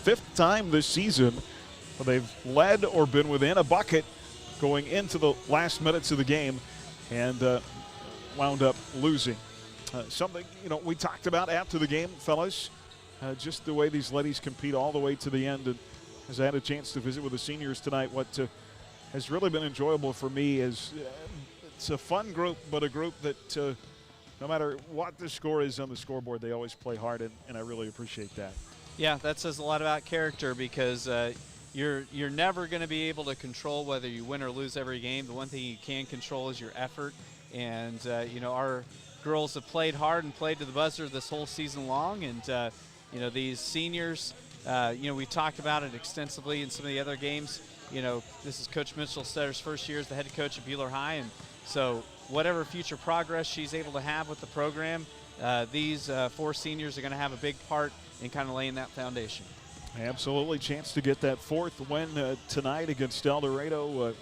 fifth time this season they've led or been within a bucket going into the last minutes of the game and wound up losing. Something, we talked about after the game, fellas, just the way these ladies compete all the way to the end. And as I had a chance to visit with the seniors tonight, what has really been enjoyable for me is it's a fun group, but a group that no matter what the score is on the scoreboard, they always play hard, and I really appreciate that. Yeah, that says a lot about character because you're never going to be able to control whether you win or lose every game. The one thing you can control is your effort. And, our girls have played hard and played to the buzzer this whole season long. And, these seniors, we talked about it extensively in some of the other games. This is Coach Mitchell Stetter's first year as the head coach at Buhler High. And so whatever future progress she's able to have with the program, these four seniors are going to have a big part in kind of laying that foundation. Absolutely. Chance to get that fourth win tonight against Eldorado. I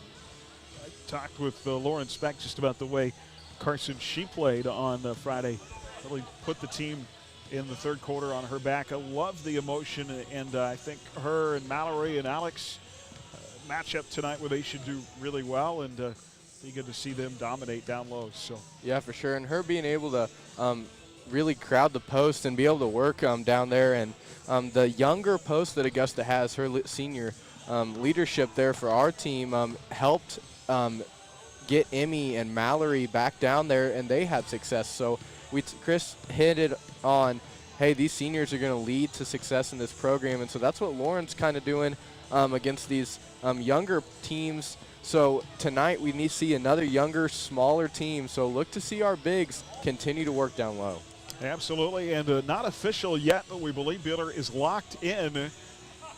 talked with Lauren Speck just about the way Carson she played on Friday. Really put the team in the third quarter on her back. I love the emotion, and I think her and Mallory and Alex match up tonight where they should do really well, and be good to see them dominate down low. So yeah, for sure. And her being able to really crowd the post and be able to work down there, and the younger post that Augusta has, her senior leadership there for our team helped get Emmy and Mallory back down there, and they had success. So Chris hit it on, hey, these seniors are going to lead to success in this program, and so that's what Lauren's kind of doing against these younger teams. So tonight we need to see another younger, smaller team, so look to see our bigs continue to work down low. Absolutely, and not official yet, but we believe Buhler is locked in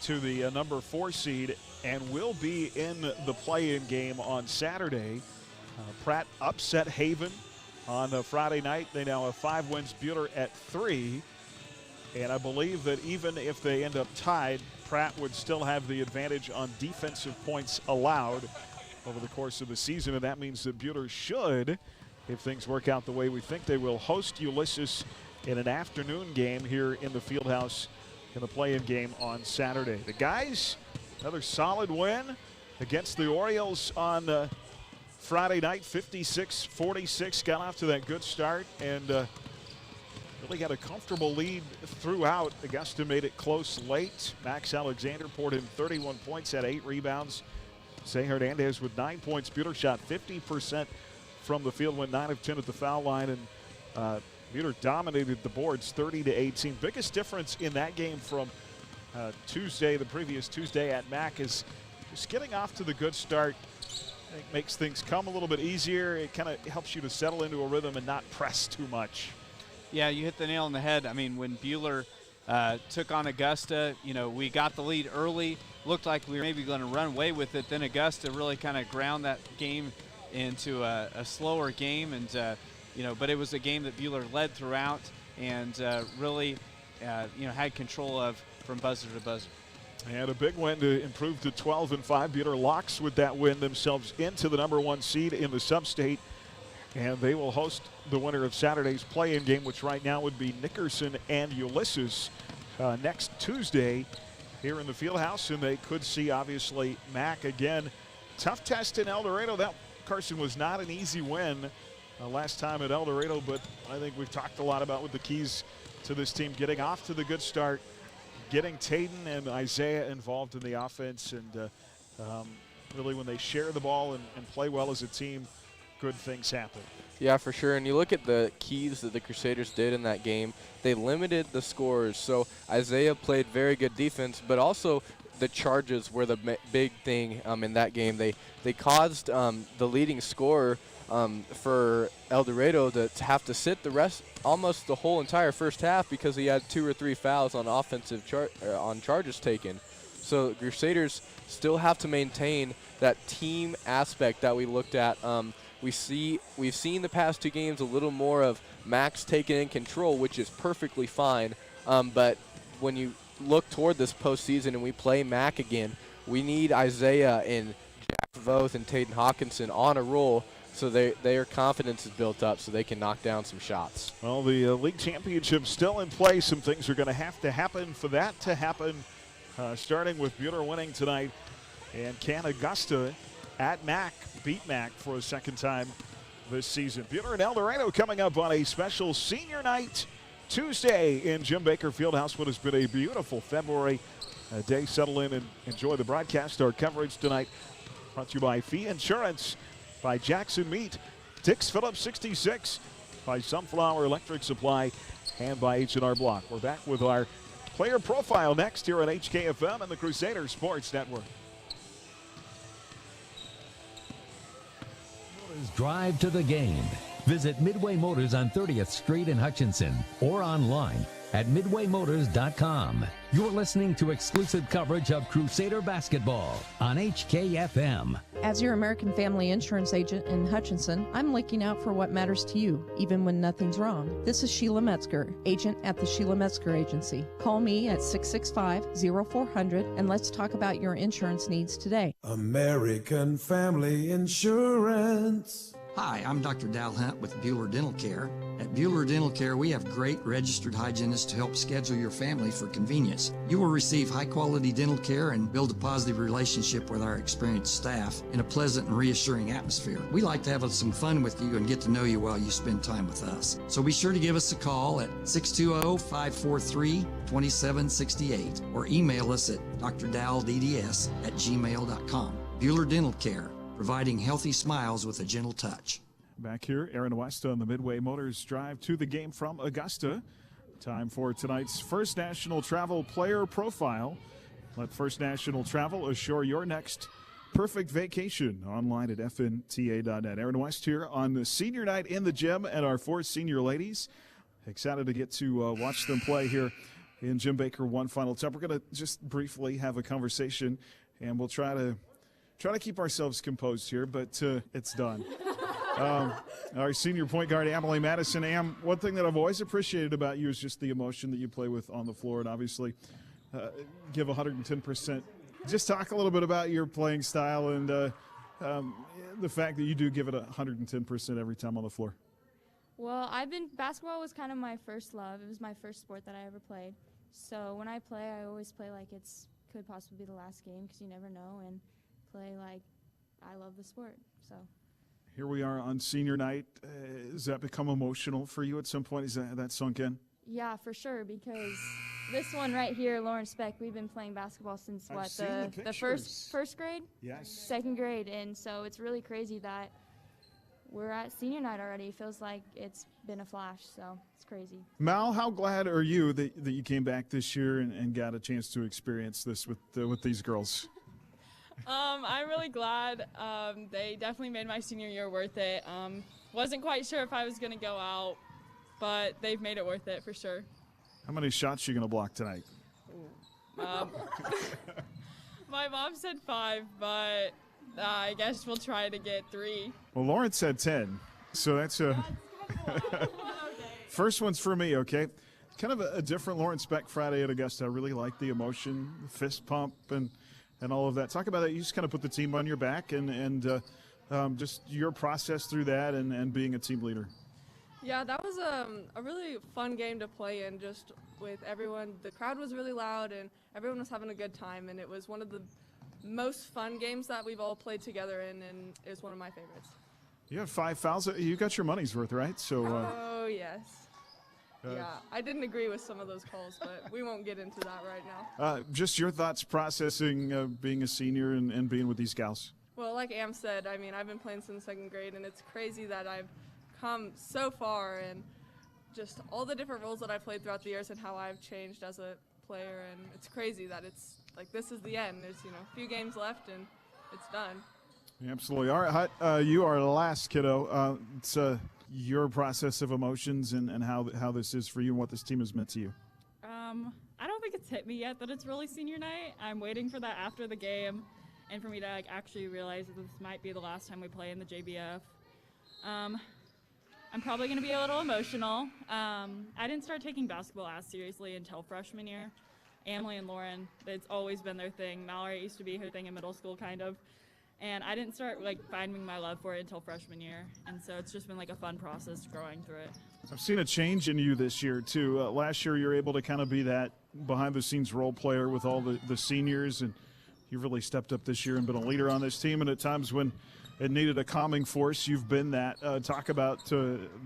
to the number 4 seed and will be in the play-in game on Saturday. Pratt upset Haven on Friday night. They now have 5 wins, Buhler at 3. And I believe that even if they end up tied, Pratt would still have the advantage on defensive points allowed over the course of the season. And that means that Buhler should, if things work out the way we think they will, host Ulysses in an afternoon game here in the Fieldhouse in the play-in game on Saturday. The guys, another solid win against the Orioles on Friday night, 56-46. Got off to that good start and really got a comfortable lead throughout. Augusta made it close late. Max Alexander poured in 31 points, had 8 rebounds. Zay Hernandez with 9 points. Buhler shot 50% from the field, went 9 of 10 at the foul line, and Buhler dominated the boards 30-18. Biggest difference in that game from the previous Tuesday at MAC is just getting off to the good start. I think makes things come a little bit easier. It kind of helps you to settle into a rhythm and not press too much. Yeah, you hit the nail on the head. I mean, when Buhler took on Augusta, we got the lead early. Looked like we were maybe going to run away with it. Then Augusta really kind of ground that game into a slower game, and but it was a game that Buhler led throughout and really had control of from buzzer to buzzer. And a big win to improve to 12-5. Buhler locks with that win themselves into the number 1 seed in the sub-state, and they will host the winner of Saturday's play-in game, which right now would be Nickerson and Ulysses next Tuesday here in the Fieldhouse, and they could see obviously MAC again. Tough test in Eldorado. That, Carson, was not an easy win last time at Eldorado, but I think we've talked a lot about with the keys to this team getting off to the good start, getting Tayden and Isaiah involved in the offense, and really when they share the ball and play well as a team, good things happen. Yeah, for sure. And you look at the keys that the Crusaders did in that game, they limited the scores. So Isaiah played very good defense, but also the charges were the big thing in that game. They caused the leading scorer for Eldorado to have to sit the rest, almost the whole entire first half, because he had 2 or 3 fouls on offensive on charges taken. So the Crusaders still have to maintain that team aspect that we looked at. We've seen the past 2 games a little more of Max taking in control, which is perfectly fine. But when you look toward this postseason and we play MAC again, we need Isaiah and Jack Voth and Tayden Hawkinson on a roll, so their confidence is built up so they can knock down some shots. Well, the league championship's still in play. Some things are going to have to happen for that to happen starting with Buhler winning tonight. And can Augusta at MAC beat MAC for a second time this season? Buhler and Eldorado coming up on a special senior night Tuesday in Jim Baker Fieldhouse. What has been a beautiful February day. Settle in and enjoy the broadcast. Our coverage tonight brought to you by Fee Insurance, by Jackson Meat, Dix Phillips 66, by Sunflower Electric Supply, and by H&R Block. We're back with our player profile next here on HKFM and the Crusader Sports Network. Drive to the game. Visit Midway Motors on 30th Street in Hutchinson or online at midwaymotors.com. You're listening to exclusive coverage of Crusader basketball on HKFM. As your American Family Insurance agent in Hutchinson, I'm looking out for what matters to you, even when nothing's wrong. This is Sheila Metzger, agent at the Sheila Metzger Agency. Call me at 665-0400 and let's talk about your insurance needs today. American Family Insurance. Hi, I'm Dr. Dal Hunt with Buhler Dental Care. At Buhler Dental Care, we have great registered hygienists to help schedule your family for convenience. You will receive high-quality dental care and build a positive relationship with our experienced staff in a pleasant and reassuring atmosphere. We like to have some fun with you and get to know you while you spend time with us. So be sure to give us a call at 620-543-2768 or email us at drdaldds@gmail.com. Buhler Dental Care, providing healthy smiles with a gentle touch. Back here, Aaron West on the Midway Motors drive to the game from Augusta. Time for tonight's First National Travel player profile. Let First National Travel assure your next perfect vacation. Online at fnta.net. Aaron West here on the senior night in the gym and our 4 senior ladies. Excited to get to watch them play here in Jim Baker One Final Time. We're going to just briefly have a conversation, and we'll try to keep ourselves composed here, but it's done. Our senior point guard, Emily Madison. Am, one thing that I've always appreciated about you is just the emotion that you play with on the floor, and obviously give 110%. Just talk a little bit about your playing style and the fact that you do give it 110% every time on the floor. Well, basketball was kind of my first love. It was my first sport that I ever played. So when I play, I always play like could possibly be the last game because you never know, and play like I love the sport. So here we are on senior night. Has that become emotional for you at some point? Is that sunk in? Yeah, for sure, because this one right here, Lauren Speck, we've been playing basketball since the first grade? Yes. Second grade, and so it's really crazy that we're at senior night already. It feels like it's been a flash, so it's crazy. Mal, how glad are you that you came back this year and got a chance to experience this with these girls? I'm really glad. They definitely made my senior year worth it. Wasn't quite sure if I was going to go out, but they've made it worth it for sure. How many shots are you going to block tonight? My mom said 5, but I guess we'll try to get 3. Well, Lawrence said 10, so that's a first one's for me, okay? Kind of a different Lawrence Speck Friday at Augusta. I really like the emotion, the fist pump, and all of that. Talk about that. You just kind of put the team on your back and just your process through that and being a team leader. Yeah, that was a really fun game to play in, just with everyone. The crowd was really loud and everyone was having a good time, and it was one of the most fun games that we've all played together in, and it was one of my favorites. You have 5 fouls. You got your money's worth, right? So. Oh, yes. Yeah, I didn't agree with some of those calls, but we won't get into that right now. Just your thoughts processing being a senior and being with these gals. Well, like Am said, I mean, I've been playing since 2nd grade, and it's crazy that I've come so far, and just all the different roles that I've played throughout the years and how I've changed as a player, and it's crazy that it's like this is the end. There's, a few games left, and it's done. Absolutely. All right, you are last, kiddo. It's your process of emotions and how this is for you and what this team has meant to you. I don't think it's hit me yet that it's really senior night. I'm waiting for that after the game and for me to actually realize that this might be the last time we play in the JBF. I'm probably going to be a little emotional. I didn't start taking basketball as seriously until freshman year. Emily and Lauren, it's always been their thing. Mallory used to be her thing in middle school, kind of. And I didn't start finding my love for it until freshman year, and so it's just been a fun process growing through it. I've seen a change in you this year, too. Last year, you were able to kind of be that behind-the-scenes role player with all the seniors, and you really stepped up this year and been a leader on this team. And at times when it needed a calming force, you've been that. Talk about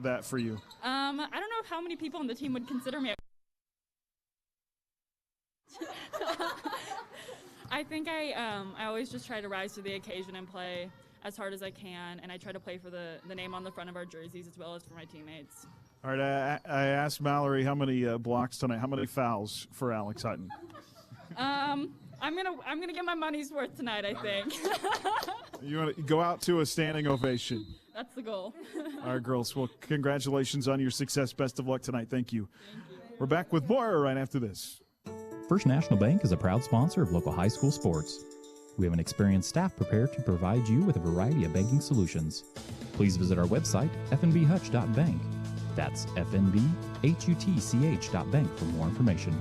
that for you. I don't know how many people on the team would consider me. I think I always just try to rise to the occasion and play as hard as I can, and I try to play for the name on the front of our jerseys as well as for my teammates. All right, I asked Mallory how many blocks tonight, how many fouls for Alex Hutton? I'm gonna get my money's worth tonight, I think. You want to go out to a standing ovation. That's the goal. All right, girls. Well, congratulations on your success. Best of luck tonight. Thank you. We're back with more right after this. First National Bank is a proud sponsor of local high school sports. We have an experienced staff prepared to provide you with a variety of banking solutions. Please visit our website, fnbhutch.bank. That's fnbhutch.bank for more information.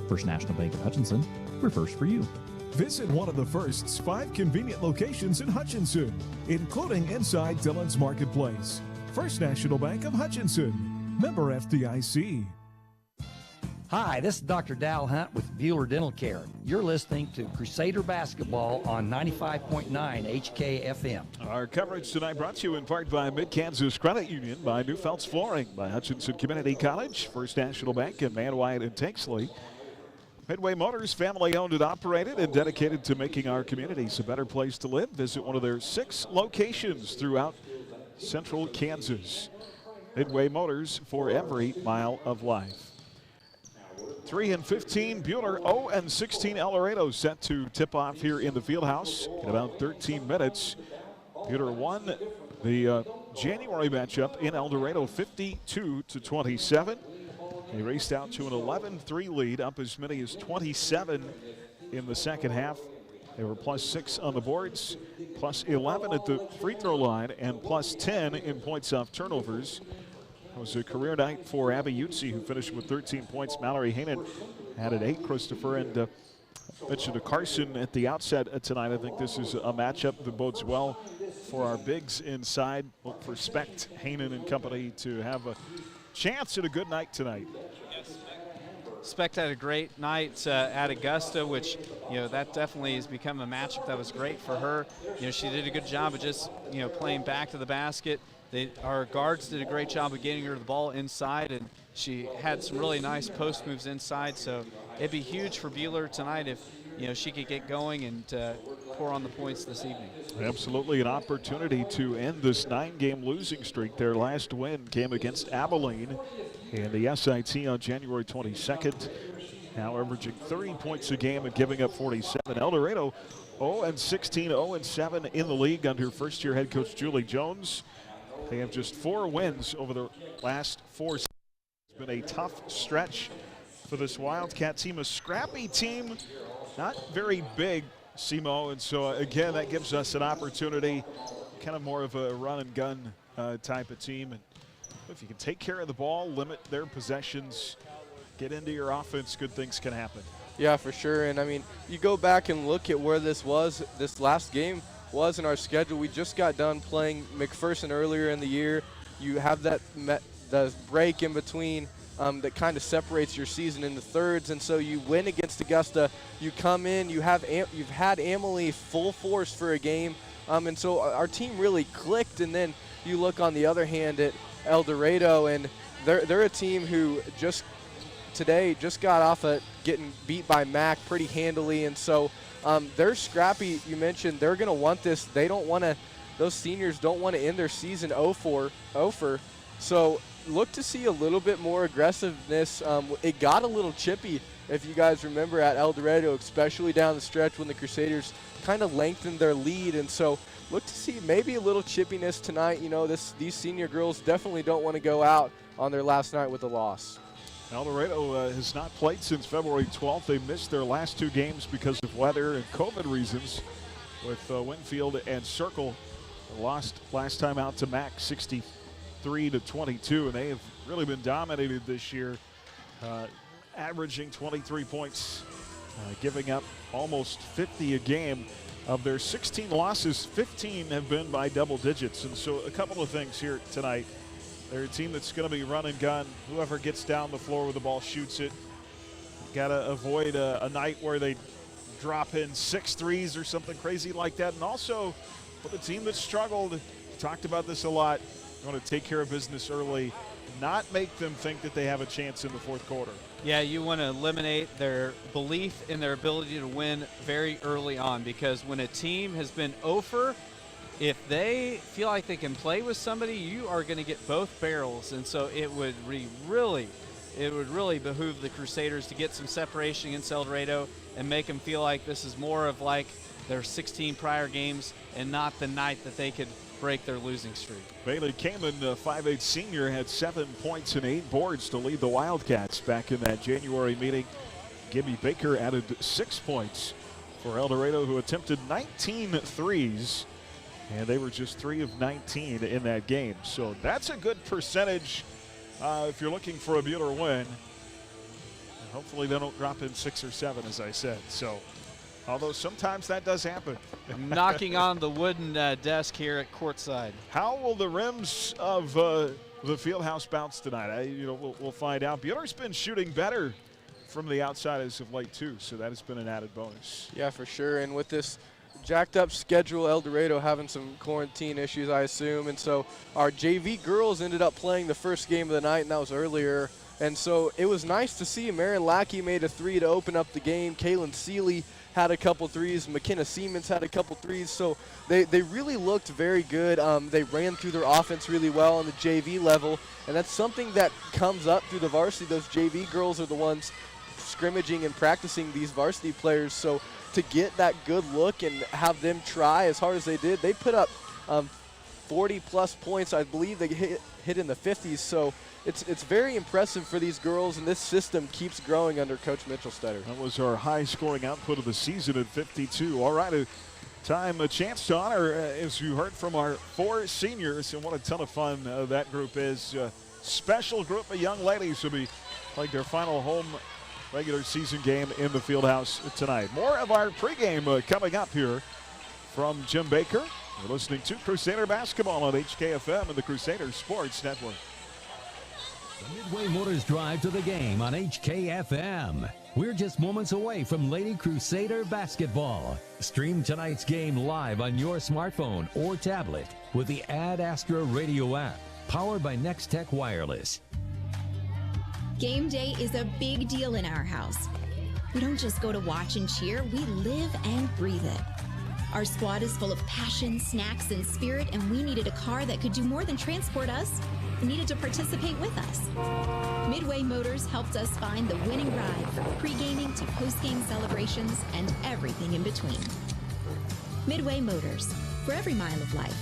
First National Bank of Hutchinson, we're first for you. Visit one of the First's 5 convenient locations in Hutchinson, including inside Dillon's Marketplace. First National Bank of Hutchinson, member FDIC. Hi, this is Dr. Dal Hunt with Buhler Dental Care. You're listening to Crusader Basketball on 95.9 HKFM. Our coverage tonight brought to you in part by Mid-Kansas Credit Union, by Newfelt's Flooring, by Hutchinson Community College, First National Bank, and Man Wyatt and Takesley. Midway Motors, family-owned and operated and dedicated to making our communities a better place to live. Visit one of their 6 locations throughout central Kansas. Midway Motors, for every mile of life. 3-15, Buhler. 0-16, Eldorado set to tip off here in the Fieldhouse in about 13 minutes. Buhler won the January matchup in Eldorado 52-27. They raced out to an 11-3 lead, up as many as 27 in the second half. They were +6 on the boards, +11 at the free throw line, and +10 in points off turnovers. It was a career night for Abby Utsi, who finished with 13 points. Mallory Hainan added 8, Christopher, and mentioned to Carson at the outset tonight. I think this is a matchup that bodes well for our bigs inside. Look for Specht, Hainan, and company to have a chance at a good night tonight. Specht had a great night at Augusta, which, that definitely has become a matchup that was great for her. She did a good job of just, playing back to the basket. Our guards did a great job of getting her the ball inside, and she had some really nice post moves inside. So it'd be huge for Buhler tonight if she could get going and pour on the points this evening. Absolutely an opportunity to end this 9-game losing streak. Their last win came against Abilene in the SIT on January 22nd. Now averaging 30 points a game and giving up 47. Eldorado 0-16, 0-7 in the league under first-year head coach Julie Jones. They have just 4 wins over the last 4 seasons. It's been a tough stretch for this Wildcat team, a scrappy team, not very big, Simo, and so again that gives us an opportunity, kind of more of a run and gun type of team. And if you can take care of the ball, limit their possessions, get into your offense, good things can happen. Yeah, for sure. And I mean, you go back and look at where this last game was in our schedule. We just got done playing McPherson earlier in the year. You have the break in between that kind of separates your season into thirds, and so you win against Augusta. You come in, you've had Emily full force for a game, and so our team really clicked. And then you look on the other hand at Eldorado, and they're a team who just got off of getting beat by Mac pretty handily, and so they're scrappy. You mentioned they're going to want this. Those seniors don't want to end their season 0-4. So look to see a little bit more aggressiveness. It got a little chippy, if you guys remember, at Eldorado, especially down the stretch when the Crusaders kind of lengthened their lead. And so look to see maybe a little chippiness tonight. These senior girls definitely don't want to go out on their last night with a loss. Eldorado has not played since February 12th. They missed their last 2 games because of weather and COVID reasons with Winfield and Circle. They lost last time out to Mac 63-22, and they have really been dominated this year, averaging 23 points, giving up almost 50 a game. Of their 16 losses, 15 have been by double digits. And so a couple of things here tonight. They're a team that's going to be run and gun. Whoever gets down the floor with the ball shoots it. Got to avoid a night where they drop in 6 threes or something crazy like that. And also, for the team that struggled, talked about this a lot, you want to take care of business early, not make them think that they have a chance in the fourth quarter. Yeah, you want to eliminate their belief in their ability to win very early on, because when a team has been over, if they feel like they can play with somebody, you are going to get both barrels. And so it would really behoove the Crusaders to get some separation against Eldorado and make them feel like this is more of like their 16 prior games and not the night that they could break their losing streak. Bailey Kamen, 5'8" senior, had 7 points and 8 boards to lead the Wildcats back in that January meeting. Gibby Baker added 6 points for Eldorado, who attempted 19 threes, and they were just 3 of 19 in that game. So that's a good percentage if you're looking for a Buhler win. Hopefully they don't drop in 6 or 7, as I said. So, although sometimes that does happen. Knocking on the wooden desk here at courtside. How will the rims of the Fieldhouse bounce tonight? We'll find out. Buhler's been shooting better from the outside as of late too, so that has been an added bonus. Yeah, for sure. And with this jacked up schedule, Eldorado having some quarantine issues, I assume, and so our JV girls ended up playing the first game of the night, and that was earlier. And so it was nice to see. Marion Lackey made a 3 to open up the game. Kaylin Seeley had a couple threes. McKenna Siemens had a couple threes. So they really looked very good. They ran through their offense really well on the JV level, and that's something that comes up through the varsity. Those JV girls are the ones scrimmaging and practicing these varsity players. So to get that good look and have them try as hard as they did, they put up 40-plus points. I believe they hit in the 50s. So it's very impressive for these girls, and this system keeps growing under Coach Mitchell Stetter. That was our high-scoring output of the season at 52. All right, a chance to honor, as you heard from our 4 seniors, and what a ton of fun that group is. Special group of young ladies will be playing their final home regular season game in the Fieldhouse tonight. More of our pregame coming up here from Jim Baker. You're listening to Crusader Basketball on HKFM and the Crusader Sports Network. The Midway Motors Drive to the Game on HKFM. We're just moments away from Lady Crusader Basketball. Stream tonight's game live on your smartphone or tablet with the Ad Astra Radio app, powered by Next Tech Wireless. Game day is a big deal in our house. We don't just go to watch and cheer, we live and breathe it. Our squad is full of passion, snacks, and spirit, and we needed a car that could do more than transport us. We needed to participate with us. Midway Motors helped us find the winning ride from pre-gaming to post-game celebrations and everything in between. Midway Motors, for every mile of life.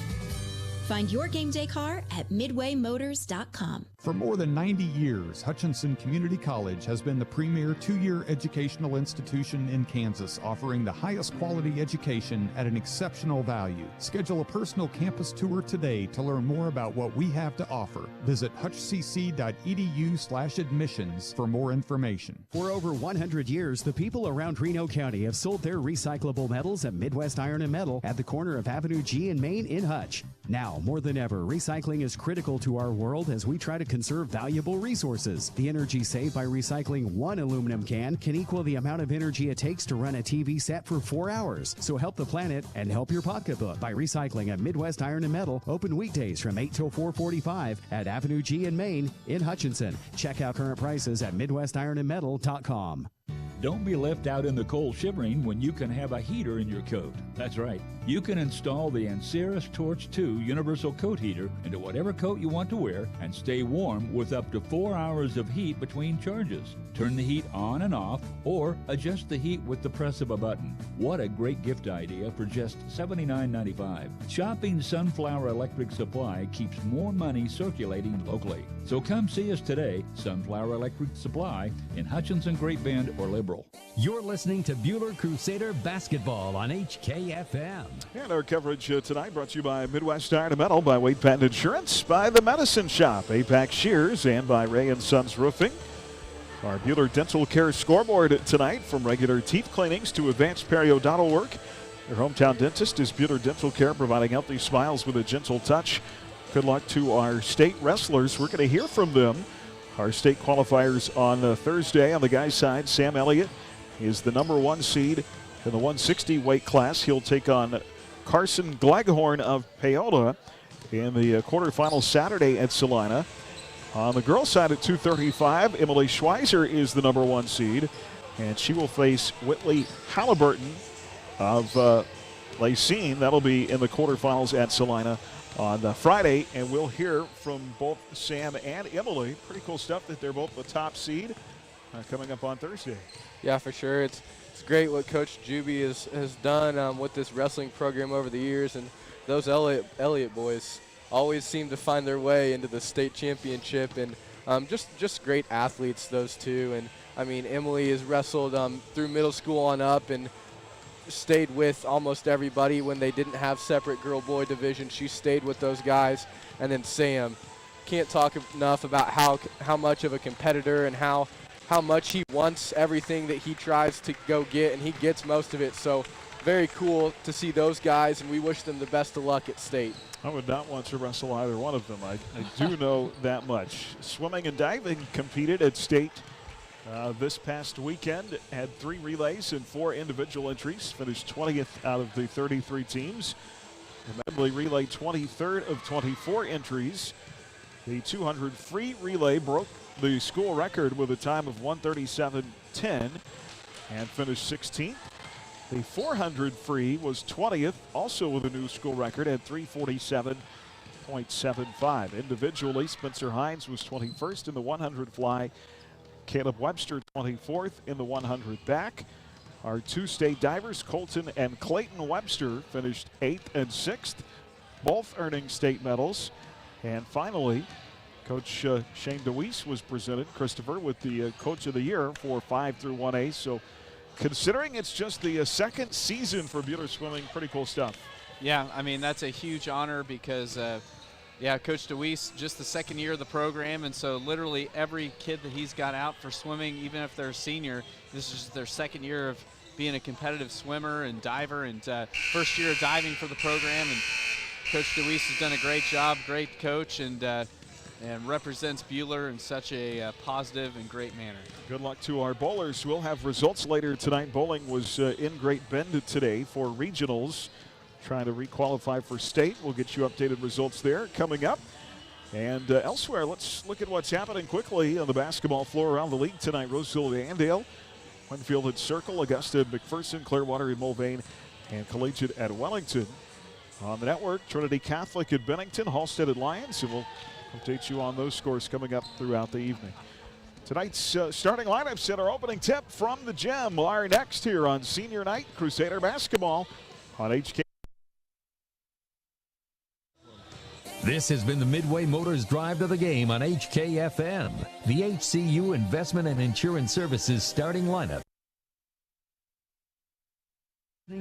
Find your game day car at midwaymotors.com. For more than 90 years, Hutchinson Community College has been the premier 2-year educational institution in Kansas, offering the highest quality education at an exceptional value. Schedule a personal campus tour today to learn more about what we have to offer. Visit hutchcc.edu/admissions for more information. For over 100 years, the people around Reno County have sold their recyclable metals at Midwest Iron and Metal at the corner of Avenue G and Main in Hutch. Now, more than ever, recycling is critical to our world as we try to conserve valuable resources. The energy saved by recycling one aluminum can can equal the amount of energy it takes to run a TV set for 4 hours. So help the planet and help your pocketbook by recycling at Midwest Iron and Metal, open weekdays from 8 till 4:45 at Avenue G and Main in Hutchinson. Check out current prices at MidwestIronandMetal.com. Don't be left out in the cold shivering when you can have a heater in your coat. That's right. You can install the Anceris Torch 2 universal coat heater into whatever coat you want to wear and stay warm with up to 4 hours of heat between charges. Turn the heat on and off or adjust the heat with the press of a button. What a great gift idea for just $79.95. Shopping Sunflower Electric Supply keeps more money circulating locally. So come see us today, Sunflower Electric Supply in Hutchinson, Great Bend, or Liberal. You're listening to Buhler Crusader Basketball on HKFM. And our coverage tonight brought to you by Midwest Iron and Metal, by Wade Patton Insurance, by The Medicine Shop, APAC Shears, and by Ray & Sons Roofing. Our Buhler Dental Care scoreboard tonight, from regular teeth cleanings to advanced periodontal work. Your hometown dentist is Buhler Dental Care, providing healthy smiles with a gentle touch. good luck to our state wrestlers. We're going to hear from them. Our state qualifiers on Thursday. On the guys' side, Sam Elliott is the number 1 seed in the 160 weight class. He'll take on Carson Gleghorn of Paola in the quarterfinals Saturday at Salina. On the girls' side at 235, Emily Schweizer is the number 1 seed, and she will face Whitley Halliburton of Lacine. That'll be in the quarterfinals at Salina on Friday, and we'll hear from both Sam and Emily. Pretty cool stuff that they're both the top seed coming up on Thursday. Yeah, for sure. It's great what Coach Juby has done with this wrestling program over the years, and those Elliott boys always seem to find their way into the state championship, and just great athletes, those two. And I mean, Emily has wrestled through middle school on up and stayed with almost everybody when they didn't have separate girl-boy division. She stayed with those guys. And then Sam, can't talk enough about how much of a competitor and how much he wants everything that he tries to go get, and he gets most of it. So very cool to see those guys, and we wish them the best of luck at state. I would not want to wrestle either one of them. I do know that much. Swimming and diving competed at state this past weekend. Had 3 relays and 4 individual entries. Finished 20th out of the 33 teams. The medley relay 23rd of 24 entries. The 200 free relay broke the school record with a time of 1:37.10 and finished 16th. The 400 free was 20th, also with a new school record at 3:47.75. Individually, Spencer Hines was 21st in the 100 fly. Caleb Webster 24th in the 100 back. Our 2 state divers, Colton and Clayton Webster, finished 8th and 6th, both earning state medals. And finally, Coach Shane DeWeese was presented, Christopher, with the Coach of the Year for 5 through 1A. So considering it's just the second season for Buhler Swimming, pretty cool stuff. Yeah, I mean, that's a huge honor because, Coach DeWeese, just the second year of the program, and so literally every kid that he's got out for swimming, even if they're a senior, this is their second year of being a competitive swimmer and diver, and first year of diving for the program. And Coach DeWeese has done a great job, great coach, and represents Buhler in such a positive and great manner. Good luck to our bowlers. We'll have results later tonight. Bowling was in Great Bend today for regionals, trying to re-qualify for state. We'll get you updated results there coming up. And elsewhere, let's look at what's happening quickly on the basketball floor around the league tonight. Roseville at Andale, Winfield at Circle, Augusta at McPherson, Clearwater at Mulvane, and Collegiate at Wellington. On the network, Trinity Catholic at Bennington, Halstead at Lyons, and we'll update you on those scores coming up throughout the evening. Tonight's starting lineups at our opening tip from the gym are next here on Senior Night Crusader Basketball on HK. This has been the Midway Motors Drive to the Game on HKFM. The HCU Investment and Insurance Services starting lineup.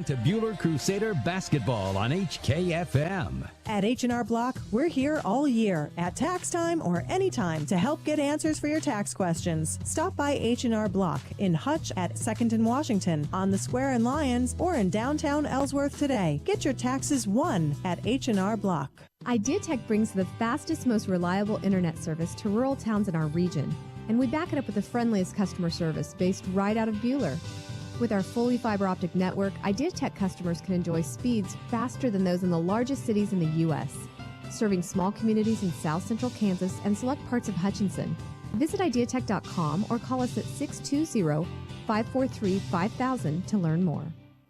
To Buhler Crusader Basketball on HKFM. At H&R Block, we're here all year at tax time or anytime to help get answers for your tax questions. Stop by H&R Block in Hutch at 2nd and Washington, on the Square in Lyons, or in downtown Ellsworth today. Get your taxes won at H&R Block. IdeaTech brings the fastest, most reliable internet service to rural towns in our region, and we back it up with the friendliest customer service based right out of Buhler. With our fully fiber optic network, IdeaTech customers can enjoy speeds faster than those in the largest cities in the U.S., serving small communities in south central Kansas and select parts of Hutchinson. Visit ideatech.com or call us at 620-543-5000 to learn more.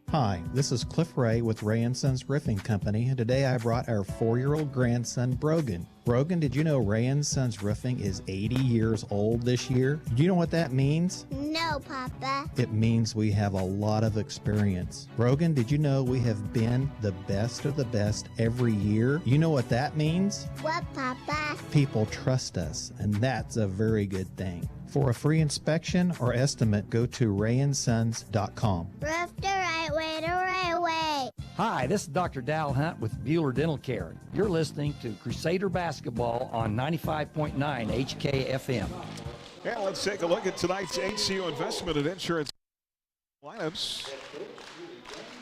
Hi, this is Cliff Ray with Ray & Sons Roofing Company, and today I brought our 4-year-old grandson, Brogan. Brogan, did you know Ray & Sons Roofing is 80 years old this year? Do you know what that means? No, Papa. It means we have a lot of experience. Brogan, did you know we have been the best of the best every year? You know what that means? What, Papa? People trust us, and that's a very good thing. For a free inspection or estimate, go to rayandsons.com. Roof the right way, the right way. Hi, this is Dr. Dal Hunt with Buhler Dental Care. You're listening to Crusader Basketball on 95.9 HKFM. Yeah, let's take a look at tonight's HCU Investment and Insurance lineups.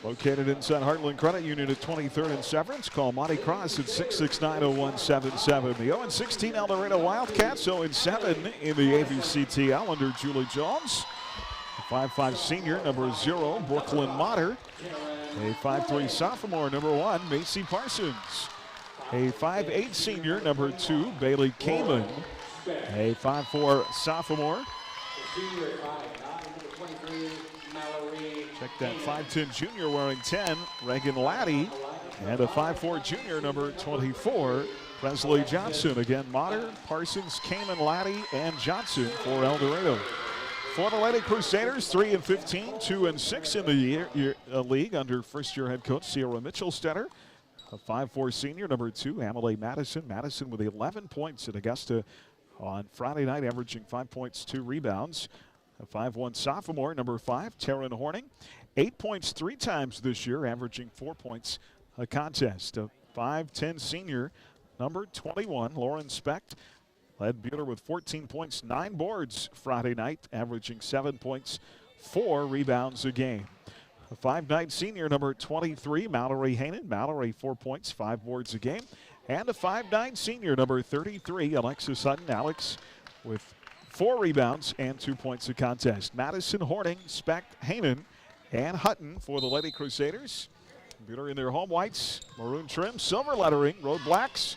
Located inside Heartland Credit Union at 23rd and Severance. Call Monty Cross at 669-0177. The 0-16 Eldorado Wildcats, 0-7 in the AVCTL under Julie Jones. A 5'5 senior, number 0, Brooklyn Motter. A 5'3 sophomore, number 1, Macy Parsons. A 5'8 senior, number 2, Bailey Kamen. A 5'4 sophomore. Check that 5'10 junior wearing 10, Reagan Laddie. And a 5'4 junior, number 24, Presley Johnson. Again, Motter, Parsons, Kamen, Laddie, and Johnson for Eldorado. For the Lady Crusaders, 3-15, 2-6 in the league under first-year head coach Sierra Mitchellstetter. A 5'4 senior, number 2, Emily Madison. Madison with 11 points at Augusta on Friday night, averaging 5 points, 2 rebounds. A 5'1 sophomore, number 5, Taryn Horning. 8 points 3 times this year, averaging 4 points a contest. A 5'10 senior, number 21, Lauren Specht. Led Buhler with 14 points, 9 boards Friday night, averaging 7 points, 4 rebounds a game. A 5'9 senior, number 23, Mallory Hainan. Mallory, 4 points, 5 boards a game. And a 5'9 senior, number 33, Alexis Sutton. Alex with 4 rebounds and 2 points a contest. Madison, Horning, Specht, Hainan, and Hutton for the Lady Crusaders. Buhler in their home whites, maroon trim, silver lettering, road blacks.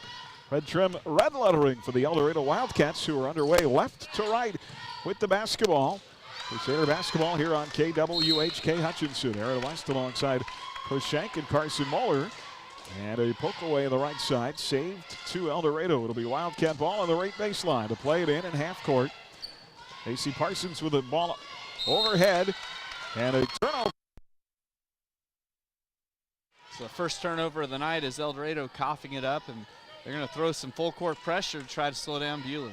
Red trim, red lettering for the Eldorado Wildcats, who are underway left to right with the basketball. Crusader basketball here on KWHK Hutchinson. Aaron West alongside Chris Shank and Carson Moeller. And a poke away on the right side, saved to Eldorado. It'll be Wildcat ball on the right baseline to play it in half court. Macy Parsons with the ball overhead and a turnover. So the first turnover of the night is Eldorado coughing it up, and they're going to throw some full court pressure to try to slow down Buhler.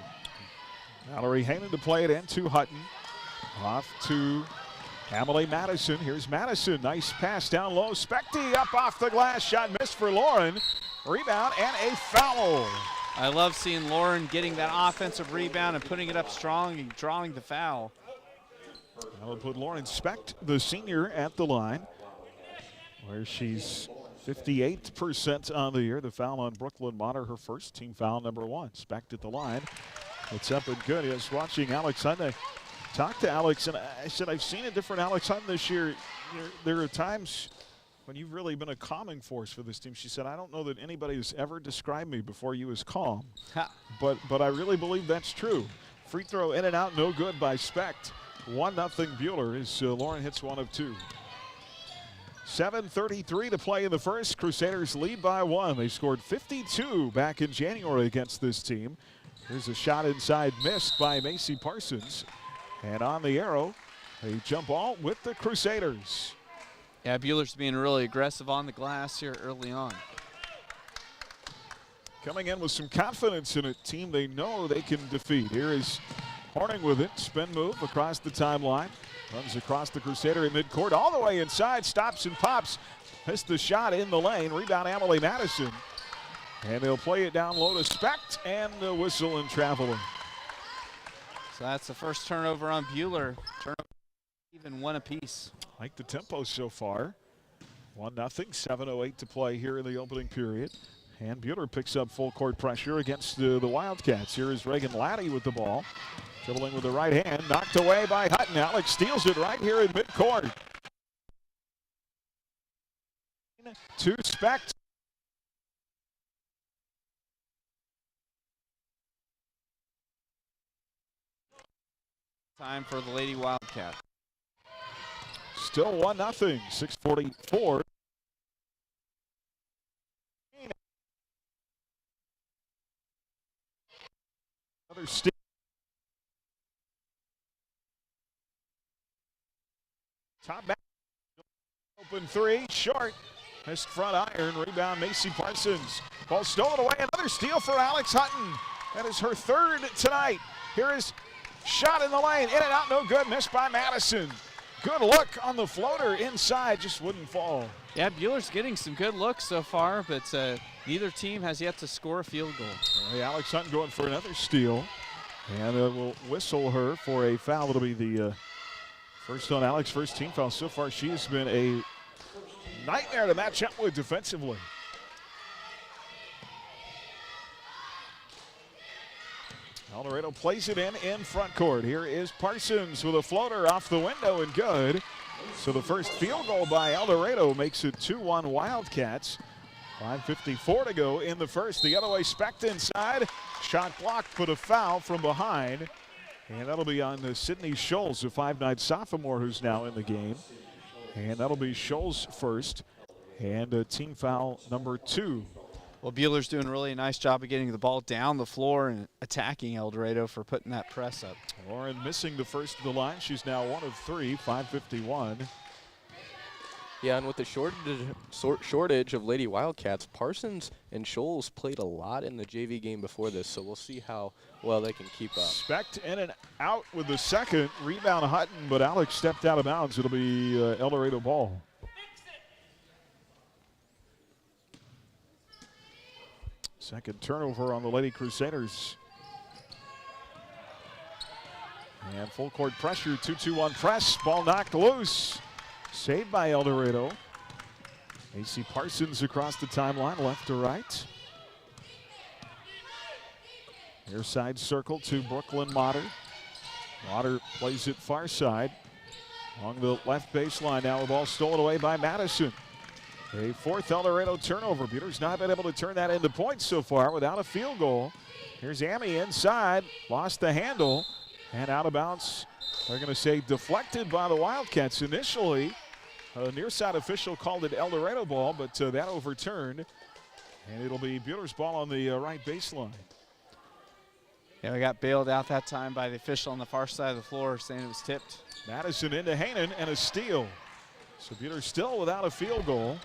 Mallory Hainan to play it into Hutton. Off to Emily Madison. Here's Madison. Nice pass down low. Specty up off the glass. Shot missed for Lauren. Rebound and a foul. I love seeing Lauren getting that offensive rebound and putting it up strong and drawing the foul. That would put Lauren Specht, the senior, at the line, where she's 58% on the year. The foul on Brooklyn Motter, her first, team foul number 1. Specht at the line. It's up and good. He was watching Alex Hutton. I talked to Alex, and I said, I've seen a different Alex Hutton this year. There are times when you've really been a calming force for this team. She said, I don't know that anybody has ever described me before you as calm. But I really believe that's true. Free throw in and out, no good by Specht. 1-0 Buhler as Lauren hits 1 of 2. 7:33 to play in the first. Crusaders lead by 1. They scored 52 back in January against this team. Here's a shot inside, missed by Macy Parsons. And on the arrow, a jump ball with the Crusaders. Yeah, Buhler's being really aggressive on the glass here early on. Coming in with some confidence in a team they know they can defeat. Here is Horning with it. Spin move across the timeline. Runs across the Crusader in midcourt. All the way inside. Stops and pops. Missed the shot in the lane. Rebound Emily Madison. And they'll play it down low to Specht and the whistle and traveling. So that's the first turnover on Buhler. Turnover even 1 apiece. Like the tempo so far. 1-0. 7:08 to play here in the opening period. And Buhler picks up full court pressure against the Wildcats. Here is Reagan Laddie with the ball. Dribbling with the right hand. Knocked away by Hutton. Alex steals it right here in midcourt. To Specht. Time for the Lady Wildcat. Still 1-0. 6:44. Another steal. Top back. Open 3. Short. Missed front iron. Rebound Macy Parsons. Ball stolen away. Another steal for Alex Hutton. That is her 3rd tonight. Here is shot in the lane. In and out. No good. Missed by Madison. Good look on the floater inside. Just wouldn't fall. Yeah, Buhler's getting some good looks so far, but neither team has yet to score a field goal. Alex Hutton going for another steal. And we'll whistle her for a foul. It'll be the first on Alex, first team foul. So far, she has been a nightmare to match up with defensively. Eldorado plays it in front court. Here is Parsons with a floater off the window and good. So the first field goal by Eldorado makes it 2-1 Wildcats. 5:54 to go in the first. The other way, Specht inside. Shot blocked, but a foul from behind. And that'll be on Sydney Scholes, a 5'9" sophomore who's now in the game. And that'll be Scholes first. And team foul number 2. Well, Buhler's doing a really nice job of getting the ball down the floor and attacking Eldorado for putting that press up. Lauren missing the first of the line. She's now 1 of 3, 5:51. Yeah, and with the shortage of Lady Wildcats, Parsons and Scholes played a lot in the JV game before this, so we'll see how well they can keep up. Specht in and out with the second. Rebound Hutton, but Alex stepped out of bounds. It'll be Eldorado ball. Second turnover on the Lady Crusaders. And full court pressure, 2-2-1 press. Ball knocked loose. Saved by Eldorado. AC Parsons across the timeline, left to right. Near side circle to Brooklyn Motter. Motter plays it far side. Along the left baseline now, the ball stolen away by Madison. A fourth Eldorado turnover. Buhler's not been able to turn that into points so far without a field goal. Here's Amy inside, lost the handle, and out of bounds. They're going to say deflected by the Wildcats initially. A near side official called it Eldorado ball, but that overturned. And it'll be Buhler's ball on the right baseline. Yeah, we got bailed out that time by the official on the far side of the floor saying it was tipped. Madison into Haanen and a steal. So Buhler still without a field goal.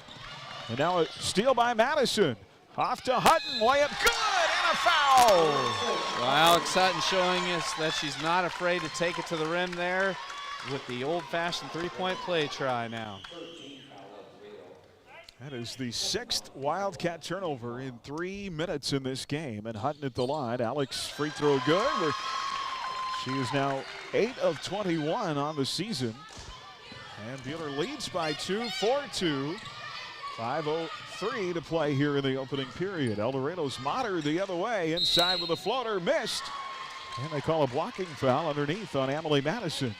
And now a steal by Madison. Off to Hutton, layup good, and a foul. Well, Alex Hutton showing us that she's not afraid to take it to the rim there with the old-fashioned three-point play try now. That is the 6th Wildcat turnover in 3 minutes in this game. And Hutton at the line. Alex free throw good. She is now 8 of 21 on the season. And Buhler leads by 2, 4-2. 5:03 to play here in the opening period. Eldorado's Motter the other way, inside with a floater, missed. And they call a blocking foul underneath on Emily Madison.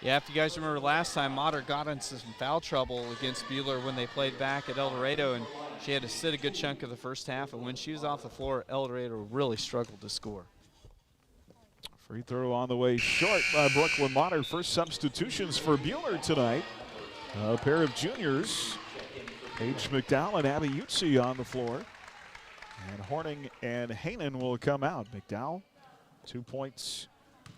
Yeah, if you guys remember last time, Motter got into some foul trouble against Buhler when they played back at Eldorado, and she had to sit a good chunk of the first half, and when she was off the floor, Eldorado really struggled to score. Free throw on the way short by Brooklyn Motter. First substitutions for Buhler tonight. A pair of juniors, Paige McDowell and Abby Utsi on the floor. And Horning and Haanen will come out. McDowell, 2 points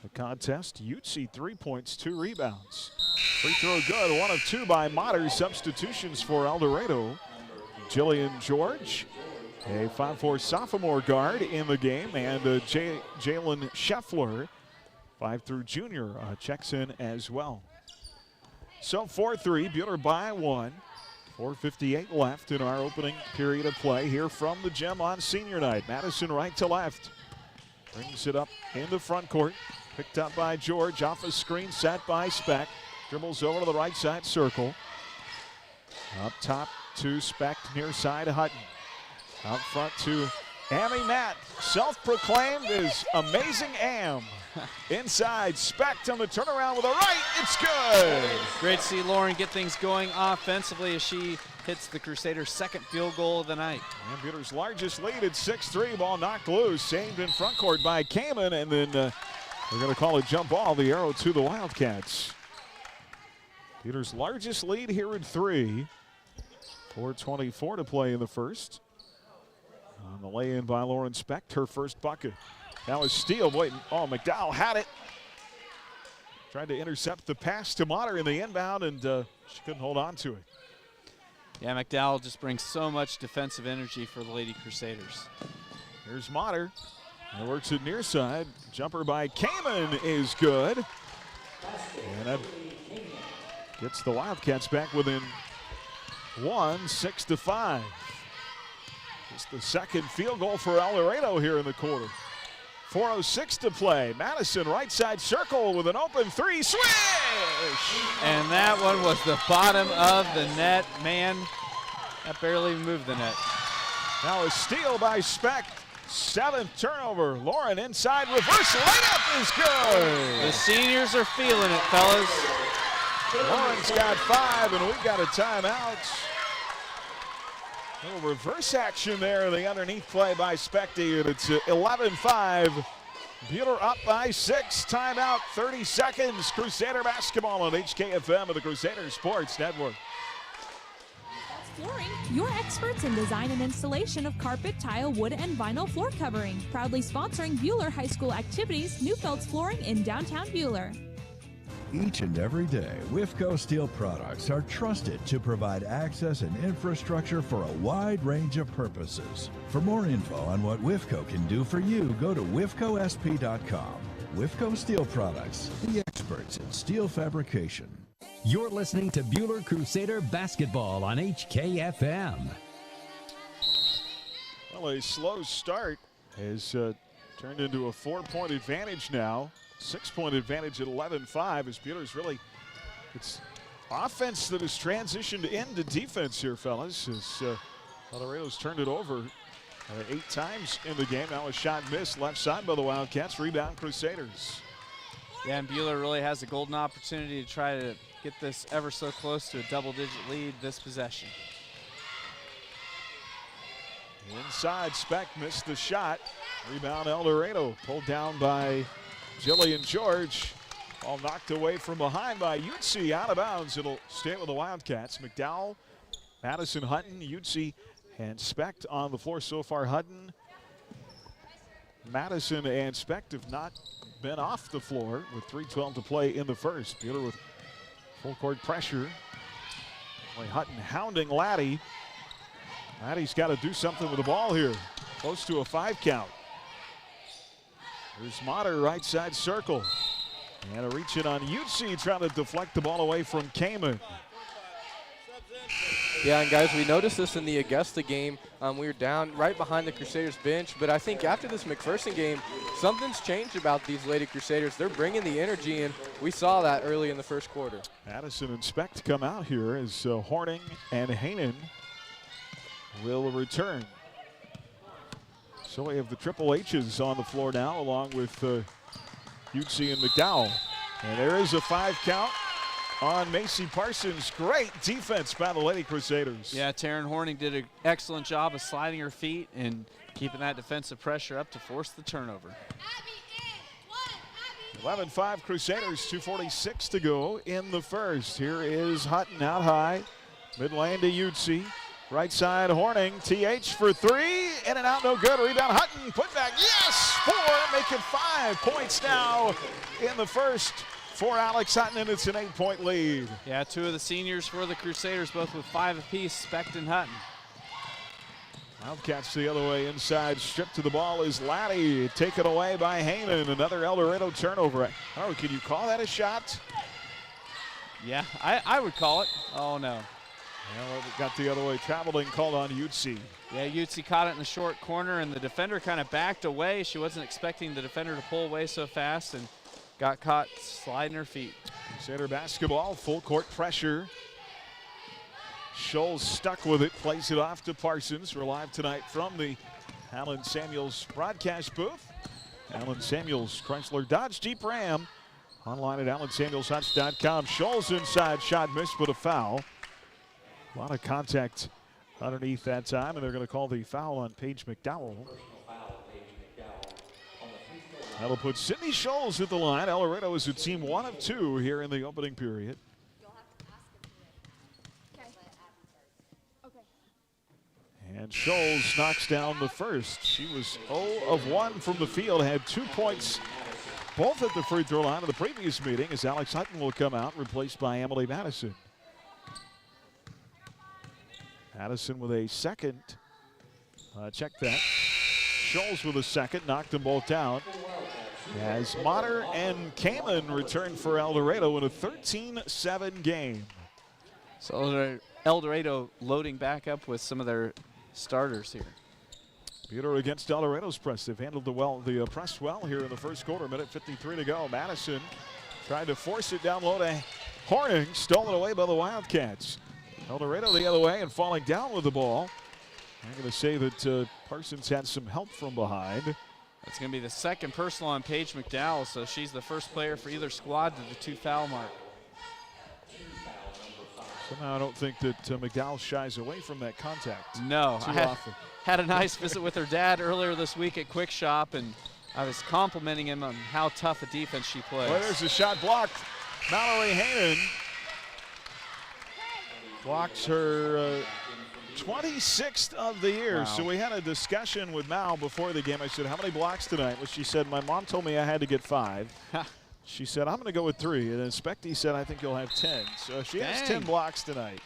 the contest. Utsi, 3 points, 2 rebounds. Free throw good, 1 of 2 by Motter. Substitutions for Eldorado. Jillian George, a 5'4" sophomore guard in the game, and Jalen Scheffler, 5' junior, checks in as well. So 4-3, Buhler by 1. 4:58 left in our opening period of play here from the gym on senior night. Madison right to left. Brings it up in the front court. Picked up by George, off a screen set by Specht. Dribbles over to the right side circle. Up top to Specht, near side Hutton. Out front to Amy Matt, self-proclaimed as Amazing Am. Inside, Specht on the turnaround with a right, it's good. Great to see Lauren get things going offensively as she hits the Crusaders' second field goal of the night. And Buhler's largest lead at 6-3, ball knocked loose, saved in front court by Kamen, and then we're going to call a jump ball, the arrow to the Wildcats. Buhler's largest lead here at 3. 4:24 to play in the first. On the lay-in by Lauren Specht, her first bucket. Now a steal, waiting. Oh, McDowell had it. Tried to intercept the pass to Motter in the inbound, and she couldn't hold on to it. Yeah, McDowell just brings so much defensive energy for the Lady Crusaders. Here's Motter. And works it near side. Jumper by Kamen is good. And that gets the Wildcats back within 1, 6-5. Just the second field goal for Eldorado here in the quarter. 4:06 to play. Madison right side circle with an open three. Swish! And that one was the bottom of the net. Man, that barely moved the net. Now a steal by Speck. 7th turnover. Lauren inside, reverse layup is good. The seniors are feeling it, fellas. Lauren's got 5, and we've got a timeout. A little reverse action there. The underneath play by Specty, and it's 11-5. Buhler up by 6. Timeout, 30 seconds. Crusader basketball on HKFM of the Crusader Sports Network. Flooring, your experts in design and installation of carpet, tile, wood, and vinyl floor covering. Proudly sponsoring Buhler High School activities, Newfeld's Flooring in downtown Buhler. Each and every day, WIFCO Steel products are trusted to provide access and infrastructure for a wide range of purposes. For more info on what WIFCO can do for you, go to wifcosp.com. WIFCO Steel Products, the experts in steel fabrication. You're listening to Buhler Crusader basketball on HKFM. Well, a slow start has turned into a 4-point advantage now. 6-point advantage at 11-5 as Buhler's really, it's offense that has transitioned into defense here, fellas, as Eldorado's turned it over 8 times in the game. Now a shot missed left side by the Wildcats. Rebound Crusaders. Yeah, and Buhler really has a golden opportunity to try to get this ever so close to a double-digit lead this possession. Inside, Speck missed the shot. Rebound Eldorado, pulled down by Jillian George. All knocked away from behind by Utsi, out of bounds. It'll stay with the Wildcats. McDowell, Madison, Hutton, Utsi, and Speck on the floor so far. Hutton, Madison, and Speck have not been off the floor with 3:12 to play in the first. Buhler with full court pressure. Hutton hounding Laddie. Laddie's got to do something with the ball here. Close to a 5 count. There's Motter, right side circle. And a reach in on Utsi, trying to deflect the ball away from Kamen. Yeah, and guys, we noticed this in the Augusta game. We were down right behind the Crusaders bench, but I think after this McPherson game, something's changed about these Lady Crusaders. They're bringing the energy, and we saw that early in the first quarter. Addison and Speck to come out here as Horning and Hainan will return. So we have the Triple H's on the floor now, along with Utsi and McDowell. And there is a 5 count on Macy Parsons. Great defense by the Lady Crusaders. Yeah, Taryn Horning did an excellent job of sliding her feet and keeping that defensive pressure up to force the turnover. 11-5 Crusaders, 2:46 to go in the first. Here is Hutton out high. Mid lane to Utsi. Right side, Horning, TH for 3, in and out, no good. Rebound, Hutton, put back, yes! 4, make it 5 points now in the first for Alex Hutton, and it's an 8-point lead. Yeah, 2 of the seniors for the Crusaders, both with 5 apiece, Speck and Hutton. Wildcats the other way inside, stripped to the ball is Laddie, taken away by Hainan, another Eldorado turnover. Oh, can you call that a shot? Yeah, I would call it. Oh, no. Well, it got the other way, traveling, called on Utsi. Yeah, Utsi caught it in the short corner, and the defender kind of backed away. She wasn't expecting the defender to pull away so fast and got caught sliding her feet. Crusader basketball, full court pressure. Scholes stuck with it, plays it off to Parsons. We're live tonight from the Alan Samuels broadcast booth. Alan Samuels, Chrysler Dodge Jeep Ram. Online at AlanSamuelsHutch.com. Scholes inside, shot missed, but a foul. A lot of contact underneath that time, and they're going to call the foul on Paige McDowell. That'll put Sydney Scholes at the line. Eldorado is a team 1 of 2 here in the opening period. And Scholes knocks down the first. She was 0 of 1 from the field, had 2 points both at the free throw line of the previous meeting, as Alex Hutton will come out, replaced by Emily Madison. Addison with a second. Check that. Scholes with a second, knocked them both down. As Motter and Kamen return for Eldorado in a 13-7 game. So Eldorado loading back up with some of their starters here. Buhler against Eldorado's press. They've handled the press well here in the first quarter. Minute 53 to go. Madison tried to force it down low to Horning. Stolen away by the Wildcats. Eldorado the other way and falling down with the ball. I'm going to say that Parsons had some help from behind. That's going to be the second personal on Paige McDowell, so she's the first player for either squad to the 2 foul mark. Somehow I don't think that McDowell shies away from that contact. No, too often. Had a nice visit with her dad earlier this week at Quick Shop, and I was complimenting him on how tough a defense she plays. Well, there's a shot blocked. Mallory Hayden blocks her 26th of the year. Wow. So we had a discussion with Mal before the game. I said, how many blocks tonight? Well, she said, my mom told me I had to get 5. She said, I'm going to go with 3. And then Specty said, I think you'll have 10. So she has 10 blocks tonight.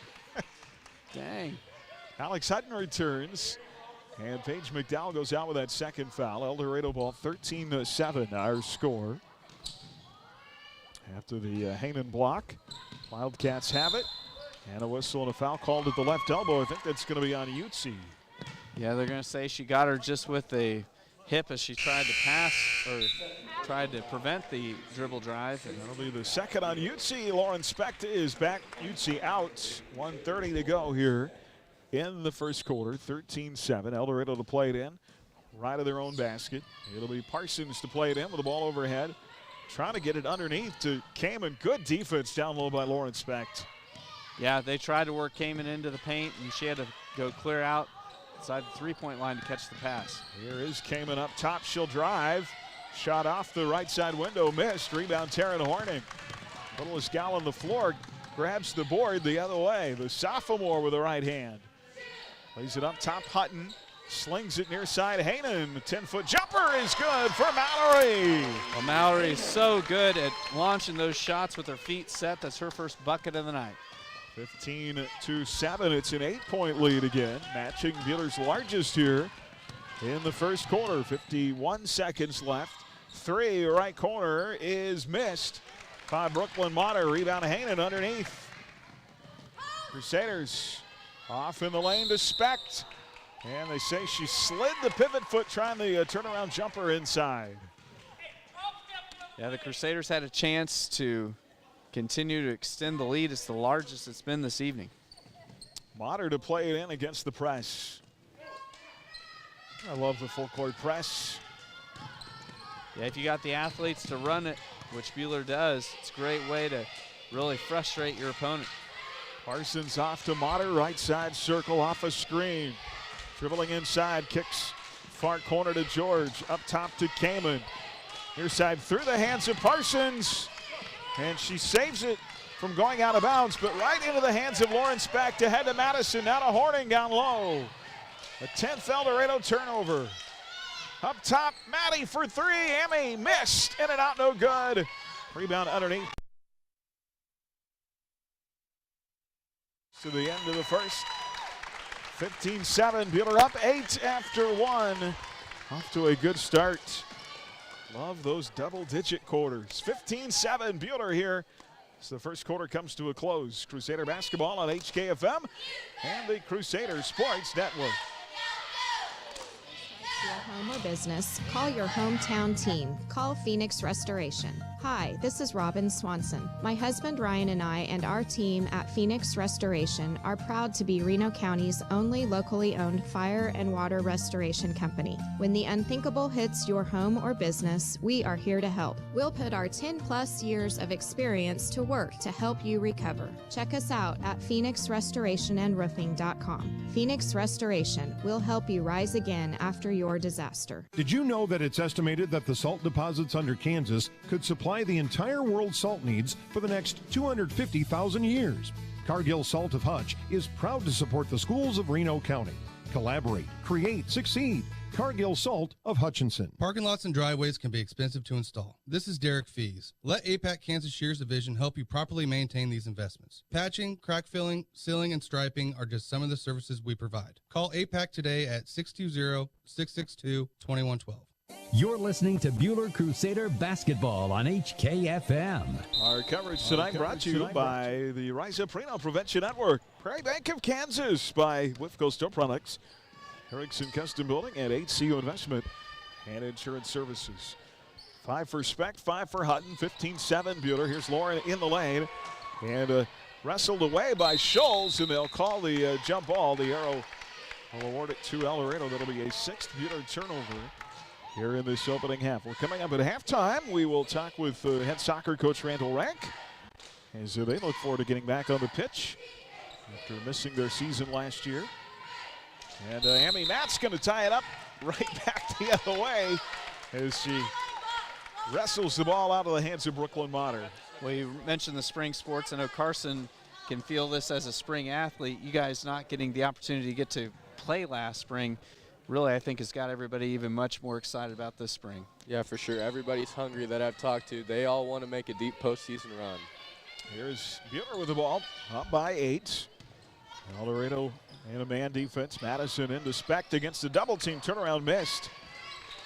Dang. Alex Hutton returns. And Paige McDowell goes out with that second foul. Eldorado ball 13-7, our score. After the Hainan block, Wildcats have it. And a whistle and a foul called at the left elbow. I think that's going to be on Utsi. Yeah, they're going to say she got her just with the hip as she tried to pass or tried to prevent the dribble drive. And that'll be the second on Utsi. Lauren Specht is back. Utsi out. 1:30 to go here in the first quarter. 13-7. Eldorado to play it in. Right of their own basket. It'll be Parsons to play it in with the ball overhead. Trying to get it underneath to Kamen. Good defense down low by Lauren Specht. Yeah, they tried to work Kamen into the paint, and she had to go clear out inside the three-point line to catch the pass. Here is Kamen up top. She'll drive. Shot off the right side window. Missed. Rebound Taryn Horning. Little gal on the floor. Grabs the board the other way. The sophomore with the right hand. Lays it up top. Hutton. Slings it near side. Hainan. 10-foot jumper is good for Mallory. Well, Mallory is so good at launching those shots with her feet set. That's her first bucket of the night. 15-7. It's an 8-point lead again, matching Buhler's largest here in the first quarter. 51 seconds left. 3 right corner is missed by Brooklyn Motter. Rebound Hainan underneath. Crusaders off in the lane to Specht. And they say she slid the pivot foot trying the turnaround jumper inside. Yeah, the Crusaders had a chance to continue to extend the lead. It's the largest it's been this evening. Motter to play it in against the press. I love the full court press. Yeah, if you got the athletes to run it, which Buhler does, it's a great way to really frustrate your opponent. Parsons off to Motter, right side circle off a screen. Dribbling inside, kicks far corner to George, up top to Kamen. Near side through the hands of Parsons. And she saves it from going out of bounds, but right into the hands of Lauren Specht. Ahead to Madison, now to Horning down low. A 10th Eldorado turnover. Up top, Maddie for 3. Emmy missed, in and out, no good. Rebound underneath. To the end of the first. 15-7, Buhler up 8 after 1. Off to a good start. Love those double-digit quarters. 15-7, Buhler here as the first quarter comes to a close. Crusader basketball on HKFM and the Crusader Sports Network. Your home or business, call your hometown team. Call Phoenix Restoration. Hi, this is Robin Swanson. My husband Ryan and I and our team at Phoenix Restoration are proud to be Reno County's only locally owned fire and water restoration company. When the unthinkable hits your home or business, we are here to help. We'll put our 10+ years of experience to work to help you recover. Check us out at phoenixrestorationandroofing.com. Phoenix Restoration will help you rise again after your disaster. Did you know that it's estimated that the salt deposits under Kansas could supply the entire world's salt needs for the next 250,000 years? Cargill Salt of Hutch is proud to support the schools of Reno County. Collaborate, create, succeed. Cargill Salt of Hutchinson. Parking lots and driveways can be expensive to install. This is Derek Fees. Let APAC Kansas Shears Division help you properly maintain these investments. Patching, crack filling, sealing, and striping are just some of the services we provide. Call APAC today at 620-662-2112. You're listening to Buhler Crusader Basketball on HKFM. Our coverage tonight brought to you by the Rise Up Reno Prevention Network. Prairie Bank of Kansas by Whifco Store Products. Erickson Custom Building and HCU Investment and Insurance Services. 5 for Speck, 5 for Hutton, 15-7 Buhler. Here's Lauren in the lane and wrestled away by Scholes, and they'll call the jump ball. The arrow will award it to Eldorado. That'll be a 6th Buhler turnover here in this opening half. Well, coming up at halftime, we will talk with head soccer coach Randall Rank as they look forward to getting back on the pitch after missing their season last year. And Amy Matt's going to tie it up right back the other way as she wrestles the ball out of the hands of Brooklyn Mater. Well, you mentioned the spring sports. I know Carson can feel this as a spring athlete. You guys not getting the opportunity to get to play last spring really, I think, has got everybody even much more excited about this spring. Yeah, for sure. Everybody's hungry that I've talked to. They all want to make a deep postseason run. Here's Buhler with the ball, up by 8. Eldorado in a man defense. Madison into Specht against the double team. Turnaround missed.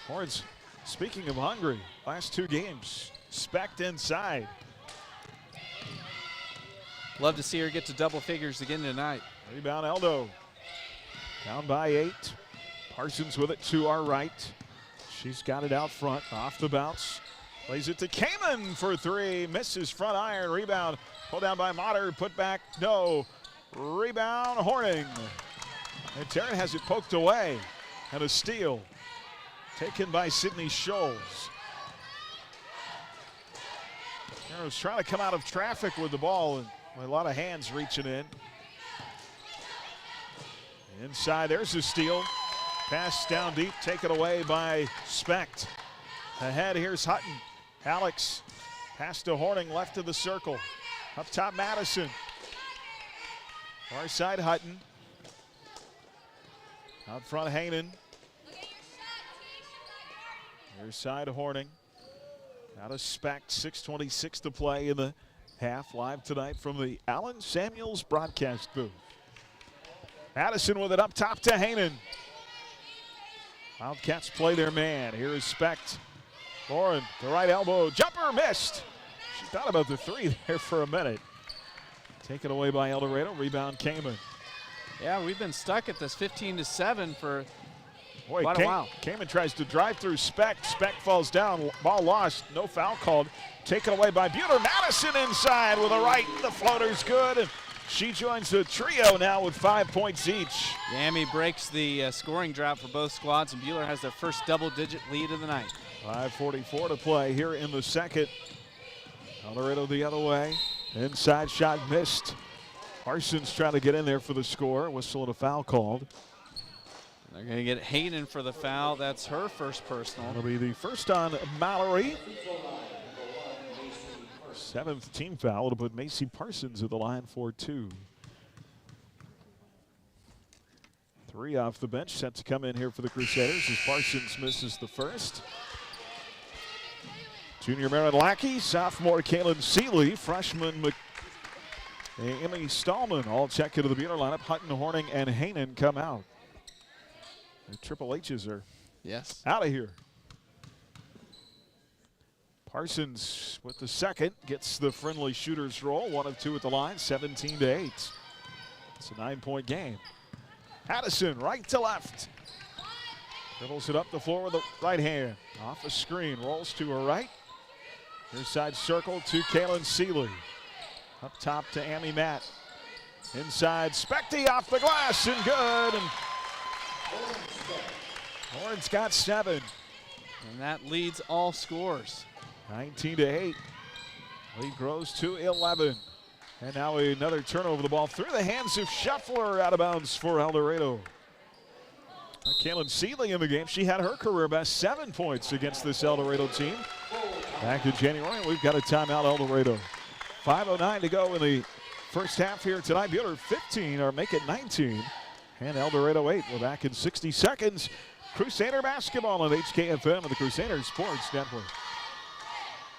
Horns, speaking of hungry, last 2 games, Specht inside. Love to see her get to double figures again tonight. Rebound Eldo. Down by 8. Parsons with it to our right. She's got it out front, off the bounce. Plays it to Kamen for 3. Misses front iron. Rebound. Pulled down by Mater. Put back. No. Rebound Horning. And Tarrant has it poked away. And a steal. Taken by Sydney Scholes. Was trying to come out of traffic with the ball and a lot of hands reaching in. Inside, there's a steal. Pass down deep, taken away by Specht. Ahead, here's Hutton. Alex, pass to Horning, left of the circle. Up top, Madison. Far side, Hutton. Out front, Hainan. Near side, Horning. Out of Specht, 6:26 to play in the half. Live tonight from the Allen Samuels broadcast booth. Madison with it up top to Hainan. Wildcats play their man. Here is Specht. Lauren, the right elbow, jumper missed. She thought about the 3 there for a minute. Taken away by Eldorado, rebound Kamen. Yeah, we've been stuck at this 15-7 for Boy, quite a while. Kamen tries to drive through Specht. Specht falls down, ball lost, no foul called. Taken away by Buhler. Madison inside with a right, the floater's good. And she joins the trio now with 5 points each. Yami breaks the scoring drought for both squads, and Buhler has their first double-digit lead of the night. 5:44 to play here in the second. Eldorado the other way. Inside shot missed. Parsons trying to get in there for the score. Whistle and a foul called. They're going to get Hayden for the foul. That's her first personal. It'll be the first on Mallory. 7th team foul to put Macy Parsons at the line for 2. 3 off the bench, set to come in here for the Crusaders as Parsons misses the first. Junior Marin Lackey, sophomore Kaylin Seeley, freshman Emmy Stallman all check into the Buhler lineup. Hutton, Horning, and Hainan come out. The Triple H's are out of here. Parsons with the second, gets the friendly shooter's roll. 1 of 2 at the line, 17-8. It's a 9-point game. Addison, right to left. Dribbles it up the floor with the right hand. Off a screen, rolls to her right. Near side circle to Kaylin Seeley. Up top to Amy Matt. Inside, Specty off the glass and good. And Lawrence got 7. And that leads all scores. 19-8. Lead grows to 11. And now another turnover of the ball through the hands of Shuffler, out of bounds for Eldorado. Kaylin Seeley in the game. She had her career best 7 points against this Eldorado team back in January. We've got a timeout, Eldorado. 5:09 to go in the first half here tonight. Buhler 15, or make it 19. And Eldorado 8. We're back in 60 seconds. Crusader basketball on HKFM and the Crusader Sports Network.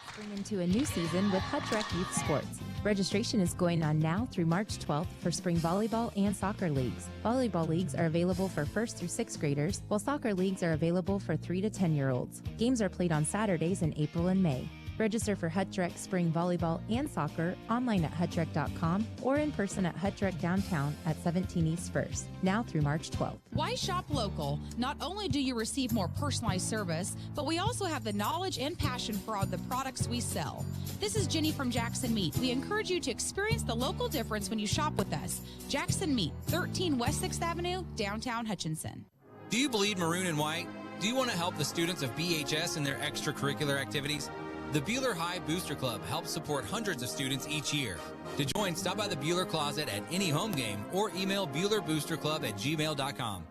Spring into a new season with Hutch Youth Sports. Registration is going on now through March 12th for spring volleyball and soccer leagues. Volleyball leagues are available for 1st through 6th graders, while soccer leagues are available for 3 to 10-year-olds. Games are played on Saturdays in April and May. Register for Hutchrek Spring Volleyball and Soccer online at hutchrek.com or in person at Hutchrek Downtown at 17 East 1st, now through March 12th. Why shop local? Not only do you receive more personalized service, but we also have the knowledge and passion for all the products we sell. This is Jenny from Jackson Meat. We encourage you to experience the local difference when you shop with us. Jackson Meat, 13 West 6th Avenue, downtown Hutchinson. Do you bleed maroon and white? Do you want to help the students of BHS in their extracurricular activities? The Buhler High Booster Club helps support hundreds of students each year. To join, stop by the Buhler Closet at any home game or email BuhlerBoosterClub@gmail.com.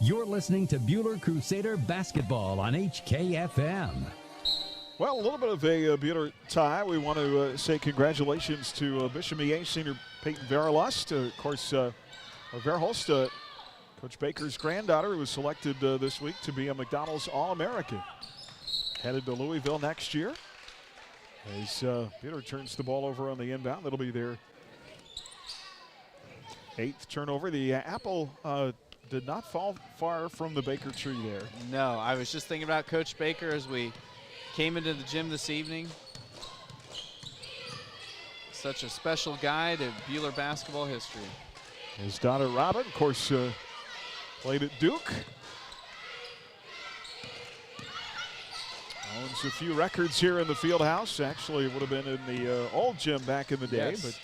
You're listening to Buhler Crusader Basketball on HKFM. Well, a little bit of a Buhler tie. We want to say congratulations to Bishop EA senior Peyton Verlust. Of course, Verholst, Coach Baker's granddaughter, who was selected this week to be a McDonald's All-American. Headed to Louisville next year. As Buhler turns the ball over on the inbound, that'll be their 8th turnover. The apple did not fall far from the Baker tree there. No, I was just thinking about Coach Baker as we came into the gym this evening. Such a special guy to Buhler basketball history. His daughter Robin, of course, played at Duke. Owns a few records here in the field house. Actually, it would have been in the old gym back in the day. Yes. But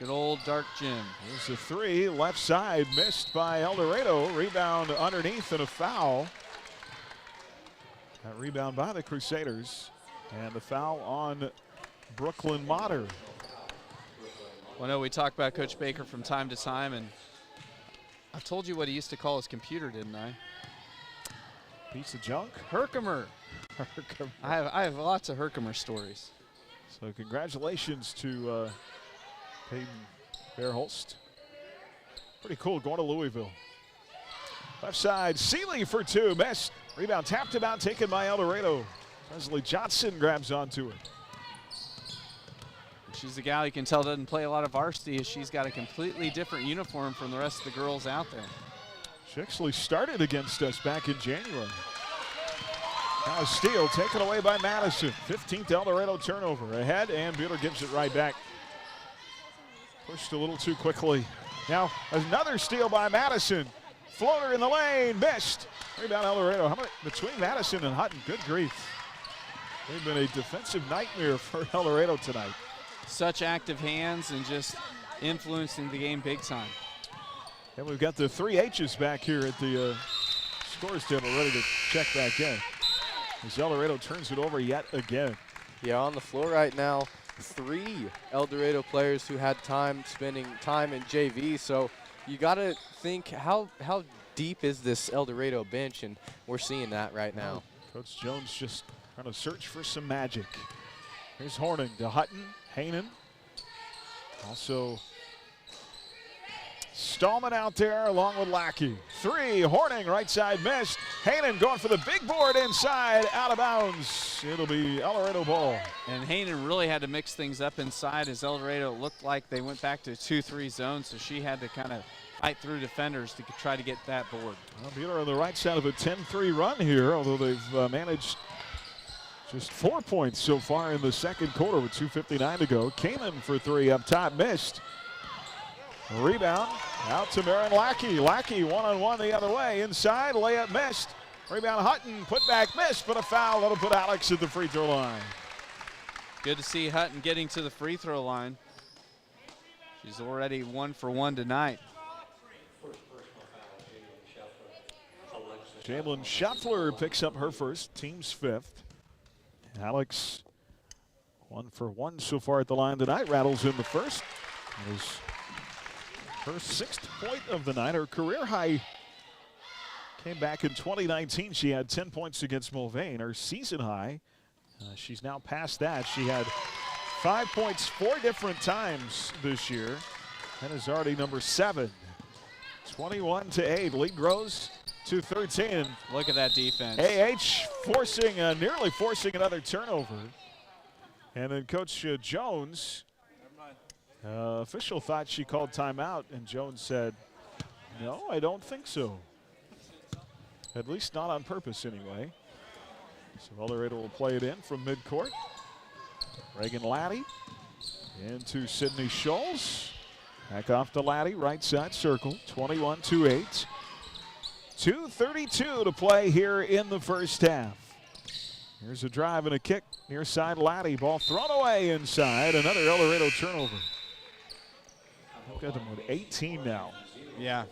good old dark gym. There's a three, left side, missed by Eldorado. Rebound underneath and a foul. That rebound by the Crusaders. And the foul on Brooklyn Motter. Well, I know we talk about Coach Baker from time to time, and I've told you what he used to call his computer, didn't I? Piece of junk? Herkimer. I have lots of Herkimer stories. So congratulations to Peyton Verholst. Pretty cool going to Louisville. Left side, Seeley for two, missed. Rebound tapped about, taken by Eldorado. Leslie Johnson grabs onto it. She's the gal you can tell doesn't play a lot of varsity. She's got a completely different uniform from the rest of the girls out there. She actually started against us back in January. Now a steal taken away by Madison. 15th Eldorado turnover. Ahead, and Buhler gives it right back. Pushed a little too quickly. Now another steal by Madison. Floater in the lane, missed. Rebound Eldorado. How about between Madison and Hutton? Good grief. They've been a defensive nightmare for Eldorado tonight. Such active hands and just influencing the game big time. And we've got the 3 H's back here at the scores table ready to check back in. As Eldorado turns it over yet again. Yeah, on the floor right now, 3 Eldorado players who had time spending time in JV. So you got to think how deep is this Eldorado bench, and we're seeing that right now. Coach Jones just trying to search for some magic. Here's Horning to Hutton, Hainan. Also Stallman out there along with Lackey. 3, Horning, right side missed. Hainan going for the big board inside, out of bounds. It'll be Eldorado ball. And Hainan really had to mix things up inside as Eldorado looked like they went back to 2-3 zone, so she had to kind of fight through defenders to try to get that board. Well, Buhler on the right side of a 10-3 run here, although they've managed just 4 points so far in the second quarter with 2:59 to go. Kamen for 3 up top, missed. Rebound out to Marin Lackey. Lackey one-on-one the other way. Inside, layup missed. Rebound Hutton, put back, missed, but a foul. That'll put Alex at the free throw line. Good to see Hutton getting to the free throw line. She's already 1 for 1 tonight. Jalen Schaffler picks up her first, team's 5th. Alex 1 for 1 so far at the line tonight. Rattles in the first. It was her 6th point of the night. Her career high came back in 2019. She had 10 points against Mulvane. Her season high, she's now past that. She had 5 points 4 different times this year. That is already number 7. 21-8. Lead grows to 13. Look at that defense. AH forcing, nearly forcing another turnover. And then Coach Jones, official thought she called timeout, and Jones said, no, I don't think so. At least not on purpose anyway. So Eldorado will play it in from midcourt. Reagan Laddie into Sydney Scholes. Back off to Laddie, right side circle, 21-8. 2:32 to play here in the first half. Here's a drive and a kick near side Laddie. Ball thrown away inside. Another Eldorado turnover. I've got them with 18 now. Yeah,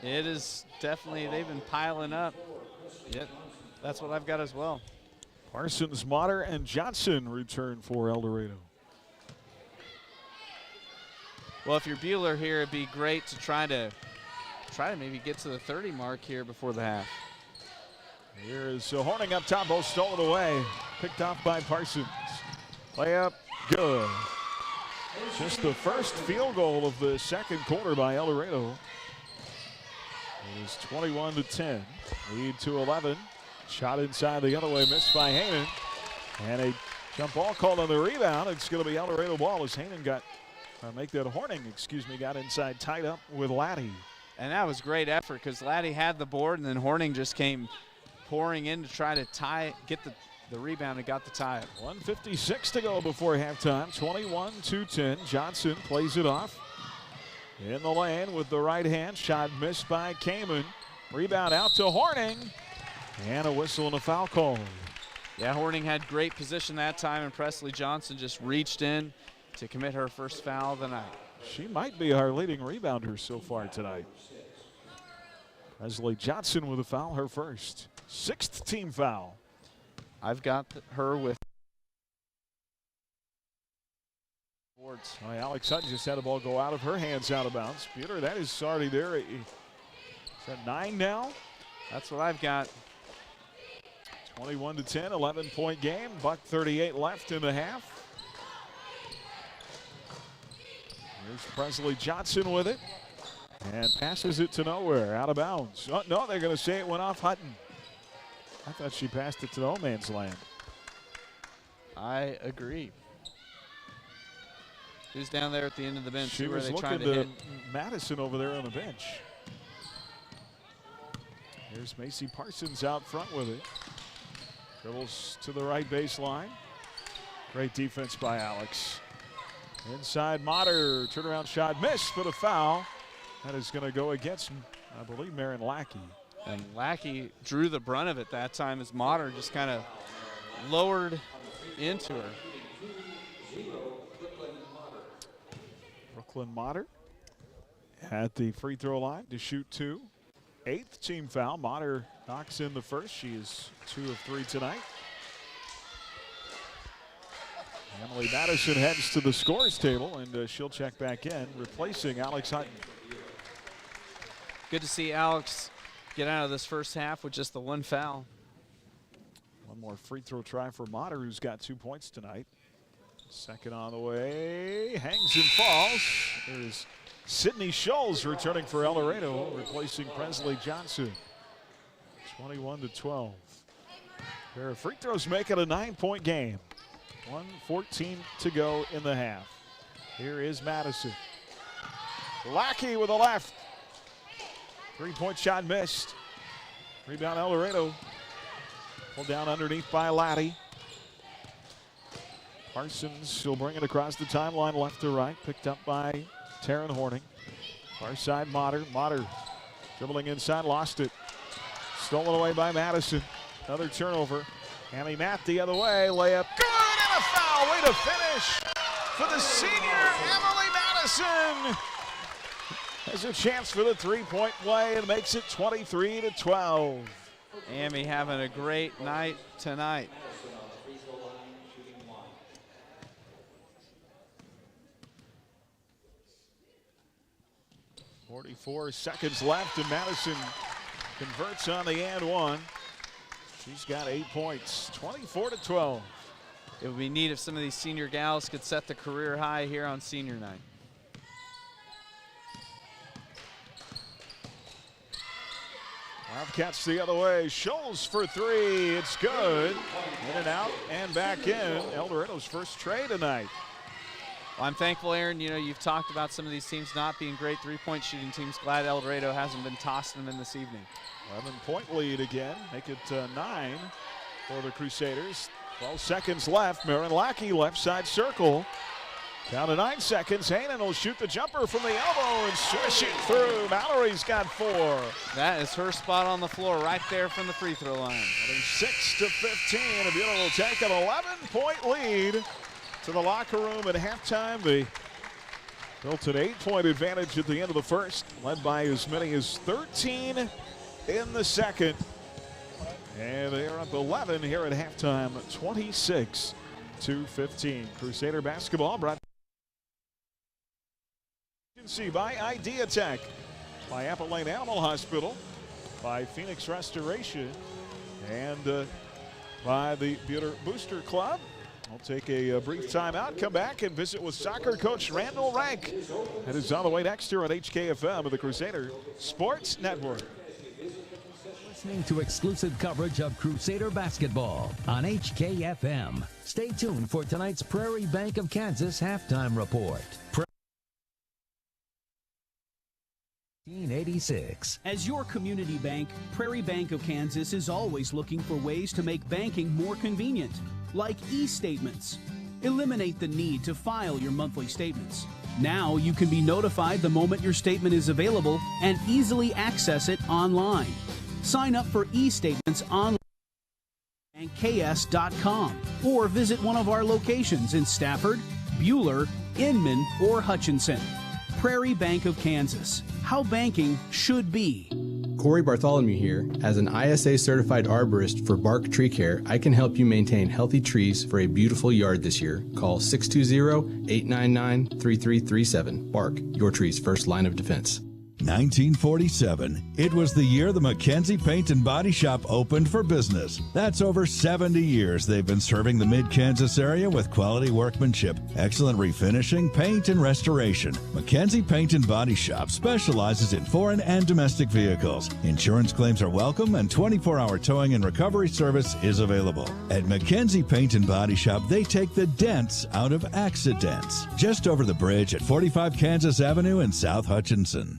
it is definitely, they've been piling up. Yep, that's what I've got as well. Parsons, Motter, and Johnson return for Eldorado. Well, if you're Buhler here, it'd be great to try to maybe get to the 30 mark here before the half. Here's Horning up top, both stolen away. Picked off by Parsons. Layup, good. Just the first field goal of the second quarter by Eldorado. It is 21-10. Lead to 11. Shot inside the other way, missed by Hainan. And a jump ball called on the rebound. It's going to be Eldorado ball as Hainan got, Horning, got inside, tied up with Laddie. And that was great effort because Laddie had the board and then Horning just came pouring in to try to get the rebound and got the tie up. 1:56 to go before halftime, 21-10. Johnson plays it off. In the lane with the right hand, shot missed by Kamen. Rebound out to Horning. And a whistle and a foul call. Yeah, Horning had great position that time, and Presley Johnson just reached in to commit her first foul of the night. She might be our leading rebounder so far tonight. Presley Johnson with a foul, her first. 6th team foul. I've got her with boards. Oh, Alex Hutton just had the ball go out of her hands out of bounds. Buhler, that is already there. Is that 9 now? That's what I've got. 21-10, 11-point game. $1:38 left in the half. Here's Presley Johnson with it. And passes it to nowhere, out of bounds. Oh, no, they're going to say it went off Hutton. I thought she passed it to no man's land. I agree. Who's down there at the end of the bench? She was looking to Madison over there on the bench. Here's Macy Parsons out front with it. Dribbles to the right baseline. Great defense by Alex. Inside Motter, turnaround shot missed, but a foul. That is going to go against, I believe, Marin Lackey. And Lackey drew the brunt of it that time as Motter just kind of lowered into her. Brooklyn Motter at the free throw line to shoot 2. 8th team foul. Motter knocks in the first. She is 2 of 3 tonight. Emily Madison heads to the scores table, and she'll check back in, replacing Alex Hutton. Good to see Alex get out of this first half with just the 1 foul. One more free throw try for Motter, who's got 2 points tonight. Second on the way, hangs and falls. There's Sydney Scholes returning for Eldorado, replacing Presley Johnson. 21-12. Pair of free throws make it a 9-point game. 1:14 to go in the half. Here is Madison. Lackey with a left. 3-point shot missed. Rebound Eldorado. Pulled down underneath by Laddie. Parsons, she'll bring it across the timeline left to right. Picked up by Taryn Horning. Far side Motter. Motter dribbling inside, lost it. Stolen away by Madison. Another turnover. Hammy Matt the other way. Layup good and a foul. Way to finish for the senior Emily Madison. Has a chance for the 3-point play and makes it 23-12. Amy having a great night tonight. .44 seconds left, and Madison converts on the and one. She's got 8 points, 24-12. It would be neat if some of these senior gals could set the career high here on senior night. Wildcats the other way. Scholes for 3. It's good. In and out and back in. Eldorado's first tray tonight. Well, I'm thankful, Aaron. You know, you've talked about some of these teams not being great three-point shooting teams. Glad Eldorado hasn't been tossing them in this evening. 11-point lead again. Make it 9. for the Crusaders. 12 seconds left. Marin Lackey, left side circle. Down to 9 seconds. Hanen will shoot the jumper from the elbow and swish it through. Mallory's got 4. That is her spot on the floor right there from the free throw line. 6-15. Buhler will take an 11-point lead to the locker room at halftime. They built an 8-point advantage at the end of the first, led by as many as 13 in the second. And they are up 11 here at halftime, 26-15. Crusader basketball brought by Idea Tech, by Apple Lane Animal Hospital, by Phoenix Restoration, and by the Buhler Booster Club. I'll take a brief timeout, come back and visit with soccer coach Randall Rank. That is on the way next here on HKFM of the Crusader Sports Network. Listening to exclusive coverage of Crusader basketball on HKFM. Stay tuned for tonight's Prairie Bank of Kansas halftime report. 1986. As your community bank, Prairie Bank of Kansas is always looking for ways to make banking more convenient, like e-statements. Eliminate the need to file your monthly statements. Now you can be notified the moment your statement is available and easily access it online. Sign up for e-statements online at ks.com or visit one of our locations in Stafford, Buhler, Inman, or Hutchinson. Prairie Bank of Kansas. How banking should be. Corey Bartholomew here. As an ISA certified arborist for Bark Tree Care, I can help you maintain healthy trees for a beautiful yard this year. Call 620-899-3337. Bark, your tree's first line of defense. 1947. It was the year the Mackenzie Paint and Body Shop opened for business. That's over 70 years they've been serving the mid-Kansas area with quality workmanship, excellent refinishing, paint, and restoration. Mackenzie Paint and Body Shop specializes in foreign and domestic vehicles. Insurance claims are welcome and 24-hour towing and recovery service is available. At Mackenzie Paint and Body Shop, they take the dents out of accidents. Just over the bridge at 45 Kansas Avenue in South Hutchinson.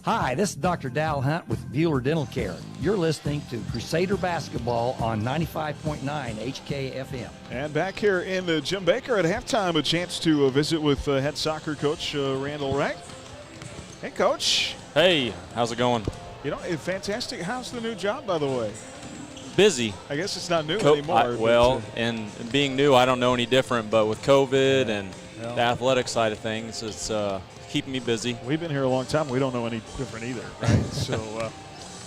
Hi, this is Dr. Dal Hunt with Buhler Dental Care. You're listening to Crusader Basketball on 95.9 HKFM. And back here in Jim Baker at halftime, a chance to visit with head soccer coach Randall Rank. Hey, Coach. Hey, how's it going? You know, fantastic. How's the new job, by the way? Busy. I guess it's not new anymore. And being new, I don't know any different, but with COVID and the athletic side of things, it's keeping me busy. We've been here a long time. We don't know any different either, right? So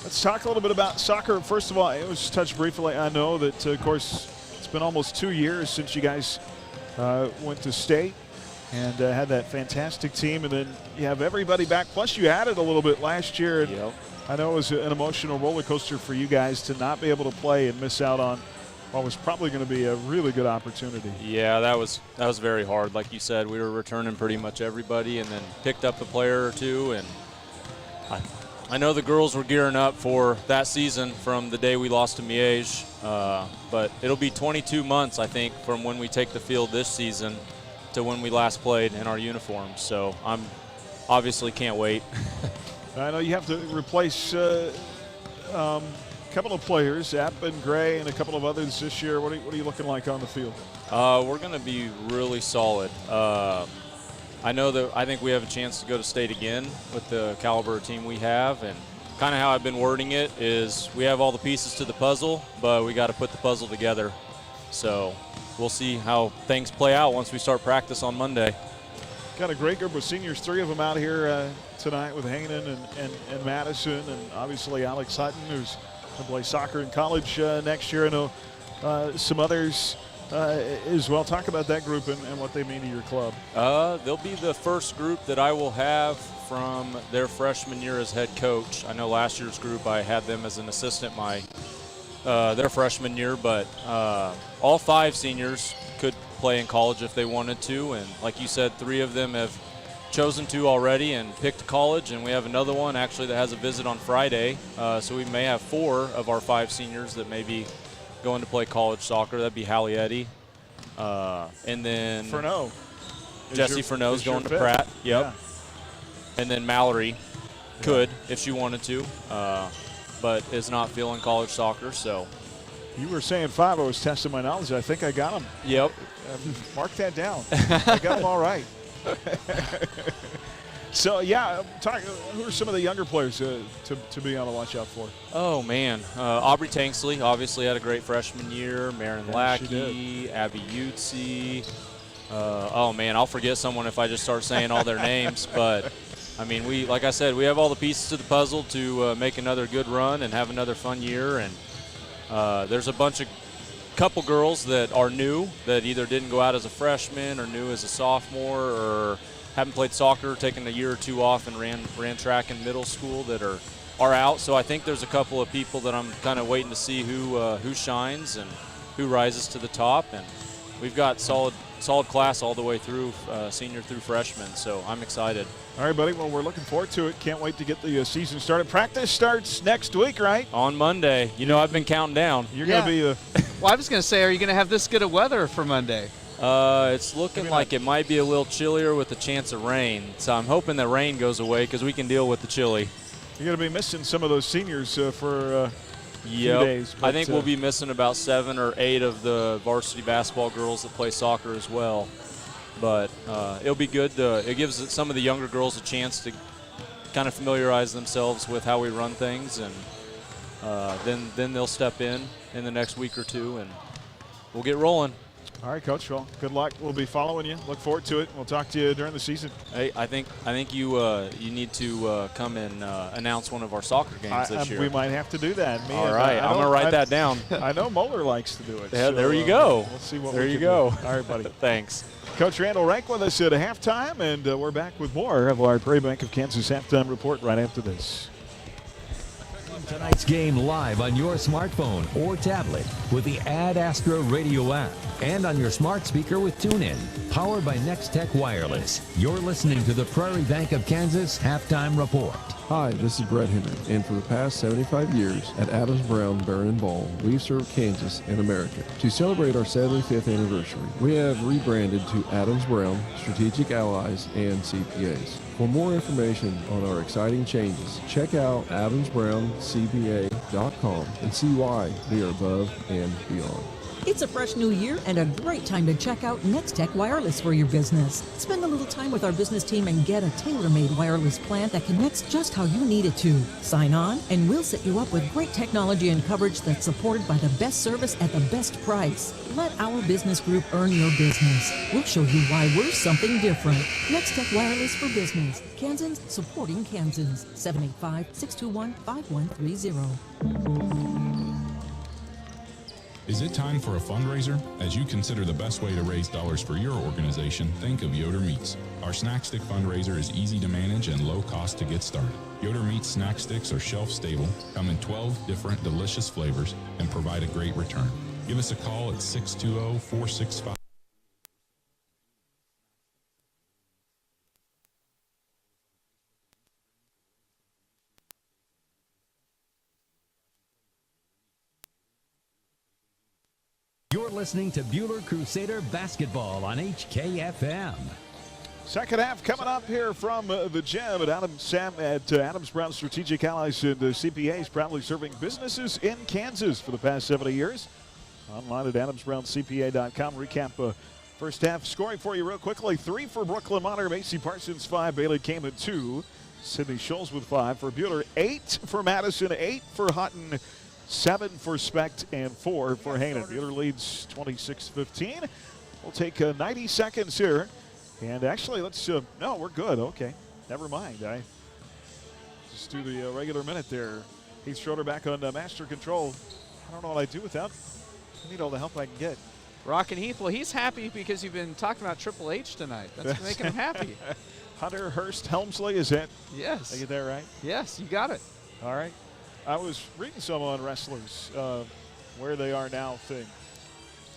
let's talk a little bit about soccer. First of all, it was touched briefly. I know that, of course, it's been almost 2 years since you guys went to state and had that fantastic team, and then you have everybody back. Plus, you added a little bit last year. And I know it was an emotional roller coaster for you guys to not be able to play and miss out on what was probably going to be a really good opportunity. Yeah, that was very hard. Like you said, we were returning pretty much everybody and then picked up a player or two. And I know the girls were gearing up for that season from the day we lost to Miege. But it'll be 22 months, I think, from when we take the field this season to when we last played in our uniforms. So I'm obviously can't wait. I know you have to replace couple of players, App and Gray, and a couple of others this year. What are you looking like on the field? We're going to be really solid. I think we have a chance to go to state again with the caliber of team we have, and kind of how I've been wording it is we have all the pieces to the puzzle, but we got to put the puzzle together. So we'll see how things play out once we start practice on Monday. Got a great group of seniors, 3 of them out here tonight with Hanen and Madison, and obviously Alex Hutton, who's to play soccer in college next year. I know some others as well. Talk about that group and what they mean to your club. They'll be the first group that I will have from their freshman year as head coach. I know last year's group I had them as an assistant their freshman year, but all 5 seniors could play in college if they wanted to. And like you said, 3 of them have chosen to already and picked college, and we have another one actually that has a visit on Friday. So we may have 4 of our 5 seniors that may be going to play college soccer. That'd be Hallie Eddy. And then Furneaux. Jesse Furneaux's going to Pratt. Yep. Yeah. And then Mallory could if she wanted to, but is not feeling college soccer. So You were saying 5. I was testing my knowledge. I think I got them. Yep. Mark that down. I got them all right. So, yeah, who are some of the younger players to be on the watch out for? Oh, man. Aubrey Tanksley obviously had a great freshman year. Marin Lackey, Abby Utzi. Oh, man, I'll forget someone if I just start saying all their names. But, I mean, like I said, we have all the pieces to the puzzle to make another good run and have another fun year. And there's a couple girls that are new that either didn't go out as a freshman or new as a sophomore or haven't played soccer, taken a year or two off and ran track in middle school that are out. So I think there's a couple of people that I'm kind of waiting to see who shines and who rises to the top. And we've got solid class all the way through, senior through freshman. So I'm excited. All right, buddy. Well, we're looking forward to it. Can't wait to get the season started. Practice starts next week, right? On Monday. You know, I've been counting down. You're going to be well, I was going to say, are you going to have this good of weather for Monday? It's looking like it might be a little chillier with a chance of rain. So I'm hoping the rain goes away because we can deal with the chilly. You're going to be missing some of those seniors for a few days. I think we'll be missing about 7 or 8 of the varsity basketball girls that play soccer as well. But it'll be good. It gives some of the younger girls a chance to kind of familiarize themselves with how we run things. And then they'll step in the next week or two, and we'll get rolling. All right, Coach. Well, good luck. We'll be following you. Look forward to it. We'll talk to you during the season. Hey, I think you need to come and announce one of our soccer games this year. We might have to do that. All right, I'm going to write that down. I know Moeller likes to do it. Yeah, so, there you go. We'll see what there we you can go. do. All right, buddy. Thanks. Coach Randall Rank with us at halftime, and we're back with more of our Prairie Bank of Kansas halftime report right after this. Tonight's game live on your smartphone or tablet with the Ad Astra Radio app and on your smart speaker with TuneIn. Powered by Next Tech Wireless. You're listening to the Prairie Bank of Kansas halftime report. Hi, this is Brett Henry, and for the past 75 years at Adams Brown Barron and Ball, we've served Kansas and America. To celebrate our 75th anniversary, we have rebranded to Adams Brown, Strategic Allies, and CPAs. For more information on our exciting changes, check out adamsbrowncpa.com and see why we are above and beyond. It's a fresh new year and a great time to check out Next Tech Wireless for your business. Spend a little time with our business team and get a tailor-made wireless plan that connects just how you need it to. Sign on and we'll set you up with great technology and coverage that's supported by the best service at the best price. Let our business group earn your business. We'll show you why we're something different. Next Tech Wireless for Business. Kansans supporting Kansans. 785-621-5130. Is it time for a fundraiser? As you consider the best way to raise dollars for your organization, think of Yoder Meats. Our snack stick fundraiser is easy to manage and low cost to get started. Yoder Meats snack sticks are shelf stable, come in 12 different delicious flavors, and provide a great return. Give us a call at 620-465. You're listening to Buhler Crusader Basketball on HKFM. Second half coming up here from the gym at Adams Brown Strategic Allies and CPAs, proudly serving businesses in Kansas for the past 70 years. Online at adamsbrowncpa.com. Recap first half scoring for you real quickly. 3 for Brooklyn Monter, Macy Parsons 5, Bailey Kamen 2, Sydney Scholes with 5 for Buhler, 8 for Madison, 8 for Hutton, 7 for Specht, and 4 for Hanen. Buhler leads 26-15. We'll take 90 seconds here. And actually, let's, no, we're good. Okay, never mind. I just do the regular minute there. Heath Schroeder back on master control. I don't know what I do without. I need all the help I can get. Rockin' Heath, well, he's happy because you've been talking about Triple H tonight. That's making him happy. Hunter Hurst Helmsley, is that? Yes. Did I get that right? Yes, you got it. All right. I was reading some on wrestlers, where they are now thing.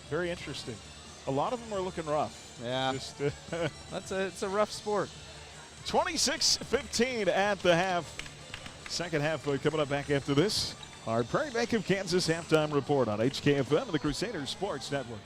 Very interesting. A lot of them are looking rough. Yeah. It's a rough sport. 26-15 at the half. Second half coming up back after this. Our Prairie Bank of Kansas halftime report on HKFM and the Crusaders Sports Network.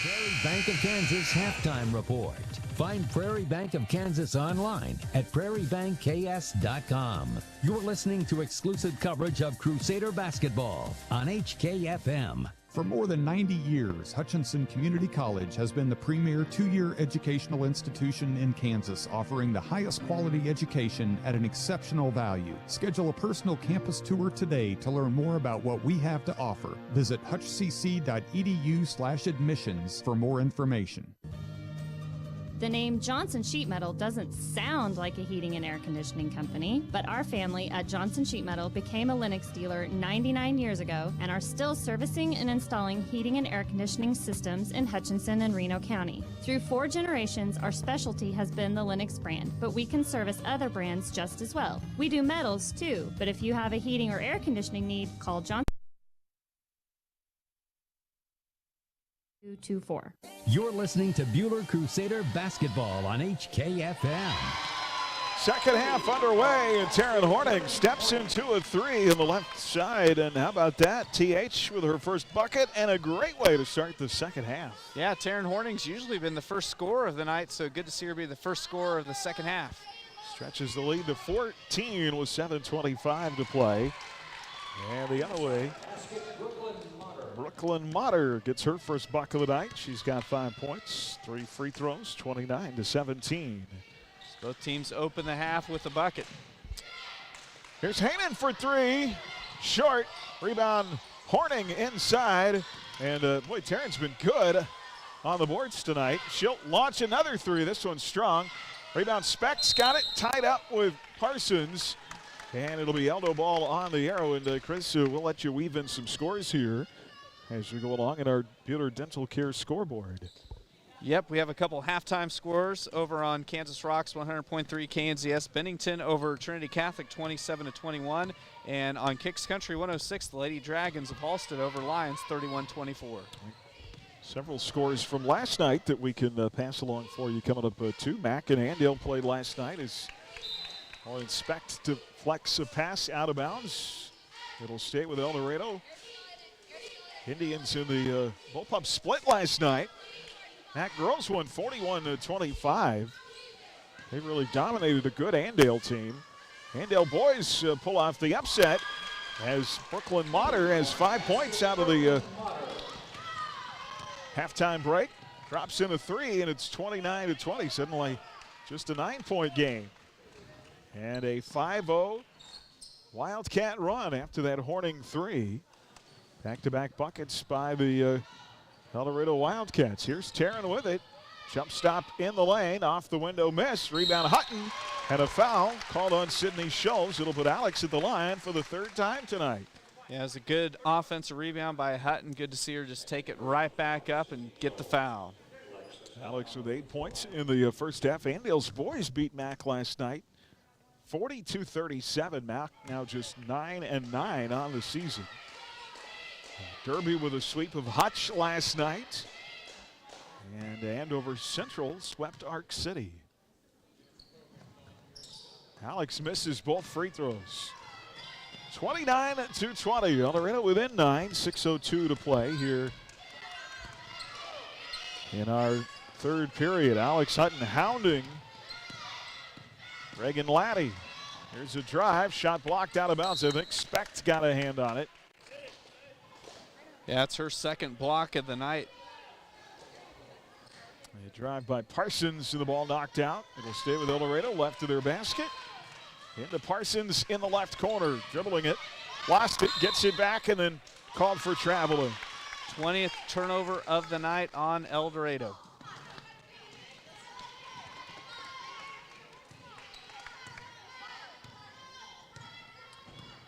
Prairie Bank of Kansas halftime report. Find Prairie Bank of Kansas online at prairiebankks.com. You're listening to exclusive coverage of Crusader basketball on HKFM. For more than 90 years, Hutchinson Community College has been the premier two-year educational institution in Kansas, offering the highest quality education at an exceptional value. Schedule a personal campus tour today to learn more about what we have to offer. Visit hutchcc.edu/admissions for more information. The name Johnson Sheet Metal doesn't sound like a heating and air conditioning company, but our family at Johnson Sheet Metal became a Lennox dealer 99 years ago and are still servicing and installing heating and air conditioning systems in Hutchinson and Reno County. Through 4 generations, our specialty has been the Lennox brand, but we can service other brands just as well. We do metals too, but if you have a heating or air conditioning need, call Johnson 224. You're listening to Buhler Crusader basketball on HKFM. Second half underway, and Taryn Horning steps into a 3 on the left side. And how about that? TH with her first bucket, and a great way to start the second half. Yeah, Taryn Horning's usually been the first scorer of the night, so good to see her be the first scorer of the second half. Stretches the lead to 14 with 7:25 to play. And the other way, Brooklyn Motter gets her first buck of the night. She's got 5 points, 3 free throws, 29-17. Both teams open the half with a bucket. Here's Hainan for 3. Short. Rebound Horning inside. And boy, Taryn's been good on the boards tonight. She'll launch another 3. This one's strong. Rebound Specs got it tied up with Parsons. And it'll be elbow ball on the arrow. And Chris, we'll let you weave in some scores here as we go along in our Buhler Dental Care scoreboard. Yep, we have a couple halftime scores over on Kansas Rocks 100.3 KNZS. Bennington over Trinity Catholic 27-21. And on Kicks Country 106, the Lady Dragons of Halstead over Lions 31-24. Several scores from last night that we can pass along for you coming up too. Mack and Andale played last night as I'll expect to flex a pass out of bounds. It'll stay with Eldorado. Indians in the bullpup split last night. Mack girls won 41-25. They really dominated a good Andale team. Andale boys pull off the upset as Brooklyn Motter has 5 points out of the halftime break. Drops in a 3, and it's 29-20. Suddenly just a 9-point game. And a 5-0 Wildcat run after that Horning 3. Back-to-back buckets by the Eldorado Wildcats. Here's Taryn with it. Jump stop in the lane, off the window miss. Rebound Hutton, and a foul called on Sydney Schultz. It'll put Alex at the line for the 3rd time tonight. Yeah, it's a good offensive rebound by Hutton. Good to see her just take it right back up and get the foul. Alex with 8 points in the first half. Andale's boys beat Mack last night, 42-37. Mack now just 9-9 on the season. Derby with a sweep of Hutch last night. And Andover Central swept Arc City. Alex misses both free throws. 29-20. Eldorado within 9. 6:02 to play here in our 3rd period. Alex Hutton hounding Reagan Laddie. Here's a drive. Shot blocked out of bounds. I think Specht got a hand on it. Yeah, it's her 2nd block of the night. A drive by Parsons and the ball knocked out. It'll stay with Eldorado, left of their basket. Into Parsons in the left corner, dribbling it. Lost it, gets it back, and then called for traveling. 20th turnover of the night on Eldorado.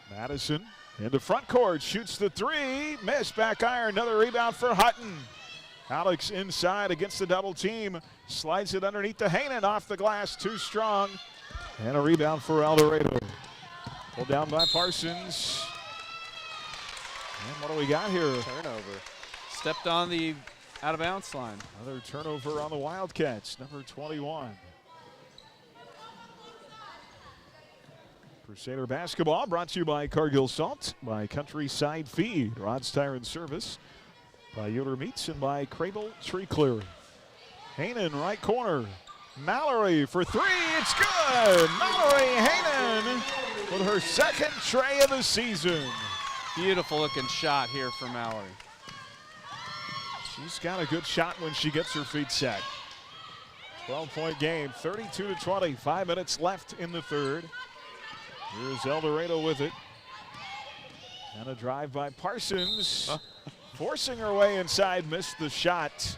Madison into front court, shoots the 3, missed, back iron, another rebound for Hutton. Alex inside against the double team, slides it underneath the Hainan, off the glass, too strong. And a rebound for Eldorado. Pulled down by Parsons. And what do we got here? Turnover. Stepped on the out of bounds line. Another turnover on the Wildcats, number 21. Crusader basketball brought to you by Cargill Salt, by Countryside Feed, Rod's Tire and Service, by Yoder Meats and by Crable Tree Clearing. Hainan, right corner. Mallory for three. It's good. Mallory Hainan with her second tray of the season. Beautiful looking shot here for Mallory. She's got a good shot when she gets her feet set. 12-point game, 32-20. 5 minutes left in the third. Here's Eldorado with it. And a drive by Parsons. Forcing her way inside, missed the shot.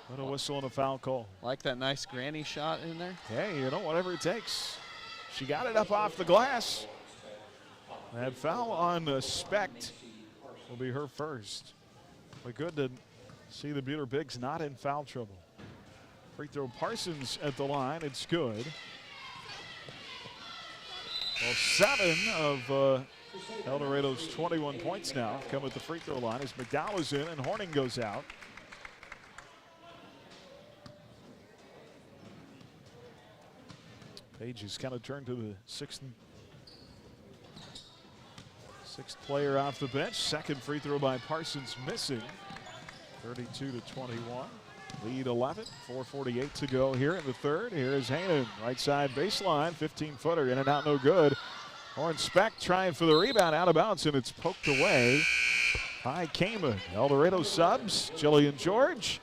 But a whistle and a foul call. Like that nice granny shot in there. Hey, you know, whatever it takes. She got it up off the glass. That foul on Specht will be her first. But good to see the Buhler Bigs not in foul trouble. Free throw Parsons at the line. It's good. Well, 7 of Eldorado's 21 points now come at the free throw line as McDowell is in and Horning goes out. Page has kind of turned to the sixth player off the bench. Second free throw by Parsons missing. 32-21. Lead 11. 4:48 to go here in the third. Here is Hainan, right side baseline, 15-footer, in and out, no good. Oren Specht trying for the rebound, out of bounds, and it's poked away by Kamen. Eldorado subs, Jillian George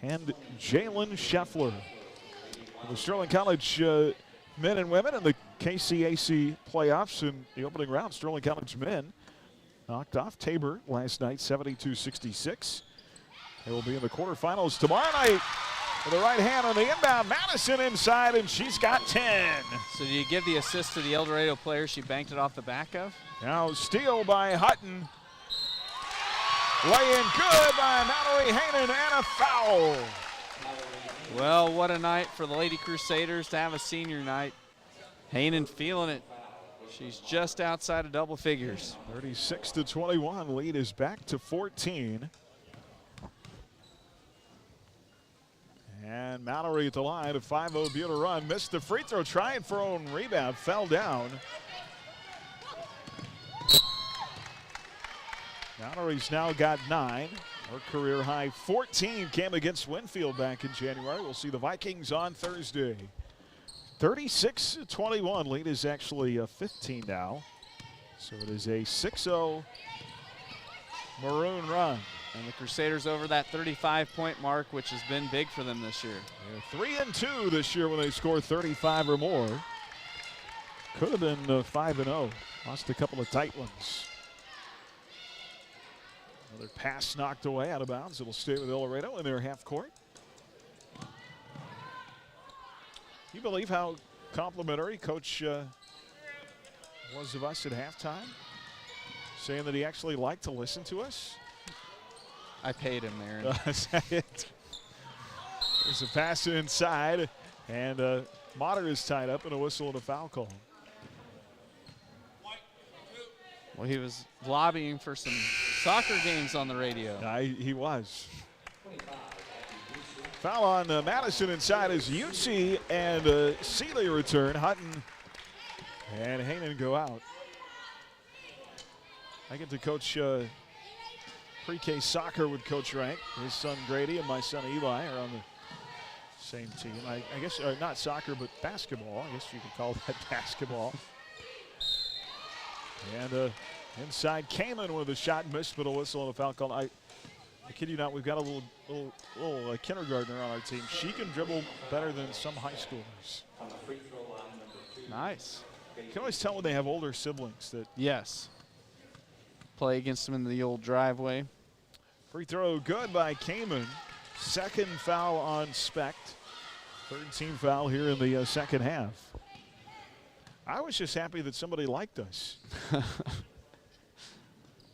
and Jalen Scheffler. The Sterling College men and women in the KCAC playoffs in the opening round. Sterling College men knocked off Tabor last night, 72-66. They will be in the quarterfinals tomorrow night. With the right hand on the inbound, Madison inside, and she's got 10. So do you give the assist to the Eldorado player she banked it off the back of? Now steal by Hutton. Lay in good by Mallory Hainan, and a foul. Well, what a night for the Lady Crusaders to have a senior night. Hainan feeling it. She's just outside of double figures. 36-21, lead is back to 14. And Mallory at the line, a 5-0 Buhler run. Missed the free throw, trying for her own rebound, fell down. Mallory's now got 9. Her career high 14 came against Winfield back in January. We'll see the Vikings on Thursday. 36-21, lead is actually 15 now. So it is a 6-0 Maroon run. And the Crusaders over that 35-point mark, which has been big for them this year. They're 3-2 this year when they score 35 or more. Could have been 5-0. Lost a couple of tight ones. Another pass knocked away out of bounds. It'll stay with Eldorado in their half court. You believe how complimentary Coach was of us at halftime? Saying that he actually liked to listen to us? I paid him there. There's a pass inside, and Motter is tied up in a whistle and a foul call. Well, he was lobbying for some soccer games on the radio. He was. Foul on Madison inside as Uchi and Seeley return. Hutton and Hainan go out. I get to coach pre-K soccer with Coach Rank. His son Grady and my son Eli are on the same team. I guess not soccer, but basketball. I guess you could call that basketball. And inside Kamen with a shot missed, but a whistle and a foul call. I kid you not, we've got a little kindergartner on our team. She can dribble better than some high schoolers. Nice. You can always tell when they have older siblings that. Yes. Play against them in the old driveway. Free throw good by Kamen. Second foul on Specht. Third team foul here in the second half. I was just happy that somebody liked us.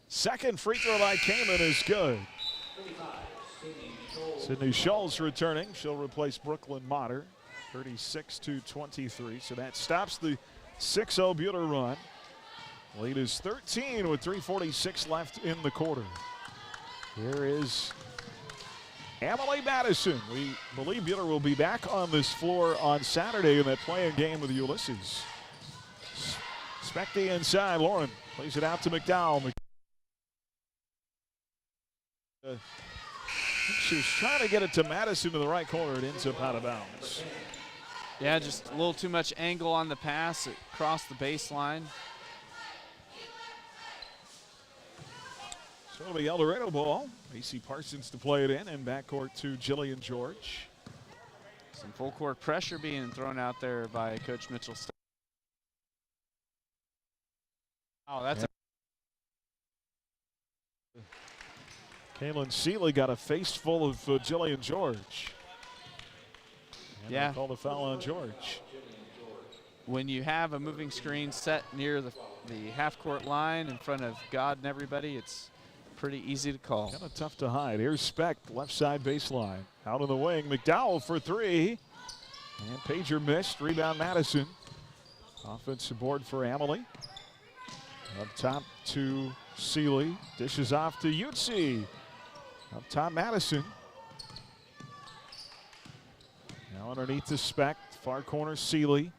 Second free throw by Kamen is good. Sydney Schultz returning. She'll replace Brooklyn Motter. 36-23. So that stops the 6-0 Buhler run. Lead is 13 with 3:46 left in the quarter. Here is Emily Madison. We believe Buhler will be back on this floor on Saturday in that play-in game with Ulysses. Specty inside. Lauren plays it out to McDowell. She was trying to get it to Madison to the right corner. It ends up out of bounds. Yeah, just a little too much angle on the pass. It crossed the baseline. So it'll be Eldorado ball. Macy Parsons to play it in, and backcourt to Jillian George. Some full court pressure being thrown out there by Coach Mitchell. Oh, that's Kaylin Seeley got a face full of Jillian George. And yeah. they called a foul on George. When you have a moving screen set near the half-court line in front of God and everybody, it's pretty easy to call. Kind of tough to hide. Here's Speck, left side baseline. Out of the wing, McDowell for three. And Pager missed. Rebound Madison. Offensive board for Amelie. Up top to Seeley. Dishes off to Utsi. Up top Madison. Now underneath the Speck. Far corner Seeley.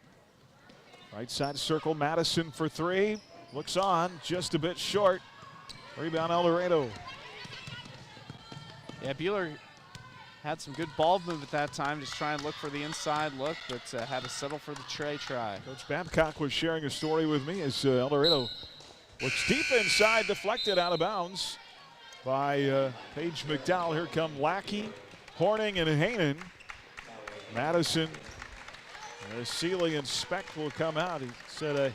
Right side circle Madison for three. Looks on, just a bit short. Rebound Eldorado. Yeah, Buhler had some good ball move at that time, just trying to look for the inside look, but had to settle for the try. Coach Babcock was sharing a story with me as Eldorado looks deep inside, deflected out of bounds by Paige McDowell. Here come Lackey, Horning, and Hainan. Madison, Seeley, and Speck will come out. He said,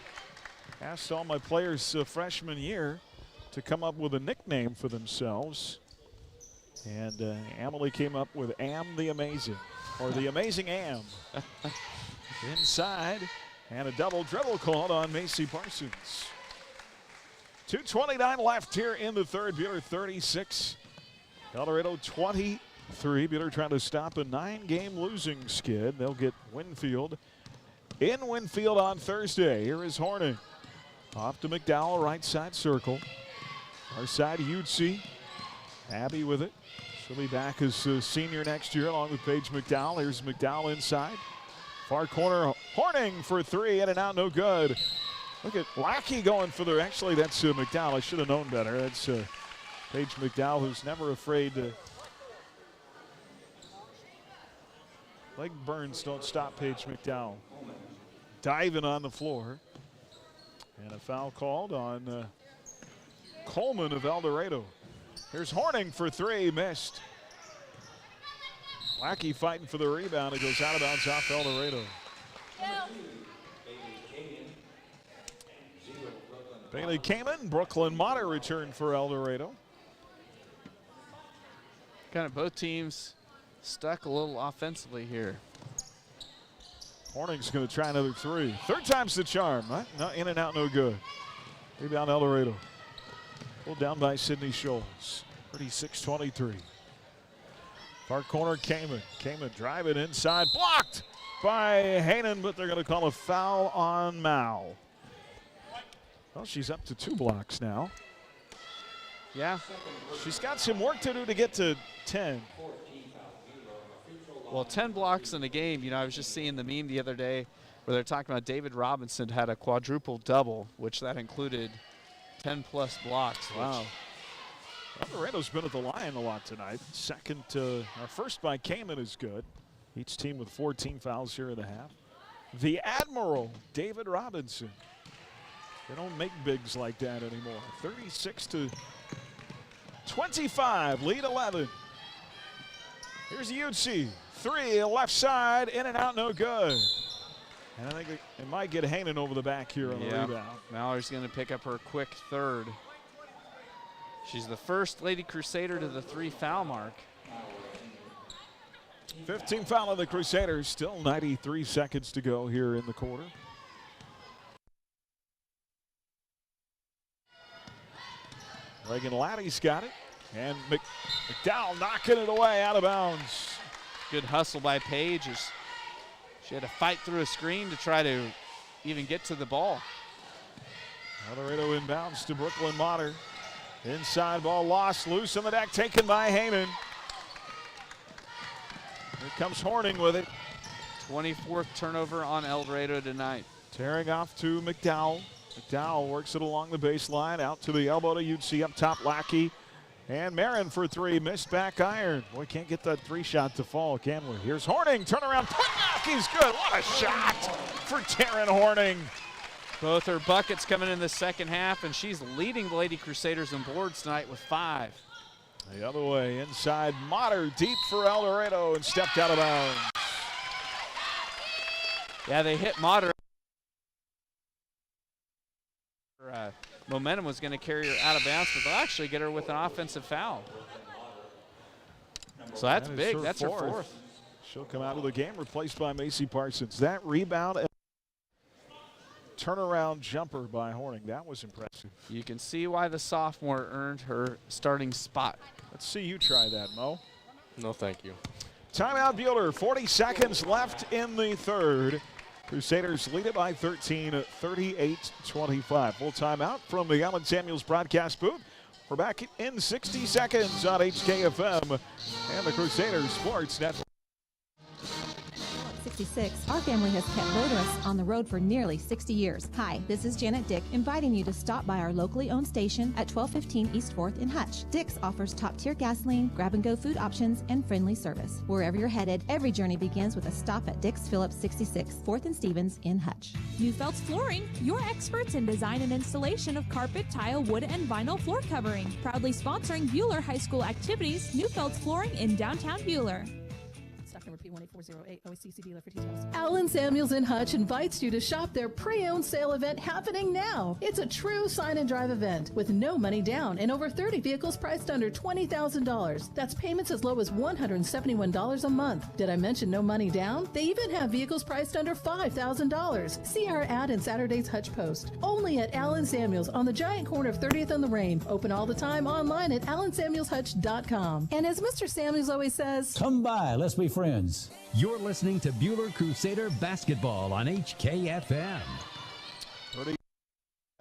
I asked all my players freshman year to come up with a nickname for themselves. And Amelie came up with Am the Amazing, or the Amazing Am. Inside, and a double dribble called on Macy Parsons. 2:29 left here in the third. Buhler 36, Eldorado 23. Buhler trying to stop a 9-game losing skid. They'll get Winfield in Winfield on Thursday. Here is Horning. Off to McDowell, right side circle. Our side, Utsi. Abby with it. She'll be back as a senior next year along with Paige McDowell. Here's McDowell inside. Far corner, Horning for three, in and out, no good. Look at Lackey going for the, actually that's McDowell. I should have known better. That's Paige McDowell, who's never afraid to. Leg burns don't stop Paige McDowell. Diving on the floor. And a foul called on Coleman of Eldorado. Here's Horning for three, missed. Lackey fighting for the rebound. It goes out of bounds off Eldorado. Bailey Kamen, Brooklyn Motter returned for Eldorado. Kind of both teams stuck a little offensively here. Horning's going to try another three. Third time's the charm. Right? No, in and out, no good. Rebound Eldorado. Pulled down by Sydney Scholes. 36-23. Far corner, Kamen. Kamen driving inside. Blocked by Hainan, but they're going to call a foul on Mao. Well, she's up to 2 blocks now. Yeah. She's got some work to do to get to 10. Well, 10 blocks in a game. You know, I was just seeing the meme the other day where they're talking about David Robinson had a quadruple double, which that included 10+ blocks. Wow. Eldorado's been at the line a lot tonight. Second, our first by Kamen is good. Each team with 14 fouls here in the half. The Admiral, David Robinson. They don't make bigs like that anymore. 36-25, lead 11. Here's Utsi. Three, left side, in and out, no good. And I think it might get Hainan over the back here on the rebound. Mallory's going to pick up her quick third. She's the first Lady Crusader to the 3-foul mark. 15 foul on the Crusaders. Still 93 seconds to go here in the quarter. Reagan Laddie's got it. And McDowell knocking it away out of bounds. Good hustle by Paige. She had to fight through a screen to try to even get to the ball. Eldorado inbounds to Brooklyn Motter. Inside ball lost, loose on the deck, taken by Hainan. Here comes Horning with it. 24th turnover on Eldorado tonight. Tearing off to McDowell. McDowell works it along the baseline, out to the elbow to Utsi, up top Lackey. And Marin for three, missed back iron. Boy, can't get that three-shot to fall, can we? Here's Horning, turnaround, he's good. What a shot for Taryn Horning. Both her buckets coming in the second half, and she's leading the Lady Crusaders in boards tonight with 5. The other way, inside, Motter, deep for Eldorado, and stepped out of bounds. Yeah, they hit Motter. Momentum was going to carry her out of bounds, but they'll actually get her with an offensive foul. So that's big. That's her fourth. She'll come out of the game replaced by Macy Parsons. That rebound and turnaround jumper by Horning. That was impressive. You can see why the sophomore earned her starting spot. Let's see you try that, Mo. No, thank you. Timeout, Buhler. 40 seconds left in the third. Crusaders lead it by 13, 38-25. Full timeout from the Allen Samuels broadcast booth. We're back in 60 seconds on HKFM and the Crusaders Sports Network. 66, our family has kept motorists on the road for nearly 60 years. Hi, this is Janet Dick, inviting you to stop by our locally owned station at 1215 East 4th in Hutch. Dick's offers top-tier gasoline, grab-and-go food options, and friendly service. Wherever you're headed, every journey begins with a stop at Dick's Phillips 66, 4th and Stevens in Hutch. Neufeld's Flooring, your experts in design and installation of carpet, tile, wood, and vinyl floor covering. Proudly sponsoring Buhler High School activities, Neufeld's Flooring in downtown Buhler. Stock number P18408, OSCC dealer for details. Allen Samuels in Hutch invites you to shop their pre-owned sale event happening now. It's a true sign and drive event with no money down and over 30 vehicles priced under $20,000. That's payments as low as $171 a month. Did I mention no money down? They even have vehicles priced under $5,000. See our ad in Saturday's Hutch Post. Only at Allen Samuels on the giant corner of 30th and Lorraine. Open all the time online at allensamuelshutch.com. And as Mr. Samuels always says, come by, let's be friends. You're listening to Buhler Crusader Basketball on HKFM.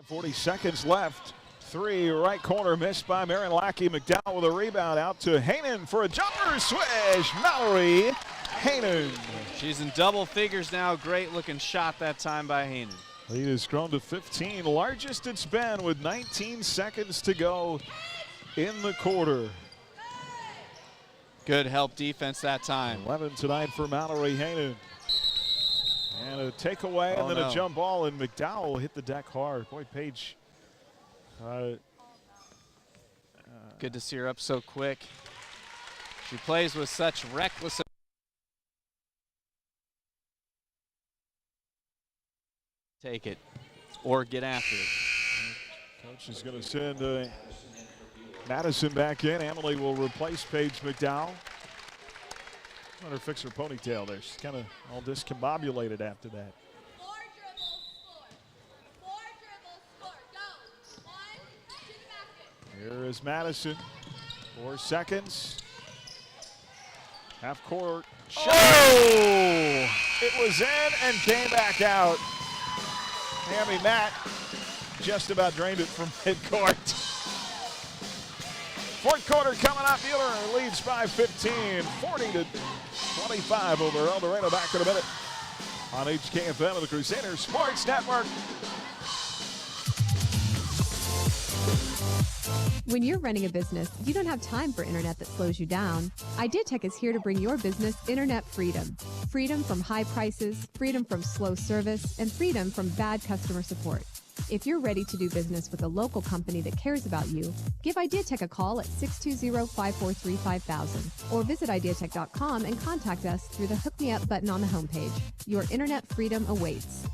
40 seconds left. Three, right corner, missed by Marin Lackey. McDowell with a rebound out to Hainan for a jumper swish. Mallory Hainan. She's in double figures now. Great looking shot that time by Hainan. Lead has grown to 15, largest it's been with 19 seconds to go in the quarter. Good help defense that time. 11 tonight for Mallory Hainan. And a takeaway and then a jump ball, and McDowell hit the deck hard. Boy, Paige. Good to see her up so quick. She plays with such reckless. Take it or get after it. Coach is going to send Madison back in. Emily will replace Paige McDowell. Let her fix her ponytail there. She's kind of all discombobulated after that. Here is Madison. 4 seconds. Half court. Shot. Oh! It was in and came back out. Tammy Matt just about drained it from midcourt. Fourth quarter coming up. Buhler leads by 15, 40-25 over Eldorado. Back in a minute on HKFM of the Crusader Sports Network. When you're running a business, you don't have time for internet that slows you down. IdeaTech is here to bring your business internet freedom. Freedom from high prices, freedom from slow service, and freedom from bad customer support. If you're ready to do business with a local company that cares about you, give IdeaTech a call at 620-543-5000 or visit ideatech.com and contact us through the Hook Me Up button on the homepage. Your internet freedom awaits.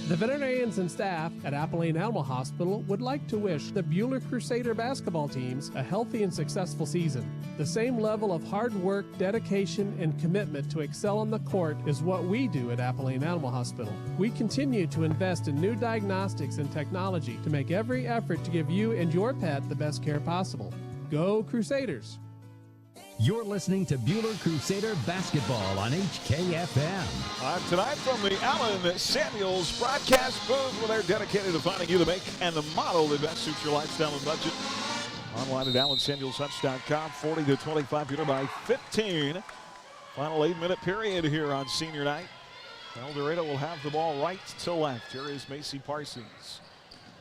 The veterinarians and staff at Appalachian Animal Hospital would like to wish the Buhler Crusader basketball teams a healthy and successful season. The same level of hard work, dedication, and commitment to excel on the court is what we do at Appalachian Animal Hospital. We continue to invest in new diagnostics and technology to make every effort to give you and your pet the best care possible. Go Crusaders! You're listening to Buhler Crusader Basketball on HKFM. Tonight from the Allen Samuels broadcast booth, where they're dedicated to finding you the make and the model that best suits your lifestyle and budget. Online at AllenSamuelsHutch.com, 40-25, Buhler by 15. Final 8-minute period here on senior night. Eldorado will have the ball right to left. Here is Macy Parsons.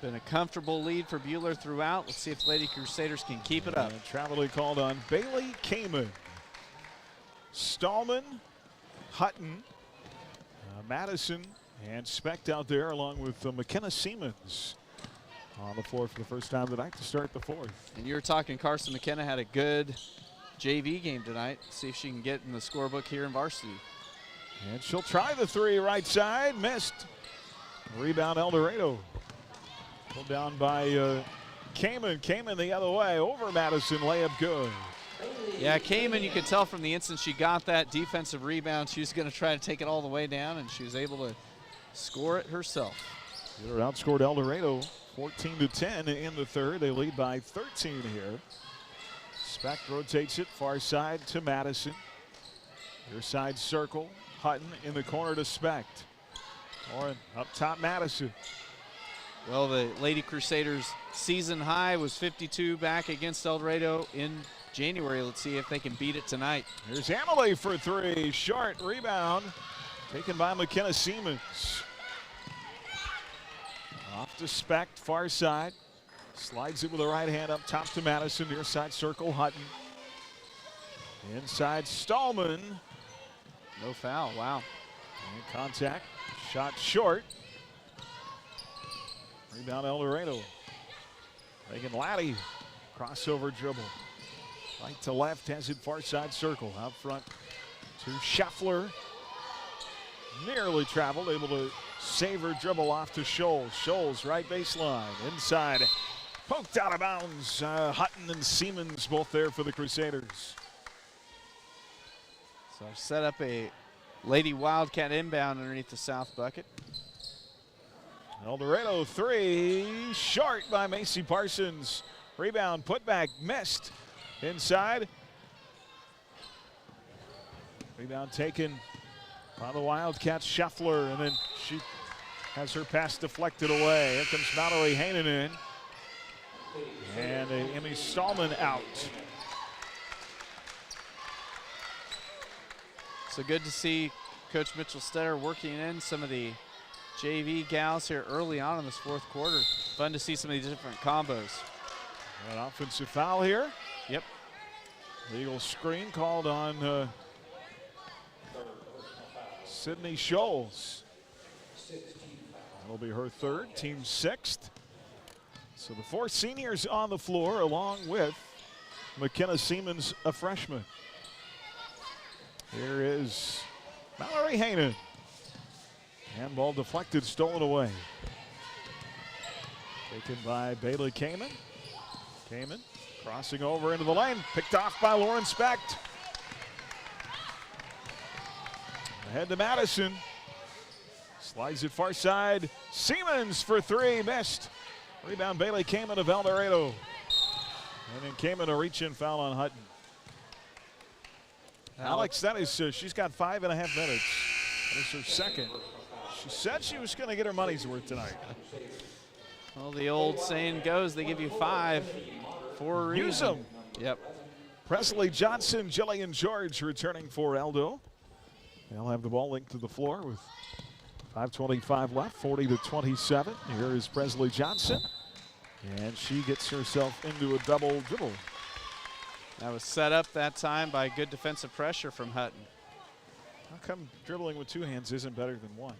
Been a comfortable lead for Buhler throughout. Let's see if Lady Crusaders can keep it up. Travel called on Bailey Kamen, Stallman, Hutton, Madison, and Specht out there along with McKenna Siemens on the floor for the first time tonight to start the fourth. And you were talking Carson McKenna had a good JV game tonight. See if she can get in the scorebook here in varsity. And she'll try the three right side, missed. Rebound Eldorado. Pulled down by Kamen. Kamen the other way over Madison, layup good. Yeah, Kamen, you could tell from the instant she got that defensive rebound, she was going to try to take it all the way down, and she was able to score it herself. Buhler outscored Eldorado 14-10 in the third. They lead by 13 here. Specht rotates it far side to Madison. Near side circle. Hutton in the corner to Specht. Lauren up top, Madison. Well, the Lady Crusaders season high was 52 back against Eldorado in January. Let's see if they can beat it tonight. Here's Emily for three. Short rebound taken by McKenna Siemens. Off to Specht, far side. Slides it with the right hand up top to Madison. Near side circle, Hutton. Inside Stallman. No foul, wow. And contact, shot short. Rebound Eldorado. Megan Laddie, crossover dribble. Right to left, has it far side circle. Out front to Scheffler. Nearly traveled, able to save her dribble off to Scholes. Scholes, right baseline, inside. Poked out of bounds. Hutton and Siemens both there for the Crusaders. So set up a Lady Wildcat inbound underneath the south bucket. Eldorado three, short by Macy Parsons. Rebound, put back, missed. Inside. Rebound taken by the Wildcats, Scheffler, and then she has her pass deflected away. Here comes Mallory Hanen in. And Emmy Stallman out. So good to see Coach Mitchell Stetter working in some of the JV gals here early on in this fourth quarter. Fun to see some of these different combos. An offensive foul here. Yep. Legal screen called on Sydney Scholes. That'll be her third, team sixth. So the four seniors on the floor along with McKenna Siemens, a freshman. Here is Mallory Hanen. Handball deflected, stolen away. Taken by Bailey Kamen. Kamen crossing over into the lane, picked off by Lauren Specht. Ahead to Madison. Slides it far side. Siemens for three, missed. Rebound Bailey Kamen of Eldorado. And then Kamen a reach-in foul on Hutton. Alex, that is, she's got 5.5 minutes. That is her second. She said she was going to get her money's worth tonight. Well, the old saying goes, they give you 5 for a reason. Use them. Yep. Presley Johnson, Jillian George returning for Eldo. They'll have the ball linked to the floor with 5:25 left, 40-27. Here is Presley Johnson. And she gets herself into a double dribble. That was set up that time by good defensive pressure from Hutton. How come dribbling with two hands isn't better than one?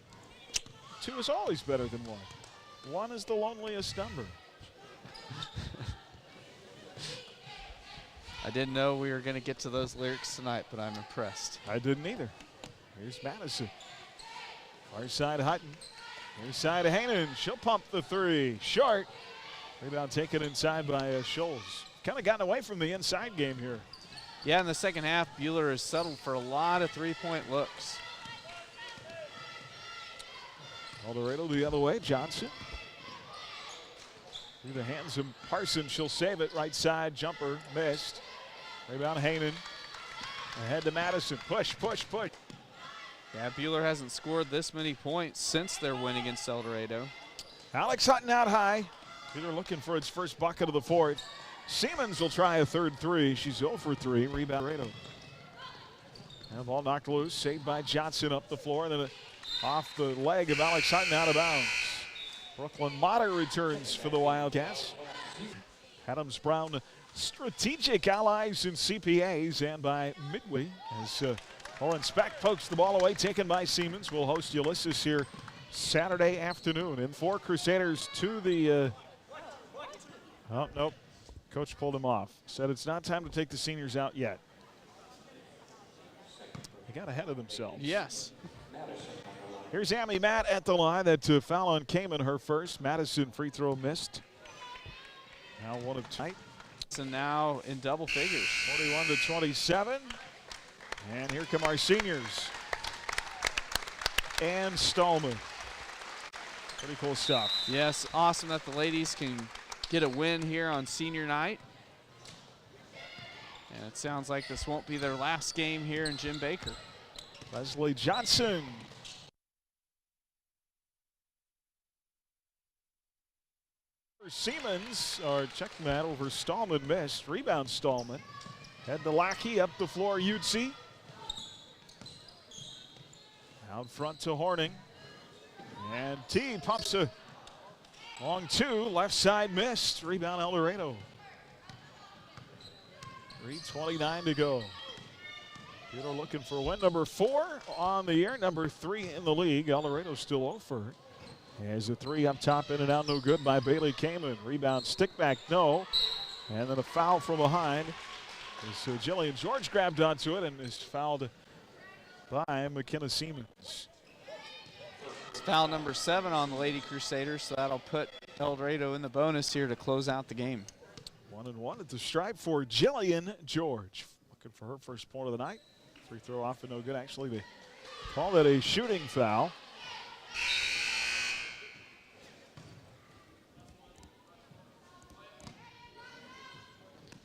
Two is always better than one. One is the loneliest number. I didn't know we were going to get to those lyrics tonight, but I'm impressed. I didn't either. Here's Madison. Far side Hutton. Near side Hanen. She'll pump the three. Short. Rebound taken inside by Scholes. Kind of gotten away from the inside game here. Yeah, in the second half, Buhler has settled for a lot of three-point looks. Eldorado the other way. Johnson. Through the hands of Parsons. She'll save it. Right side. Jumper. Missed. Rebound Hanen. Ahead to Madison. Push, push, push. Yeah, Buhler hasn't scored this many points since their win against Eldorado. Alex Hutton out high. Buhler looking for its first bucket of the fourth. Siemens will try a third three. She's 0 for 3. Rebound Eldorado. And ball knocked loose. Saved by Johnson up the floor. And then off the leg of Alex Hutton out of bounds. Brooklyn Mater returns for the Wildcats. Adams Brown Strategic Allies and CPAs, and by Midway as Oren Speck pokes the ball away, taken by Siemens. We'll host Ulysses here Saturday afternoon. And 4 Crusaders to the oh, nope. Coach pulled him off. Said it's not time to take the seniors out yet. They got ahead of themselves. Yes. Here's Amy Matt at the line. That foul on Kamen, her first. Madison free throw missed. Now one of tight. So now in double figures. 41 to 27. And here come our seniors. And Stallman. Pretty cool stuff. Yes, awesome that the ladies can get a win here on senior night. And it sounds like this won't be their last game here in Jim Baker. Leslie Johnson. Siemens are checking that over. Stallman missed. Rebound Stallman. Head to Lackey, up the floor Utsi. Out front to Horning. And T pumps a long 2. Left side missed. Rebound Eldorado. 3:29 to go. Buhler looking for win number 4 on the year, number 3 in the league. Eldorado still over. As a 3 up top, in and out, no good by Bailey Kamen. Rebound, stick back, no. And then a foul from behind. So Jillian George grabbed onto it and is fouled by McKenna Siemens. It's foul number 7 on the Lady Crusaders, so that'll put Eldorado in the bonus here to close out the game. 1-1 at the stripe for Jillian George. Looking for her first point of the night. Free throw off and no good. Actually, they call that a shooting foul.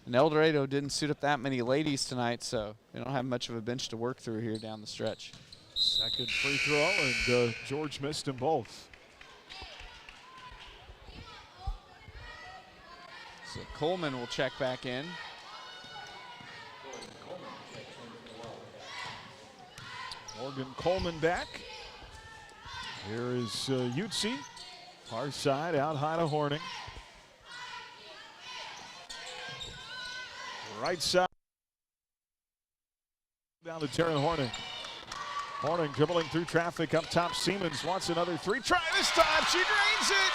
And Eldorado didn't suit up that many ladies tonight, so they don't have much of a bench to work through here down the stretch. Second free throw, and George missed them both. So Coleman will check back in. Morgan Coleman back. Here is Utsi. Far side, out high to Horning. Right side. Down to Taryn Horning. Horning dribbling through traffic up top. Siemens wants another 3. Try this time. She drains it.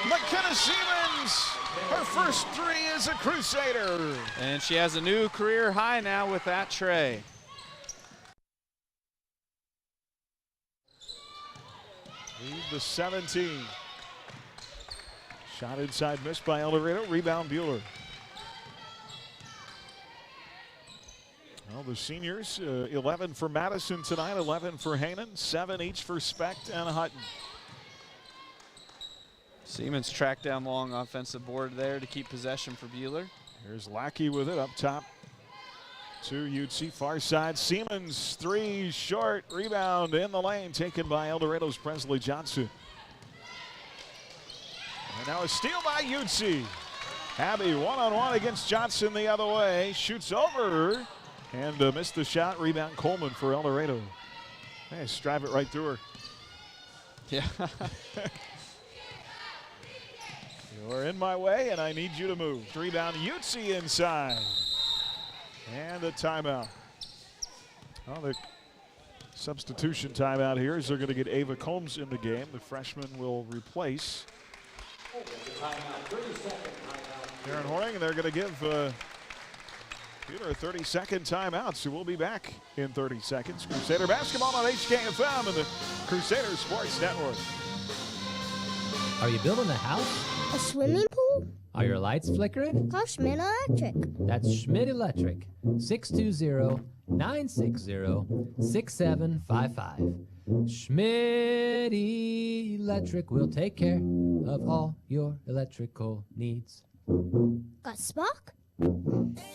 McKenna Siemens. Her first 3 as a Crusader. And she has a new career high now with that tray. Lead the 17. Shot inside, missed by Eldorado. Rebound Buhler. Well, the seniors, 11 for Madison tonight, 11 for Hainan, 7 each for Specht and Hutton. Siemens tracked down long offensive board there to keep possession for Buhler. Here's Lackey with it up top to Utsi. Far side, Siemens, 3 short. Rebound in the lane, taken by Eldorado's Presley Johnson. And now a steal by Utsi. Abby one-on-one against Johnson the other way. Shoots over. And missed the shot. Rebound Coleman for Eldorado. Hey, drive it right through her. Yeah. You're in my way, and I need you to move. Rebound Utsi inside. And a timeout. Well, the substitution timeout here is they're going to get Ava Combs in the game. The freshman will replace Karen Horning, and they're going to give Buhler a 30-second timeout, so we'll be back in 30 seconds. Crusader basketball on HKFM and the Crusader Sports Network. Are you building a house? A swimming pool? Are your lights flickering? Call Schmidt Electric. That's Schmidt Electric. 620-960-6755. Schmidt Electric will take care of all your electrical needs. Got Spock?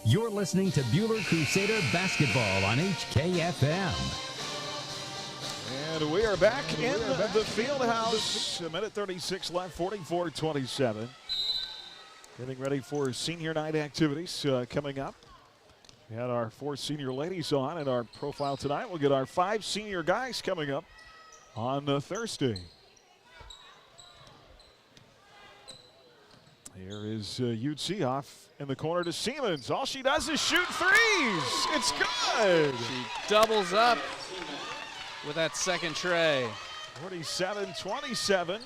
You're listening to Buhler Crusader Basketball on HKFM. And we are back in the field house. A minute 36 left, 44-27. Getting ready for senior night activities coming up. We had our 4 senior ladies on in our profile tonight. We'll get our 5 senior guys coming up on Thursday. Here is UT off in the corner to Siemens. All she does is shoot threes. It's good. She doubles up with that second tray. 47-27.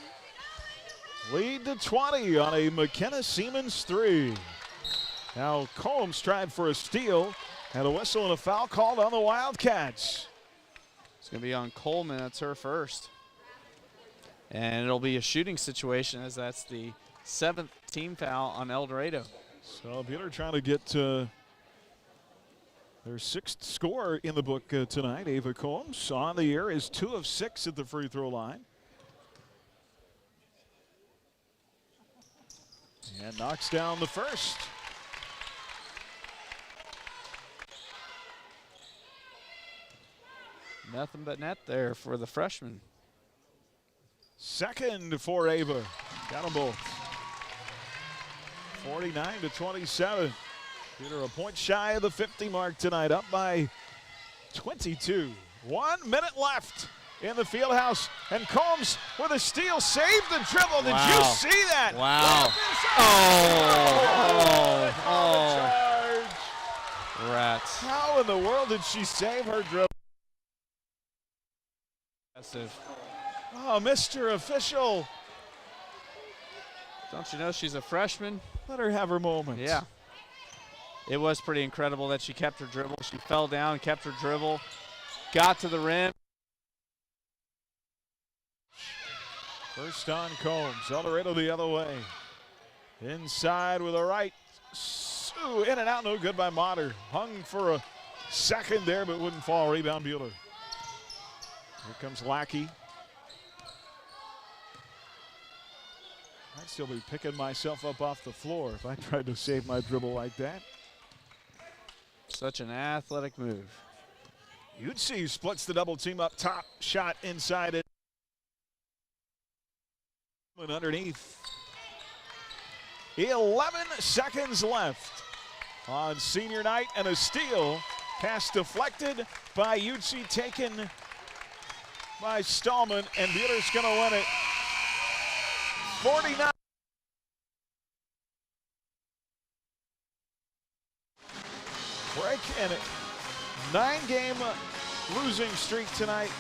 Lead to 20 on a McKenna Siemens three. Now Combs tried for a steal. Had a whistle and a foul called on the Wildcats. It's going to be on Coleman. That's her first. And it'll be a shooting situation as that's the 7th team foul on Eldorado. So Buhler trying to get their 6th score in the book tonight. Ava Combs on the year is 2 of 6 at the free throw line. And knocks down the first. Nothing but net there for the freshman. Second for Ava. Got them both. 49-27. Buhler a point shy of the 50 mark tonight, up by 22. 1 minute left in the field house, and Combs with a steal, saved the dribble. Did you see that? Wow. Rats. How in the world did she save her dribble? Oh, Mr. Official. Don't you know she's a freshman? Let her have her moment. Yeah. It was pretty incredible that she kept her dribble. She fell down, kept her dribble, got to the rim. First on Combs. Eldorado the other way. Inside with a right. Ooh, in and out, no good by Motter. Hung for a second there, but wouldn't fall. Rebound Buhler. Here comes Lackey. I'd still be picking myself up off the floor if I tried to save my dribble like that. Such an athletic move. You'd see splits the double team up top. Shot inside it. And underneath. 11 seconds left on senior night, and a steal. Pass deflected by UT, taken by Stallman, and Buhler's going to win it. 49. Break and a 9-game losing streak tonight,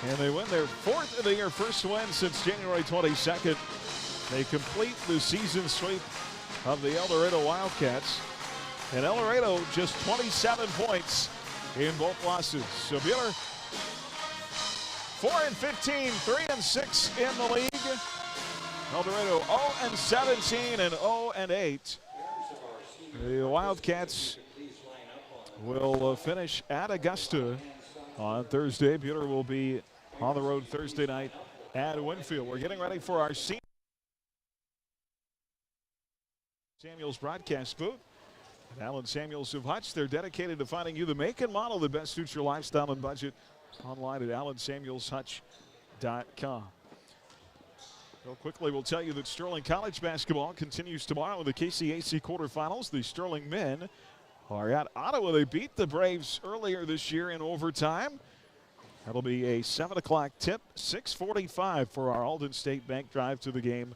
and they win their 4th of the year, first win since January 22nd. They complete the season sweep of the Eldorado Wildcats, and Eldorado just 27 points in both losses. So Buhler 4-15, 3-6 in the league. Eldorado 0-17 and 0-8. The Wildcats will finish at Augusta on Thursday. Buhler will be on the road Thursday night at Winfield. We're getting ready for our senior Samuels broadcast booth. And Alan Samuels of Hutch, they're dedicated to finding you the make and model that best suits your lifestyle and budget. Online at alansamuelshutch.com. Real quickly, we'll tell you that Sterling College basketball continues tomorrow with the KCAC quarterfinals. The Sterling men are at Ottawa. They beat the Braves earlier this year in overtime. That'll be a 7 o'clock tip, 6:45 for our Alden State Bank drive to the game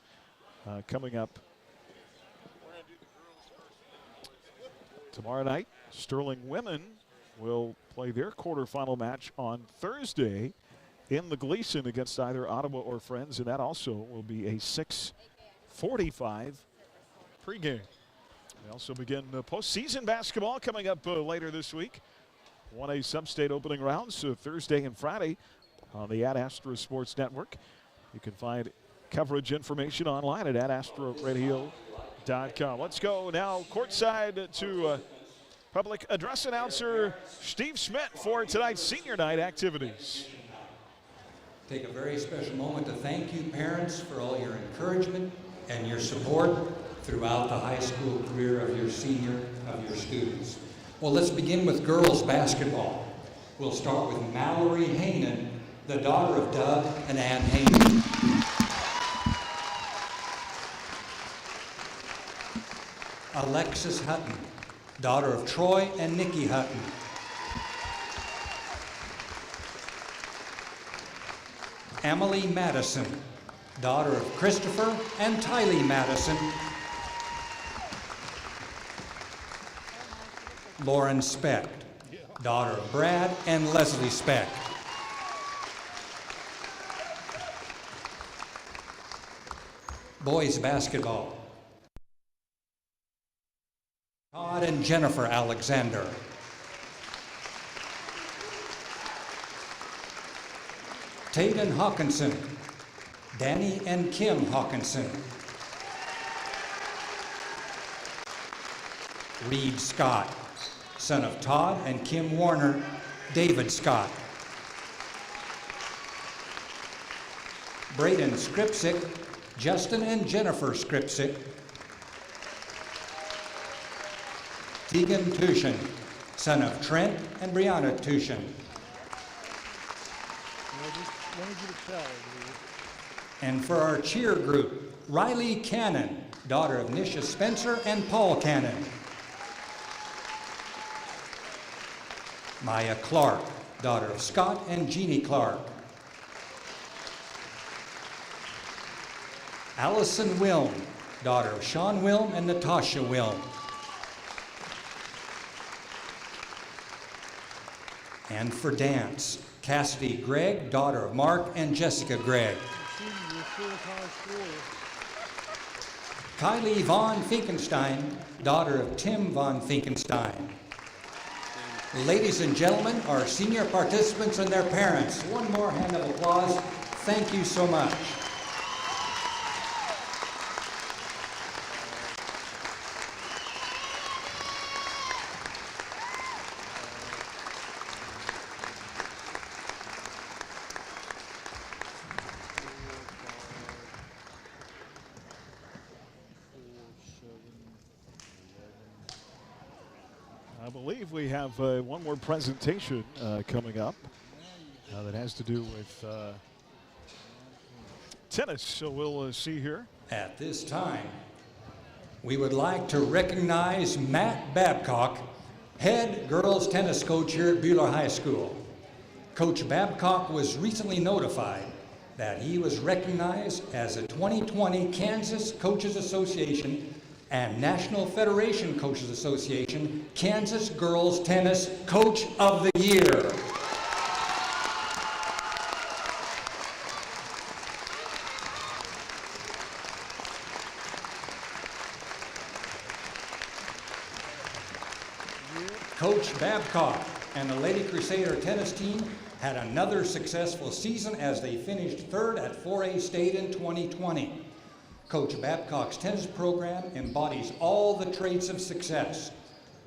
coming up tomorrow night. Sterling women will play their quarterfinal match on Thursday in the Gleason against either Ottawa or Friends, and that also will be a 6:45 pregame. We also begin postseason basketball coming up later this week. 1A sub-state opening rounds Thursday and Friday on the Ad Astra Sports Network. You can find coverage information online at adastraradio.com. Let's go now courtside to public address announcer Steve Schmidt for tonight's senior night activities. Take a very special moment to thank you, parents, for all your encouragement and your support throughout the high school career of your students. Well, let's begin with girls basketball. We'll start with Mallory Hainan, the daughter of Doug and Ann Hainan. Alexis Hutton, daughter of Troy and Nikki Hutton. Emily Madison, daughter of Christopher and Tylee Madison. Lauren Specht, daughter of Brad and Leslie Specht. Boys basketball. Todd and Jennifer Alexander. Taden Hawkinson. Danny and Kim Hawkinson. Reed Scott, son of Todd and Kim Warner, David Scott. Braden Skripsick, Justin and Jennifer Skripsick. Tegan Tushin, son of Trent and Brianna Tushin. And for our cheer group, Riley Cannon, daughter of Nisha Spencer and Paul Cannon. Maya Clark, daughter of Scott and Jeannie Clark. Allison Wilm, daughter of Sean Wilm and Natasha Wilm. And for dance, Cassidy Gregg, daughter of Mark and Jessica Gregg. Kylie Von Finkenstein, daughter of Tim Von Finkenstein. Ladies and gentlemen, our senior participants and their parents, one more hand of applause. Thank you so much. I believe we have one more presentation coming up that has to do with tennis. So we'll see here. At this time, we would like to recognize Matt Babcock, head girls tennis coach here at Buhler High School. Coach Babcock was recently notified that he was recognized as a 2020 Kansas Coaches Association and National Federation Coaches Association Kansas Girls Tennis Coach of the Year. Coach Babcock and the Lady Crusader tennis team had another successful season as they finished third at 4A State in 2020. Coach Babcock's tennis program embodies all the traits of success: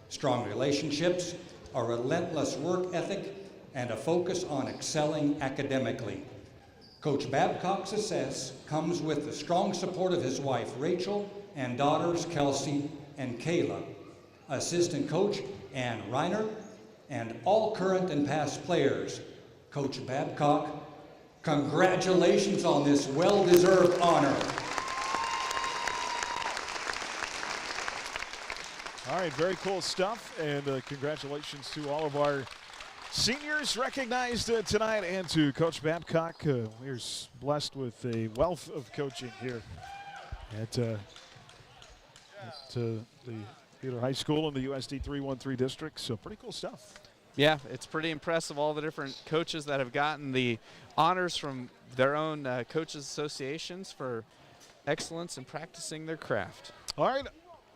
strong relationships, a relentless work ethic, and a focus on excelling academically. Coach Babcock's success comes with the strong support of his wife Rachel and daughters Kelsey and Kayla, assistant coach Ann Reiner, and all current and past players. Coach Babcock, congratulations on this well-deserved honor. All right, very cool stuff, and congratulations to all of our seniors recognized tonight, and to Coach Babcock. We're blessed with a wealth of coaching here at the Buhler High School in the USD 313 district, so pretty cool stuff. Yeah, it's pretty impressive, all the different coaches that have gotten the honors from their own coaches associations for excellence in practicing their craft. All right.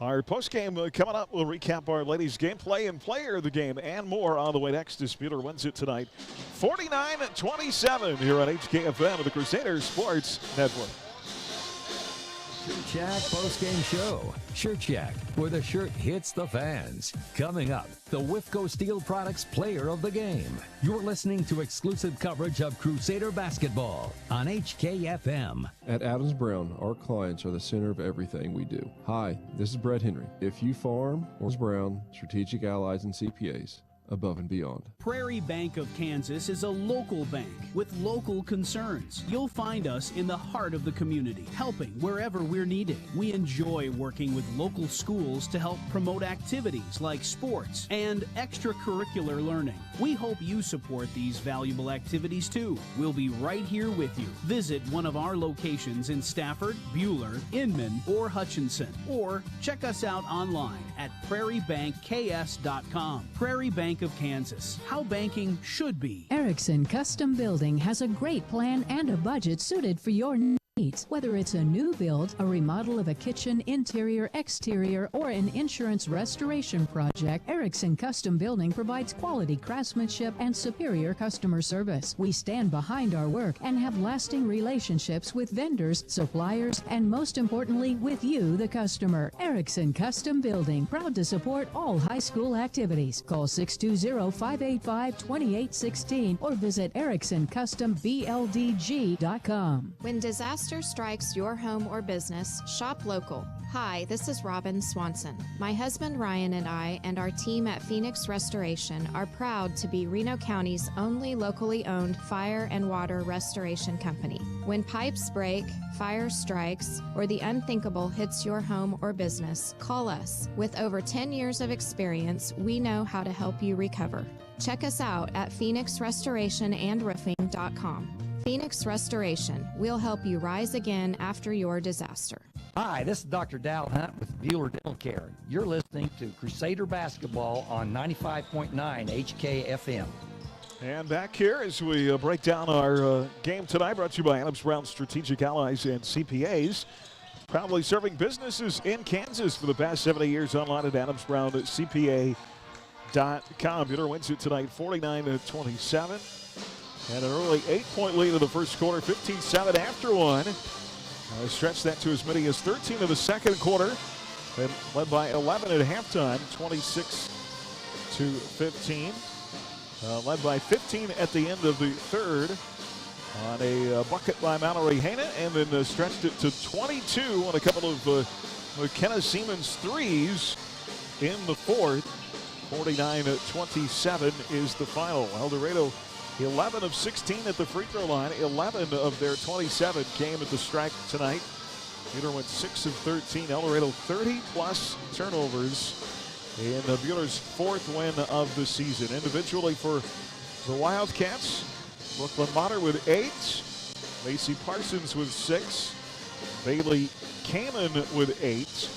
Our post-game coming up. We'll recap our ladies' gameplay and player of the game and more on the way next. Buhler wins it tonight 49-27 here on HKFM of the Crusader Sports Network. Shirt Shack post-game show. Shirt Shack, where the shirt hits the fans. Coming up, the Wifco Steel Products Player of the Game. You're listening to exclusive coverage of Crusader basketball on HKFM. At Adams Brown, our clients are the center of everything we do. Hi, this is Brett Henry. If you farm or Brown, Strategic Allies and CPAs, above and beyond. Prairie Bank of Kansas is a local bank with local concerns. You'll find us in the heart of the community, helping wherever we're needed. We enjoy working with local schools to help promote activities like sports and extracurricular learning. We hope you support these valuable activities too. We'll be right here with you. Visit one of our locations in Stafford, Buhler, Inman, or Hutchinson, or check us out online at prairiebankks.com. Prairie Bank of Kansas, how banking should be. Erickson Custom Building has a great plan and a budget suited for your needs. Whether it's a new build, a remodel of a kitchen, interior, exterior, or an insurance restoration project, Erickson Custom Building provides quality craftsmanship and superior customer service. We stand behind our work and have lasting relationships with vendors, suppliers, and most importantly, with you, the customer. Erickson Custom Building, proud to support all high school activities. Call 620-585-2816 or visit EricksonCustomBLDG.com. When disaster strikes your home or business, shop local. Hi, this is Robin Swanson. My husband Ryan and I and our team at Phoenix Restoration are proud to be Reno County's only locally owned fire and water restoration company. When pipes break, fire strikes, or the unthinkable hits your home or business, call us. With over 10 years of experience, we know how to help you recover. Check us out at phoenixrestorationandroofing.com. Phoenix Restoration. We'll help you rise again after your disaster. Hi, this is Dr. Dal Hunt with Buhler Dental Care. You're listening to Crusader Basketball on 95.9 HKFM. And back here as we break down our game tonight, brought to you by Adams Brown Strategic Allies and CPAs. Proudly serving businesses in Kansas for the past 70 years, online at AdamsBrownCPA.com. Buhler wins it tonight 49-27. And an early 8-point lead in the first quarter, 15-7 after one. Stretched that to as many as 13 in the second quarter. Then led by 11 at halftime, 26-15. Led by 15 at the end of the third on a bucket by Mallory Hanna, and then stretched it to 22 on a couple of McKenna Siemens threes in the fourth. 49-27 is the final. Eldorado 11 of 16 at the free throw line. 11 of their 27 came at the stripe tonight. Buhler went 6 of 13. Eldorado 30-plus turnovers in Buhler's fourth win of the season. Individually for the Wildcats, Brooklyn Motter with 8. Macy Parsons with 6. Bailey Kamen with 8.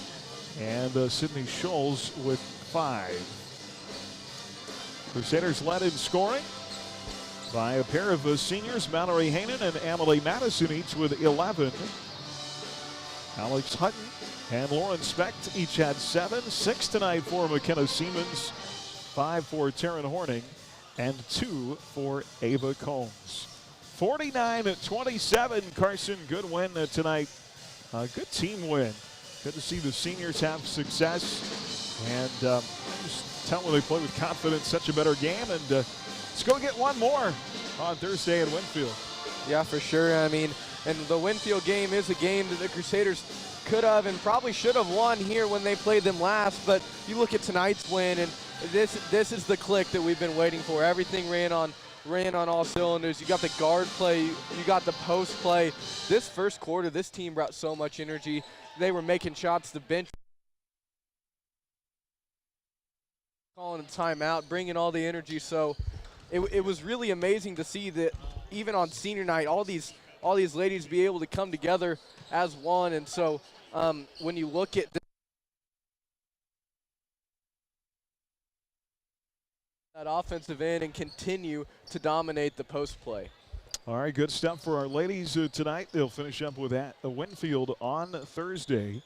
And Sydney Scholes with 5. Crusaders led in scoring by a pair of seniors, Mallory Hanen and Emily Madison, each with 11. Alex Hutton and Lauren Specht each had 7. 6 tonight for McKenna Siemens, 5 for Taryn Horning, and 2 for Ava Combs. 49-27, Carson, good win tonight. Good team win. Good to see the seniors have success. And just tell them they play with confidence, such a better game. And let's go get one more on Thursday in Winfield. Yeah, for sure. I mean, and the Winfield game is a game that the Crusaders could have and probably should have won here when they played them last. But you look at tonight's win, and this is the click that we've been waiting for. Everything ran on all cylinders. You got the guard play, you got the post play. This first quarter, this team brought so much energy. They were making shots. The bench calling a timeout, bringing all the energy. So it was really amazing to see that even on senior night, all these ladies be able to come together as one. And so when you look at that offensive end and continue to dominate the post play. All right, good stuff for our ladies tonight. They'll finish up with that Winfield on Thursday.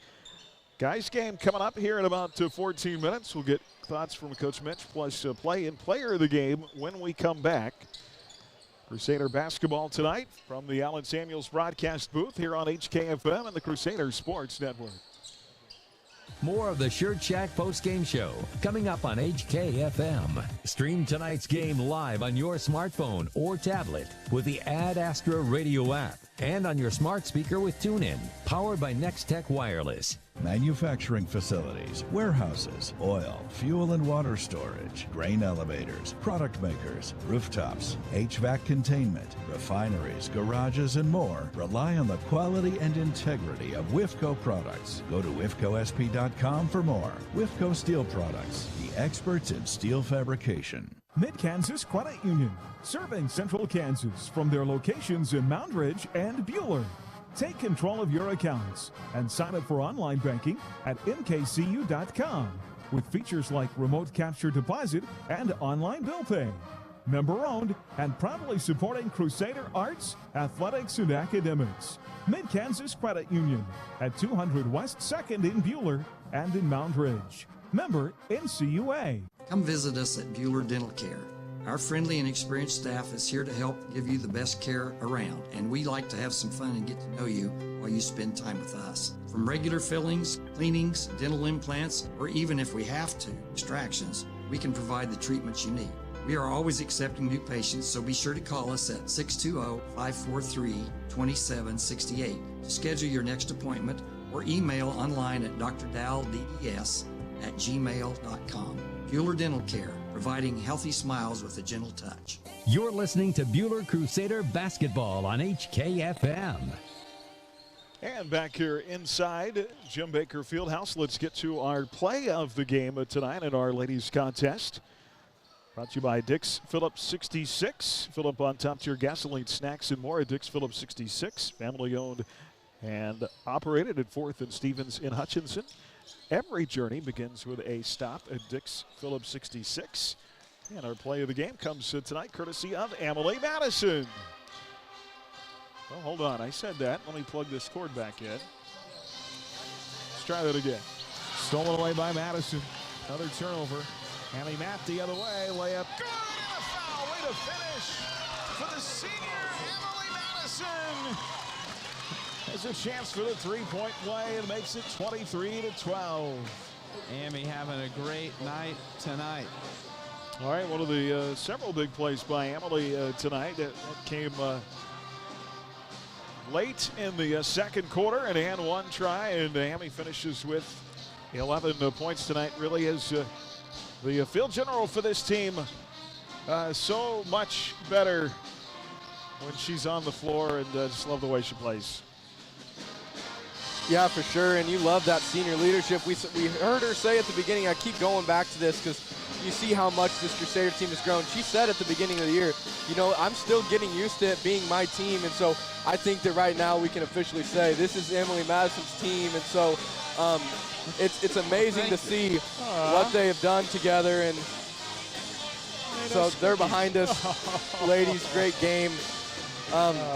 Guys game coming up here in about 14 minutes. We'll get thoughts from Coach Mitch, plus play and player of the game when we come back. Crusader basketball tonight from the Allen Samuels broadcast booth here on HKFM and the Crusader Sports Network. More of the Shirt Shack postgame show coming up on HKFM. Stream tonight's game live on your smartphone or tablet with the Ad Astra Radio app. and on your smart speaker with TuneIn, powered by Nextech Wireless. Manufacturing facilities, warehouses, oil, fuel and water storage, grain elevators, product makers, rooftops, HVAC containment, refineries, garages, and more rely on the quality and integrity of WIFCO products. Go to WIFCOSP.com for more. WIFCO Steel Products, the experts in steel fabrication. Mid-Kansas Credit Union, serving Central Kansas from their locations in Moundridge and Buhler. Take control of your accounts and sign up for online banking at mkcu.com with features like remote capture deposit and online bill pay. Member owned and proudly supporting Crusader arts, athletics, and academics. Mid-Kansas Credit Union at 200 West 2nd in Buhler and in Moundridge. Member NCUA. Come visit us at Buhler Dental Care. Our friendly and experienced staff is here to help give you the best care around, and we like to have some fun and get to know you while you spend time with us. From regular fillings, cleanings, dental implants, or even if we have to, extractions, we can provide the treatments you need. We are always accepting new patients, so be sure to call us at 620-543-2768 to schedule your next appointment or email online at drdalds@gmail.com. Buhler Dental Care, providing healthy smiles with a gentle touch. You're listening to Buhler Crusader Basketball on HKFM. And back here inside Jim Baker Fieldhouse, let's get to our play of the game tonight in our ladies contest. Brought to you by Dick's Phillips 66. Fill up on top-tier gasoline, snacks, and more at Dick's Phillips 66. Family-owned and operated at 4th and Stevens in Hutchinson. Every journey begins with a stop at Dick's Phillips 66. And our play of the game comes tonight courtesy of Emily Madison. Oh, hold on. I said that. Let me plug this cord back in. Let's try that again. Stolen away by Madison. Another turnover. Annie Matt the other way. Layup. Good! And a foul. Way to finish for the senior Emily Madison. Has a chance for the three-point play and makes it 23-12. Amy having a great night tonight. All right, one of the several big plays by Emily tonight. That came late in the second quarter and one try, and Amy finishes with 11 points tonight. Really is the field general for this team. So much better when she's on the floor, and just love the way she plays. Yeah, for sure, and you love that senior leadership. We heard her say at the beginning, I keep going back to this because you see how much this Crusader team has grown. She said at the beginning of the year, you know, I'm still getting used to it being my team, and so I think that right now we can officially say this is Emily Madison's team, and so it's amazing to see what they have done together, and so they're behind us. Ladies, great game. Proud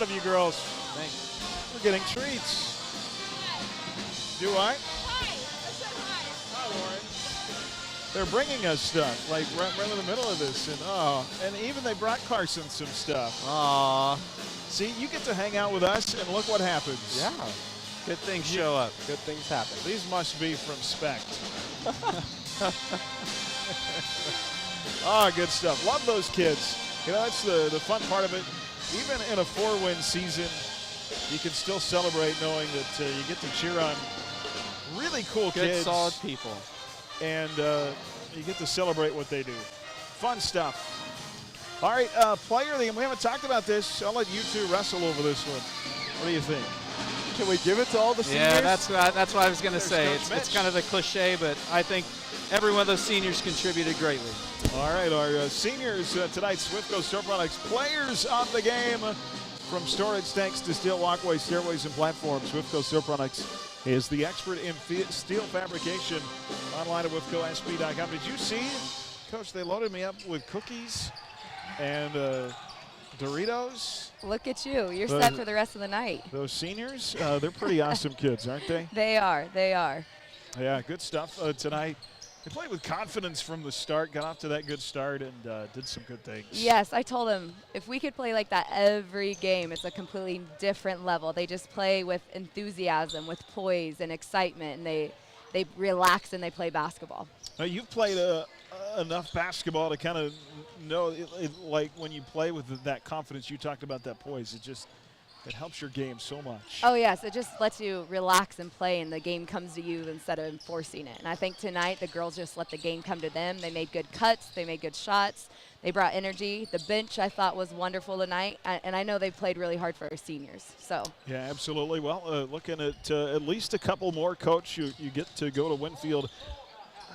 of you girls. Thanks. We're getting treats. Do I? Hi. I said hi. Hi, Lauren. They're bringing us stuff, like right in the middle of this, and even they brought Carson some stuff. Aw. See, you get to hang out with us, and look what happens. Yeah. Good things show up. Good things happen. These must be from Spect. Good stuff. Love those kids. You know, that's the fun part of it. Even in a 4-win season, you can still celebrate knowing that you get to cheer on really cool kids. Good, solid people. And you get to celebrate what they do. Fun stuff. All right, player of the game. We haven't talked about this. I'll let you two wrestle over this one. What do you think? Can we give it to all the seniors? Yeah, that's what I was going to say. It's kind of a cliche, but I think every one of those seniors contributed greatly. All right, our seniors tonight, Swiftco Store Products Players of the Game. From storage tanks to steel walkways, stairways, and platforms, Swiftco Steel Products is the expert in steel fabrication. Online at WIFCOSP.com. Did you see, Coach, they loaded me up with cookies and Doritos. Look at you. You're set for the rest of the night. Those seniors, they're pretty awesome kids, aren't they? They are. They are. Yeah, good stuff tonight. They played with confidence from the start, got off to that good start, and did some good things. Yes, I told them if we could play like that every game, it's a completely different level. They just play with enthusiasm, with poise and excitement, and they relax and they play basketball. Now, you've played enough basketball to kind of know, like when you play with that confidence, you talked about that poise, it helps your game so much. Oh, yes. It just lets you relax and play, and the game comes to you instead of forcing it. And I think tonight the girls just let the game come to them. They made good cuts. They made good shots. They brought energy. The bench, I thought, was wonderful tonight. And I know they played really hard for our seniors. So. Yeah, absolutely. Well, looking at least a couple more, Coach. You get to go to Winfield.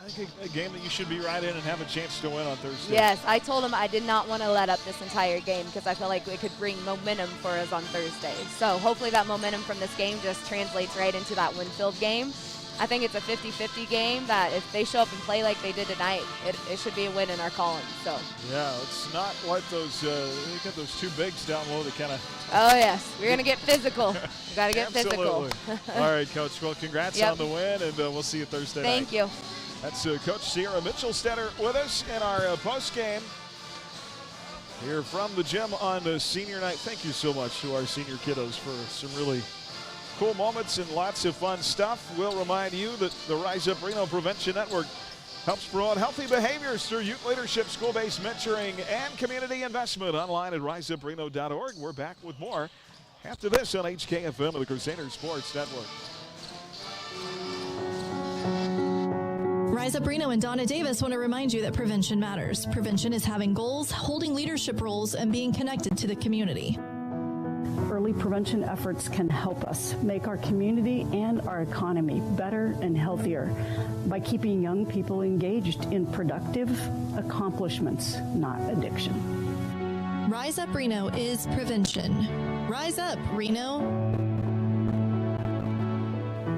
I think a game that you should be right in and have a chance to win on Thursday. Yes, I told him I did not want to let up this entire game because I felt like it could bring momentum for us on Thursday. So hopefully that momentum from this game just translates right into that Winfield game. I think it's a 50-50 game that if they show up and play like they did tonight, it should be a win in our column. So. Yeah, it's not like those, you got those two bigs down low that kind of. Oh, yes. We're going to get physical. We got to get physical. All right, Coach. Well, congrats on the win, and we'll see you Thursday night. Thank you. That's Coach Sierra Mitchellstetter with us in our post game here from the gym on senior night. Thank you so much to our senior kiddos for some really cool moments and lots of fun stuff. We'll remind you that the Rise Up Reno Prevention Network helps promote healthy behaviors through youth leadership, school-based mentoring, and community investment. Online at riseupreno.org. We're back with more after this on HKFM of the Crusader Sports Network. Rise Up Reno and Donna Davis want to remind you that prevention matters. Prevention is having goals, holding leadership roles, and being connected to the community. Early prevention efforts can help us make our community and our economy better and healthier by keeping young people engaged in productive accomplishments, not addiction. Rise Up Reno is prevention. Rise up, Reno.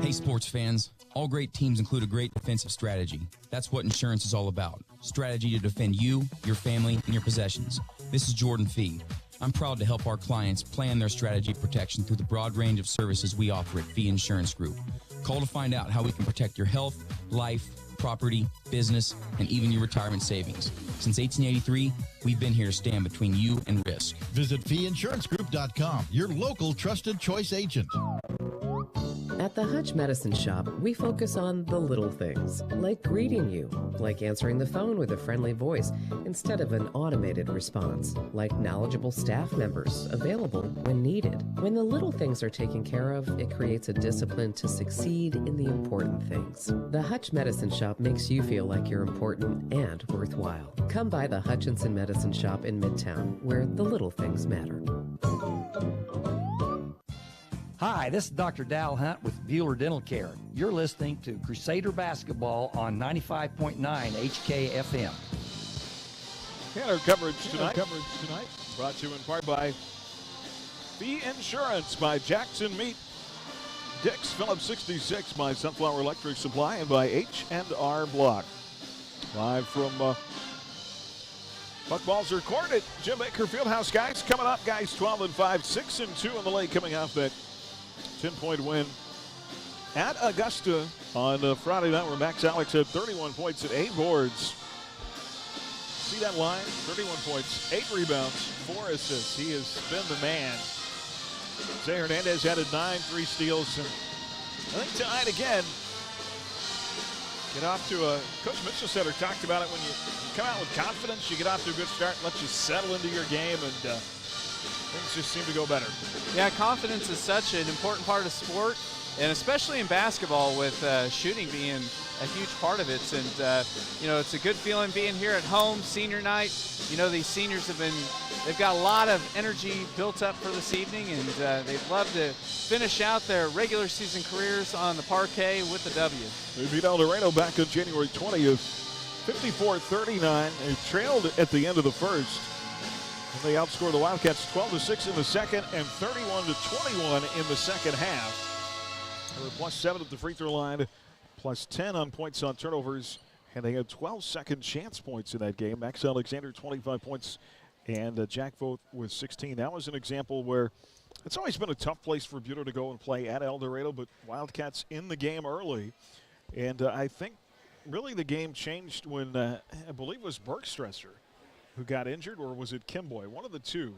Hey, sports fans. All great teams include a great defensive strategy. That's what insurance is all about. Strategy to defend you, your family, and your possessions. This is Jordan Fee. I'm proud to help our clients plan their strategy of protection through the broad range of services we offer at Fee Insurance Group. Call to find out how we can protect your health, life, property, business, and even your retirement savings. Since 1883, we've been here to stand between you and risk. Visit feeinsurancegroup.com, your local trusted choice agent. At the Hutch Medicine Shop, we focus on the little things, like greeting you, like answering the phone with a friendly voice instead of an automated response, like knowledgeable staff members available when needed. When the little things are taken care of, it creates a discipline to succeed in the important things. The Hutch Medicine Shop makes you feel like you're important and worthwhile. Come by the Hutchinson Medicine Shop in Midtown, where the little things matter. Hi, this is Dr. Dal Hunt with Buhler Dental Care. You're listening to Crusader Basketball on 95.9 HKFM. And our coverage tonight brought to you in part by Fee Insurance by Jackson Meat, Dix Phillips 66 by Sunflower Electric Supply, and by H&R Block. Live from Buckballs Court at Jim Baker Fieldhouse. Guys, coming up, guys 12-5, 6-2 in the lake, coming off that 10-point win at Augusta on Friday night, where Max Alex had 31 points and 8 boards. See that line? 31 points, 8 rebounds, 4 assists. He has been the man. Jose Hernandez added 9, 3 steals, and I think tonight again, get off to a, Coach Mitchellstetter talked about it, when you come out with confidence, you get off to a good start, let you settle into your game, and things just seem to go better. Yeah, confidence is such an important part of sport, and especially in basketball with shooting being a huge part of it. And, you know, it's a good feeling being here at home, senior night. You know, these seniors they've got a lot of energy built up for this evening, and they'd love to finish out their regular season careers on the parquet with the W. They beat Eldorado back on January 20th, 54-39. They trailed at the end of the first. And they outscored the Wildcats 12-6 in the second and 31-21 in the second half. They were +7 at the free throw line, +10 on points on turnovers, and they had 12 second chance points in that game. Max Alexander, 25 points, and Jack Vogt with 16. That was an example where it's always been a tough place for Buhler to go and play at Eldorado, but Wildcats in the game early. And I think really the game changed when I believe it was Bergstresser who got injured, or was it Kimboy? One of the two.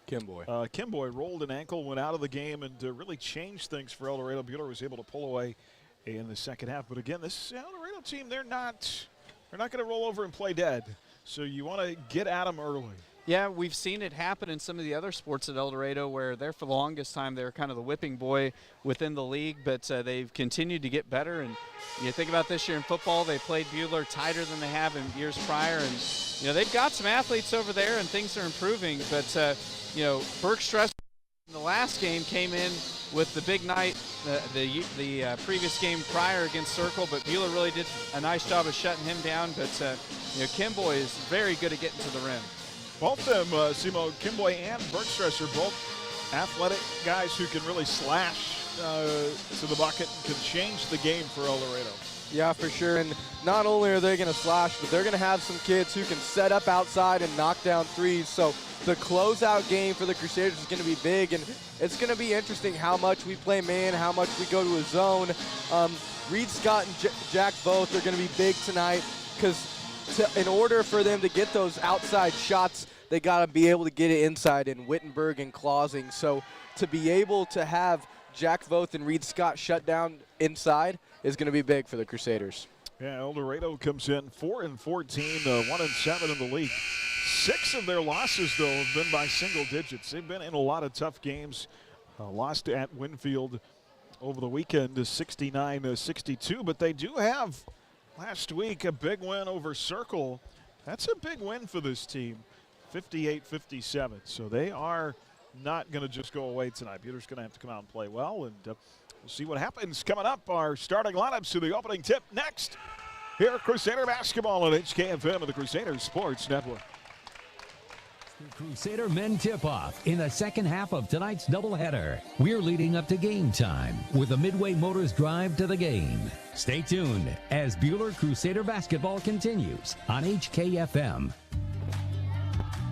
Kimboy. Kimboy rolled an ankle, went out of the game, and really changed things for Eldorado. Buhler was able to pull away in the second half. But again, this Eldorado team, they're not going to roll over and play dead. So you want to get at them early. Yeah, we've seen it happen in some of the other sports at Eldorado where they're, for the longest time, they were kind of the whipping boy within the league, but they've continued to get better. And you think about this year in football, they played Buhler tighter than they have in years prior. And, they've got some athletes over there and things are improving. But, Burke Stress in the last game came in with the big night, the previous game prior against Circle, but Buhler really did a nice job of shutting him down. But, Kimboy is very good at getting to the rim. Both of them, Simo, Kimboy and Bergstress are both athletic guys who can really slash to the bucket and can change the game for Eldorado. Yeah, for sure. And not only are they going to slash, but they're going to have some kids who can set up outside and knock down threes. So the closeout game for the Crusaders is going to be big, and it's going to be interesting how much we play man, how much we go to a zone. Reed Scott and Jack both are going to be big tonight because in order for them to get those outside shots, they got to be able to get it inside in Wittenberg and Clausing. So to be able to have Jack Voth and Reed Scott shut down inside is going to be big for the Crusaders. Yeah, Eldorado comes in 4-14, 1-7 in the league. 6 of their losses, though, have been by single digits. They've been in a lot of tough games. Lost at Winfield over the weekend to 69-62, but they do have last week a big win over Circle. That's a big win for this team, 58-57. So they are not going to just go away tonight. Buhler's going to have to come out and play well, and we'll see what happens. Coming up, our starting lineups to the opening tip next. Here at Crusader Basketball on HKFM of the Crusader Sports Network. The Crusader men tip-off in the second half of tonight's doubleheader. We're leading up to game time with the Midway Motors drive to the game. Stay tuned as Buhler Crusader Basketball continues on HKFM.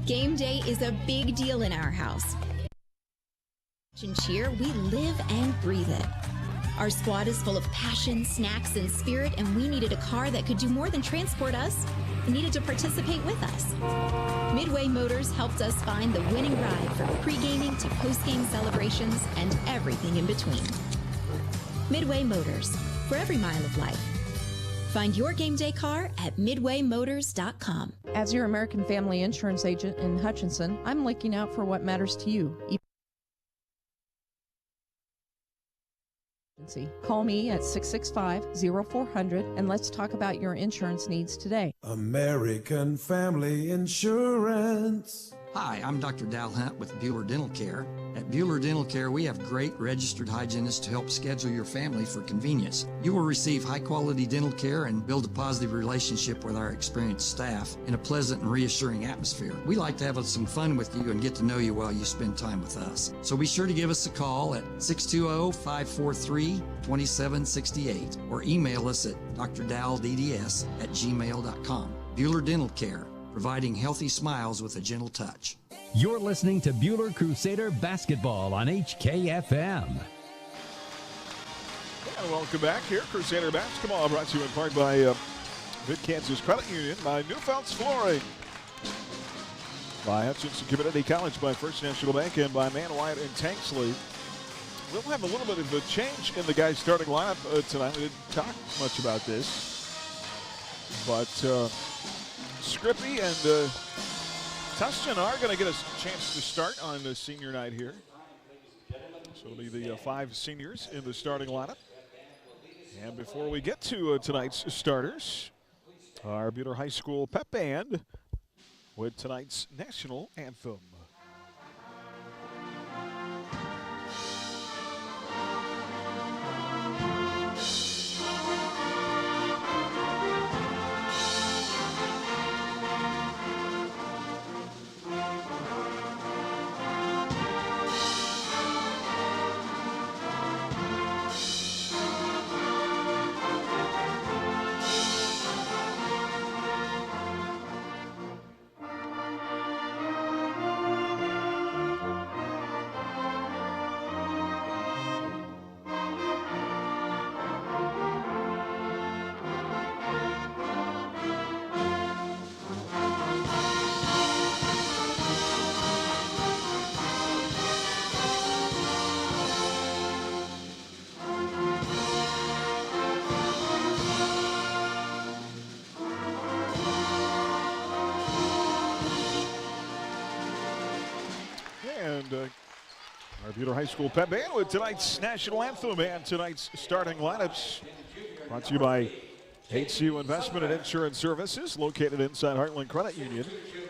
Game day is a big deal in our house. And cheer, we live and breathe it. Our squad is full of passion, snacks, and spirit, and we needed a car that could do more than transport us. We needed to participate with us. Midway Motors helped us find the winning ride from pre-gaming to post-game celebrations and everything in between. Midway Motors, for every mile of life. Find your game day car at midwaymotors.com. As your American Family Insurance agent in Hutchinson, I'm looking out for what matters to you. Call me at 665-0400 and let's talk about your insurance needs today. American Family Insurance. Hi, I'm Dr. Dal Hunt with Buhler Dental Care. At Buhler Dental Care, we have great registered hygienists to help schedule your family for convenience. You will receive high-quality dental care and build a positive relationship with our experienced staff in a pleasant and reassuring atmosphere. We like to have some fun with you and get to know you while you spend time with us. So be sure to give us a call at 620-543-2768 or email us at drdaldds@gmail.com. Buhler Dental Care, providing healthy smiles with a gentle touch. You're listening to Buhler Crusader Basketball on HKFM. And welcome back here. Crusader Basketball brought to you in part by Mid-Kansas Credit Union, by Newfelt's Flooring, by Hutchinson Community College, by First National Bank, and by Man Wyatt and Tanksley. We'll have a little bit of a change in the guys' starting lineup tonight. We didn't talk much about this, but Scrippy and Tustin are going to get a chance to start on the senior night here. So it'll be the 5 seniors in the starting lineup. And before we get to tonight's starters, our Buhler High School pep band with tonight's national anthem. Our Buhler High School Pep Band with tonight's national anthem and tonight's starting lineups. Brought to you by HCU Investment and Insurance Services, located inside Heartland Credit Union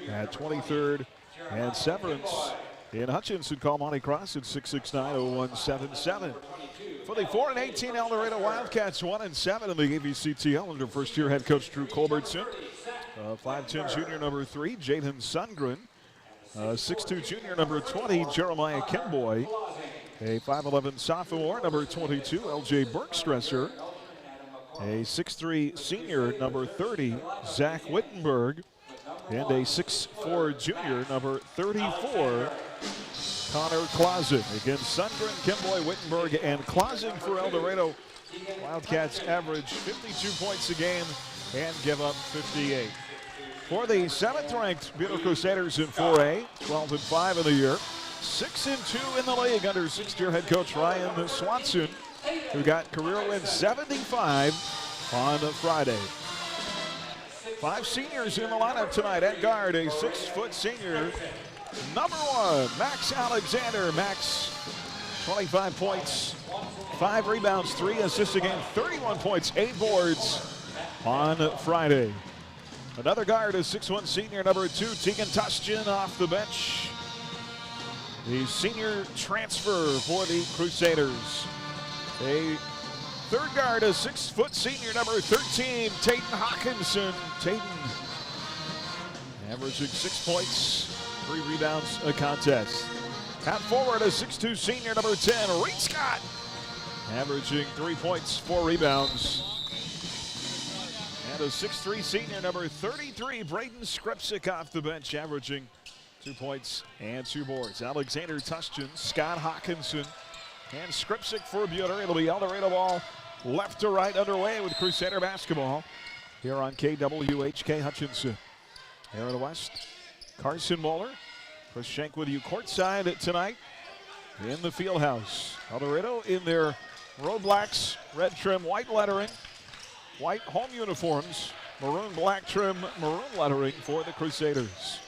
at 23rd and Severance in Hutchinson. Call Monty Cross at 669-0177. For the 4-18 Eldorado Wildcats, 1-7 in the ABCTL under first-year head coach Drew Culbertson. 5'10 junior number 3, Jaden Sundgren. 6'2 junior number 20, Jeremiah Kimboy. A 5'11 sophomore number 22, LJ Bergstresser. A 6'3 senior number 30, Zach Wittenberg. And a 6'4 junior number 34, Connor Clausen. Again, Sundgren, Kimboy, Wittenberg, and Clausen for Eldorado. Wildcats average 52 points a game and give up 58. For the 7th-ranked Buhler Crusaders in 4A, 12-5 in the year, 6-2 in the league under 6th-year head coach Ryan Swanson, who got career win 75 on Friday. 5 seniors in the lineup tonight. At guard, a 6-foot senior, number 1, Max Alexander. Max, 25 points, 5 rebounds, 3 assists a game, 31 points, 8 boards on Friday. Another guard is 6'1 senior number 2, Tegan Tustian, off the bench. The senior transfer for the Crusaders. A third guard is 6' senior number 13, Tayton Hawkinson. Tayton averaging 6 points, 3 rebounds a contest. At forward is 6'2 senior number 10, Reed Scott, averaging 3 points, 4 rebounds. And a 6'3 senior number 33, Braden Skripsik, off the bench, averaging 2 points and 2 boards. Alexander Tustian, Scott Hawkinson, and Skripsik for Buhler. It'll be Eldorado ball left to right underway with Crusader basketball here on KWHK Hutchinson. Here in the West, Carson Moeller, Chris Schenk with you courtside tonight in the field house. Eldorado in their road blacks, red trim, white lettering. White home uniforms, maroon black trim, maroon lettering for the Crusaders.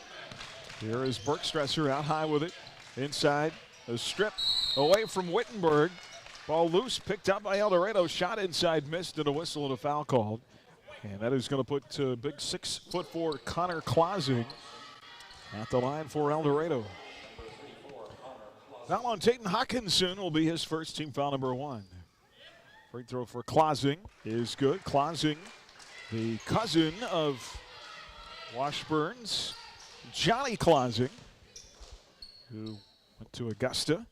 Here is Bergstresser out high with it. Inside, a strip away from Wittenberg. Ball loose, picked up by Eldorado. Shot inside, missed, and a whistle and a foul called. And that is going to put big 6'4" Connor Clausen at the line for Eldorado. Foul on Tayton Hawkinson will be his first, team foul number 1. Free throw for Clausing is good. Clausing, the cousin of Washburn's Johnny Clausing, who went to Augusta.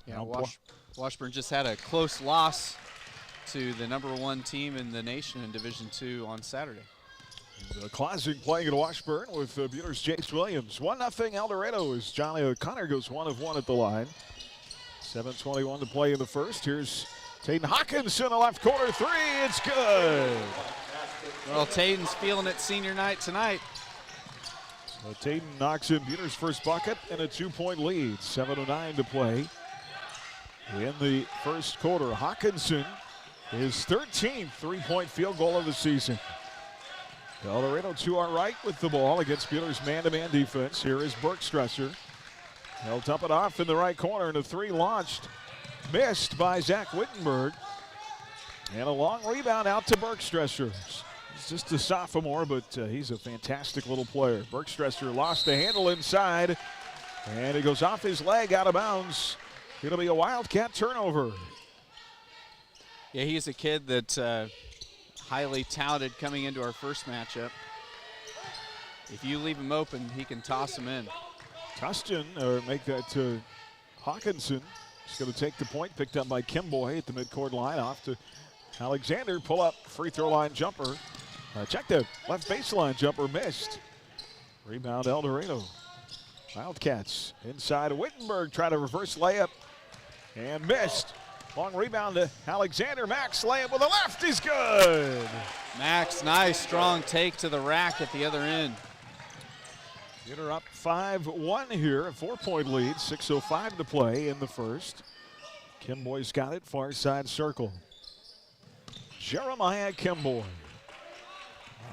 Yeah, Washburn just had a close loss to the number 1 team in the nation in Division II on Saturday. Clausing playing at Washburn with Buhler's Jace Williams. 1-0 Eldorado as Johnny O'Connor goes 1 of 1 at the line. 7:21 to play in the first. Here's Tayton Hawkinson, a left corner 3. It's good. Well, Tayton's feeling it senior night tonight. So Tayton knocks in Buhler's first bucket and a 2-point lead. 7:09 to play in the first quarter. Hawkinson, his 13th 3-point field goal of the season. Eldorado to our right with the ball against Buhler's man-to-man defense. Here is Bergstresser. He'll dump it off in the right corner, and a 3 launched. Missed by Zach Wittenberg. And a long rebound out to Bergstresser. He's just a sophomore, but he's a fantastic little player. Bergstresser lost the handle inside, and it goes off his leg out of bounds. It'll be a Wildcat turnover. Yeah, he's a kid that's highly touted coming into our first matchup. If you leave him open, he can toss him in. Tustian, or make that to Hawkinson. He's going to take the point, picked up by Kimboy at the midcourt line. Off to Alexander, pull up, free throw line jumper. Check the left baseline jumper, missed. Rebound Eldorado. Wildcats inside Wittenberg, try to reverse layup and missed. Long rebound to Alexander. Max layup with the left is good. Max, nice strong take to the rack at the other end. Buhler up 5-1 here, a 4-point lead, 6:05 to play in the first. Kimboy's got it, far side circle. Jeremiah Kimboy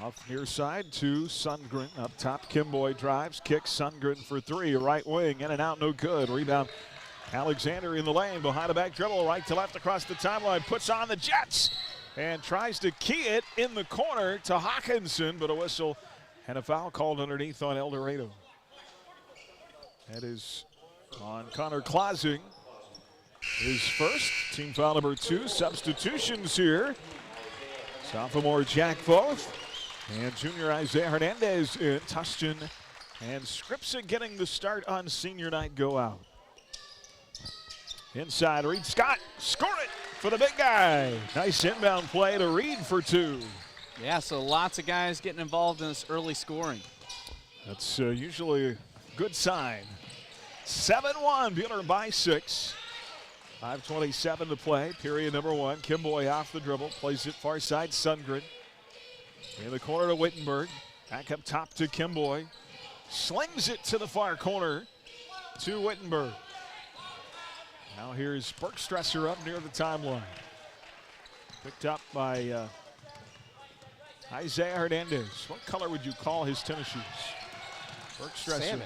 Off near side to Sundgren. Up top, Kimboy drives, kicks Sundgren for three. Right wing, in and out, no good. Rebound, Alexander in the lane. Behind the back dribble, right to left across the timeline. Puts on the Jets and tries to key it in the corner to Hawkinson, but a whistle and a foul called underneath on Eldorado. That is on Connor Clausing. His first, team foul number 2. Substitutions here. Sophomore Jack Foth and junior Isaiah Hernandez in. Tustin and Skripsa getting the start on senior night go out. Inside, Reed Scott, score it for the big guy. Nice inbound play to Reed for 2. Yeah, so lots of guys getting involved in this early scoring. That's usually a good sign. 7-1, Buhler by 6. 5:27 to play, period number 1. Kimboy off the dribble, plays it far side, Sundgren. In the corner to Wittenberg, back up top to Kimboy. Slings it to the far corner to Wittenberg. Now here's Bergstresser up near the timeline. Picked up by Isaiah Hernandez. What color would you call his tennis shoes? Bergstresser.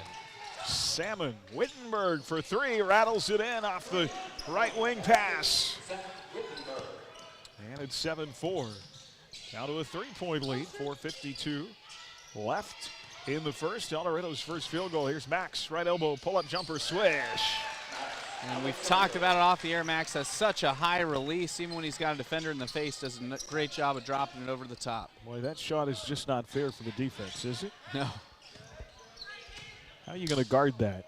Salmon. Wittenberg for 3, rattles it in off the right wing pass. And it's 7-4. Down to a 3-point lead, 4:52 left in the first. Eldorado's first field goal. Here's Max, right elbow, pull-up jumper, swish. And we've talked about it off the air. Max has such a high release. Even when he's got a defender in the face, does a great job of dropping it over the top. Boy, that shot is just not fair for the defense, is it? No. How are you going to guard that?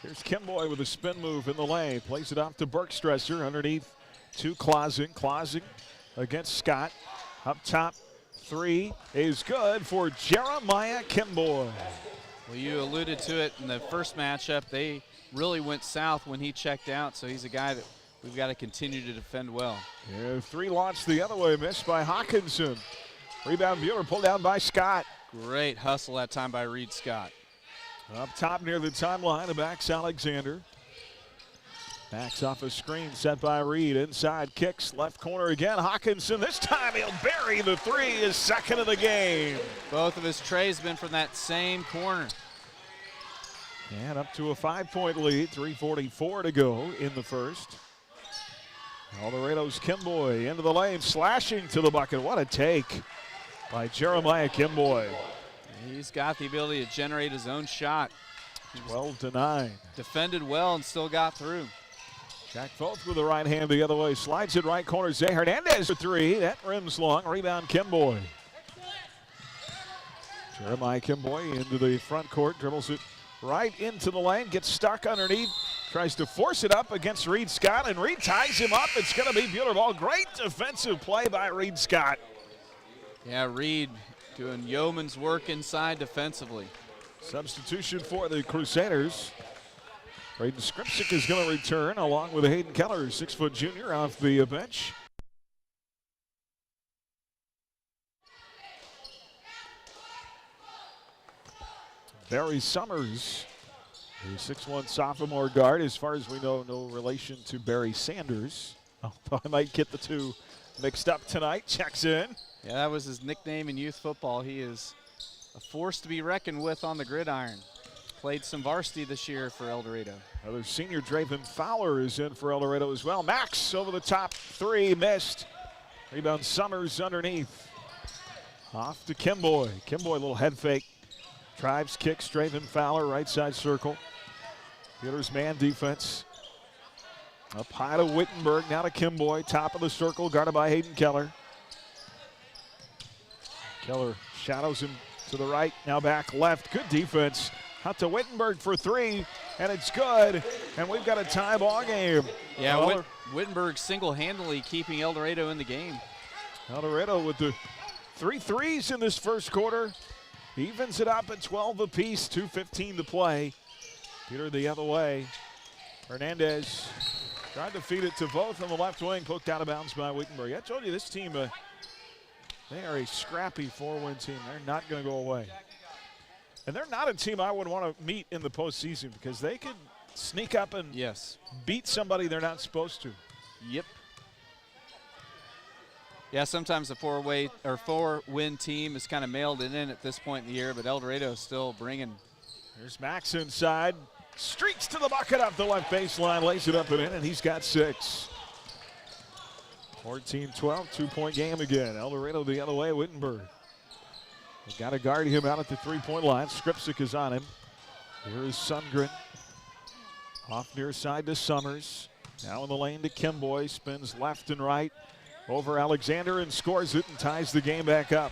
Here's Kimboy with a spin move in the lane. Plays it off to Bergstresser underneath to Clausing. Clausing against Scott. Up top, 3 is good for Jeremiah Kimboy. Well, you alluded to it in the first matchup. They really went south when he checked out, so he's a guy that we've got to continue to defend well. Yeah, 3 launched the other way, missed by Hawkinson. Rebound Buhler pulled down by Scott. Great hustle that time by Reed Scott. Up top near the timeline, the back's Alexander. Backs off a screen set by Reed. Inside kicks, left corner again. Hawkinson, this time he'll bury the 3, his second of the game. Both of his trays been from that same corner. And up to a 5-point lead, 3:44 to go in the first. Eldorado's Kimboy into the lane, slashing to the bucket. What a take by Jeremiah Kimboy. He's got the ability to generate his own shot. 12-9. Defended well and still got through. Jack Foth with the right hand the other way. Slides it right corner. Zay Hernandez for 3. That rims long. Rebound Kimboy. Jeremiah Kimboy into the front court. Dribbles it right into the lane. Gets stuck underneath. Tries to force it up against Reed Scott. And Reed ties him up. It's going to be Buhler ball. Great defensive play by Reed Scott. Yeah, Reed doing yeoman's work inside defensively. Substitution for the Crusaders. Braden Skripsic is going to return along with Hayden Keller, 6-foot junior, off the bench. Barry Summers, the 6'1" sophomore guard. As far as we know, no relation to Barry Sanders. Although I might get the 2 mixed up tonight. Checks in. Yeah, that was his nickname in youth football. He is a force to be reckoned with on the gridiron. Played some varsity this year for Eldorado. Another senior, Draven Fowler, is in for Eldorado as well. Max over the top, 3 missed. Rebound Summers underneath. Off to Kimboy. Kimboy, a little head fake. Drives, kicks, Draven Fowler, right side circle. Buhler's man defense. Up high to Wittenberg, now to Kimboy. Top of the circle, guarded by Hayden Keller. Keller shadows him to the right, now back left. Good defense. Out to Wittenberg for 3, and it's good. And we've got a tie ball game. Yeah, Wittenberg single-handedly keeping Eldorado in the game. Eldorado with the 3 threes in this first quarter. Evens it up at 12 apiece, 2:15 to play. Buhler the other way. Hernandez tried to feed it to both on the left wing, poked out of bounds by Wittenberg. I told you this team, they are a scrappy 4-win team. They're not going to go away. And they're not a team I would want to meet in the postseason because they could sneak up and beat somebody they're not supposed to. Yep. Yeah, sometimes the four-win team is kind of mailed it in at this point in the year, but Eldorado is still bringing. Here's Max inside, streaks to the bucket up the left baseline, lays it up and in, and he's got 6. 14-12, 2-point game again. Eldorado the other way, Wittenberg. They've got to guard him out at the 3-point line. Skripczyk is on him. Here is Sundgren. Off near side to Summers. Now in the lane to Kimboy. Spins left and right over Alexander and scores it and ties the game back up.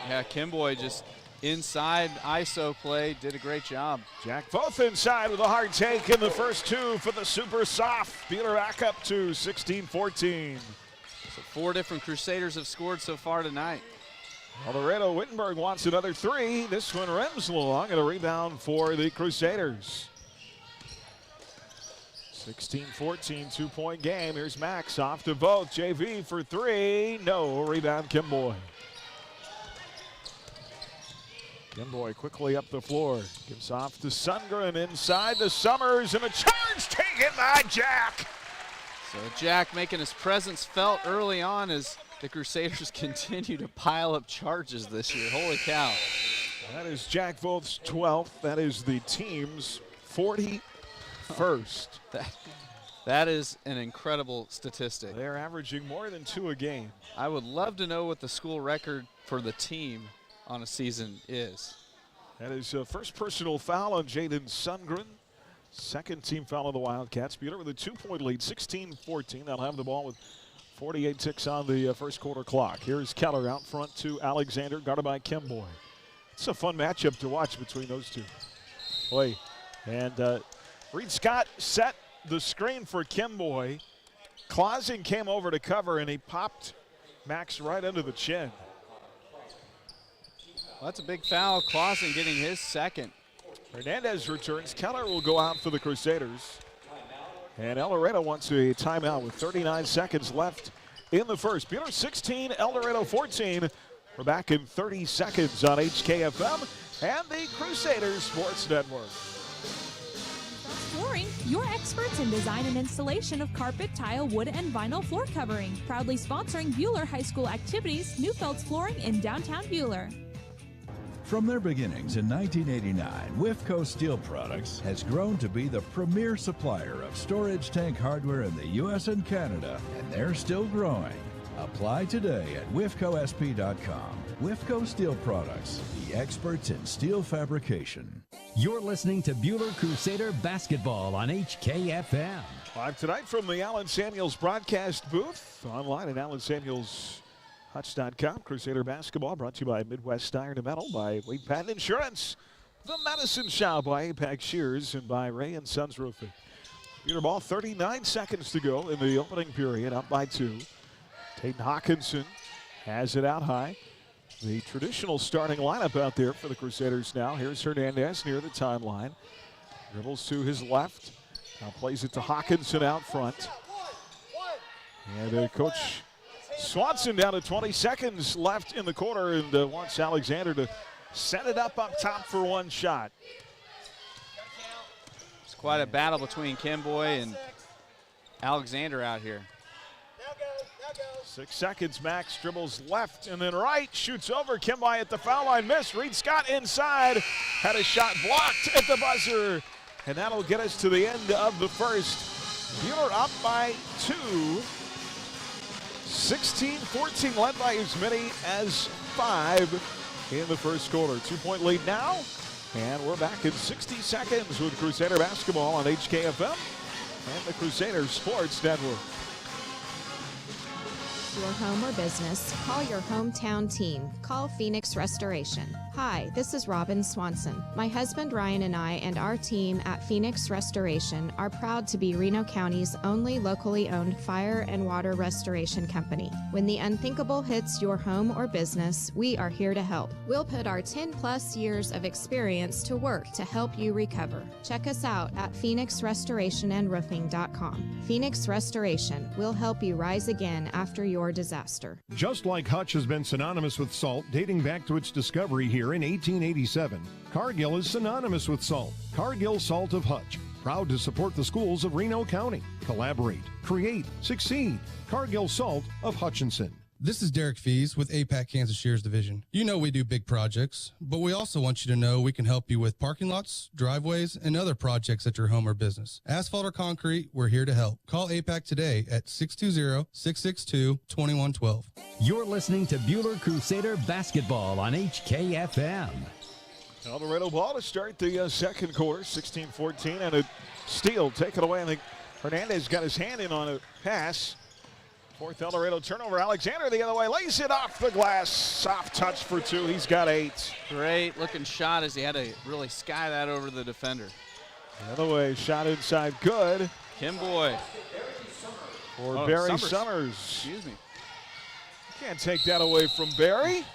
Yeah, Kimboy just inside ISO play, did a great job. Jack Voth inside with a hard take in the first 2 for the super soft. Buhler back up to 16-14. So 4 different Crusaders have scored so far tonight. Eldorado Wittenberg wants another 3. This one rims along and a rebound for the Crusaders. 16-14, 2-point game. Here's Max off to Voth. JV for 3. No, rebound Kimboy. Kimboy quickly up the floor. Gives off to Sundgren inside to Summers and a charge taken by Jack. So Jack making his presence felt early on as the Crusaders continue to pile up charges this year. Holy cow. That is Jack Voth's 12th. That is the team's 41st. That is an incredible statistic. They're averaging more than 2 a game. I would love to know what the school record for the team on a season is. That is first personal foul on Jaden Sundgren. Second team foul on the Wildcats. Buhler with a 2-point lead, 16-14. They'll have the ball with 48 ticks on the first quarter clock. Here's Keller out front to Alexander, guarded by Kimboy. It's a fun matchup to watch between those two. Boy, and Reed Scott set the screen for Kimboy. Clausen came over to cover, and he popped Max right under the chin. Well, that's a big foul. Clausen getting his second. Hernandez returns. Keller will go out for the Crusaders. And Eldorado wants a timeout with 39 seconds left in the first. Buhler 16, Eldorado 14. We're back in 30 seconds on HKFM and the Crusaders Sports Network. Flooring, your experts in design and installation of carpet, tile, wood, and vinyl floor covering. Proudly sponsoring Buhler High School activities, Newfeld's Flooring in downtown Buhler. From their beginnings in 1989, Wifco Steel Products has grown to be the premier supplier of storage tank hardware in the U.S. and Canada, and they're still growing. Apply today at wifcosp.com. Wifco Steel Products, the experts in steel fabrication. You're listening to Buhler Crusader Basketball on HKFM. Live tonight from the Allen Samuels broadcast booth, online at AllenSamuelsHutch.com. Crusader Basketball brought to you by Midwest Iron and Metal, by Wade Patton Insurance, The Medicine Shop, by Apex Shears, and by Ray and Sons Roofing. Buhler ball, 39 seconds to go in the opening period, up by 2. Taden Hawkinson has it out high. The traditional starting lineup out there for the Crusaders now. Here's Hernandez near the timeline. Dribbles to his left. Now plays it to Hawkinson out front. And Coach Swanson down to 20 seconds left in the quarter and wants Alexander to set it up top for one shot. It's quite a battle between Kimboy and Alexander out here. 6 seconds, Max dribbles left and then right, shoots over. Kimboy at the foul line, missed. Reed Scott inside, had a shot blocked at the buzzer, and that'll get us to the end of the first. Buhler up by 2. 16-14, led by as many as 5 in the first quarter. 2-point lead now, and we're back in 60 seconds with Crusader Basketball on HKFM and the Crusader Sports Network. Your home or business, call your hometown team. Call Phoenix Restoration. Hi, this is Robin Swanson. My husband Ryan and I and our team at Phoenix Restoration are proud to be Reno County's only locally owned fire and water restoration company. When the unthinkable hits your home or business, we are here to help. We'll put our 10+ years of experience to work to help you recover. Check us out at phoenixrestorationandroofing.com. Phoenix Restoration will help you rise again after your disaster. Just like Hutch has been synonymous with salt dating back to its discovery here in 1887, Cargill is synonymous with salt. Cargill Salt of Hutch, proud to support the schools of Reno County. Collaborate, create, succeed. Cargill Salt of Hutchinson. This is Derek Fees with APAC Kansas Shears Division. You know we do big projects, but we also want you to know we can help you with parking lots, driveways, and other projects at your home or business. Asphalt or concrete, we're here to help. Call APAC today at 620-662-2112. You're listening to Buhler Crusader Basketball on HKFM. Eldorado ball to start the second quarter, 16-14, and a steal taken away. I think Hernandez got his hand in on a pass. Fourth Eldorado turnover. Alexander the other way, lays it off the glass. Soft touch for two. He's got 8. Great looking shot as he had to really sky that over the defender. The other way, shot inside, good. Kimboy. For Barry Summers. Excuse me. Can't take that away from Barry.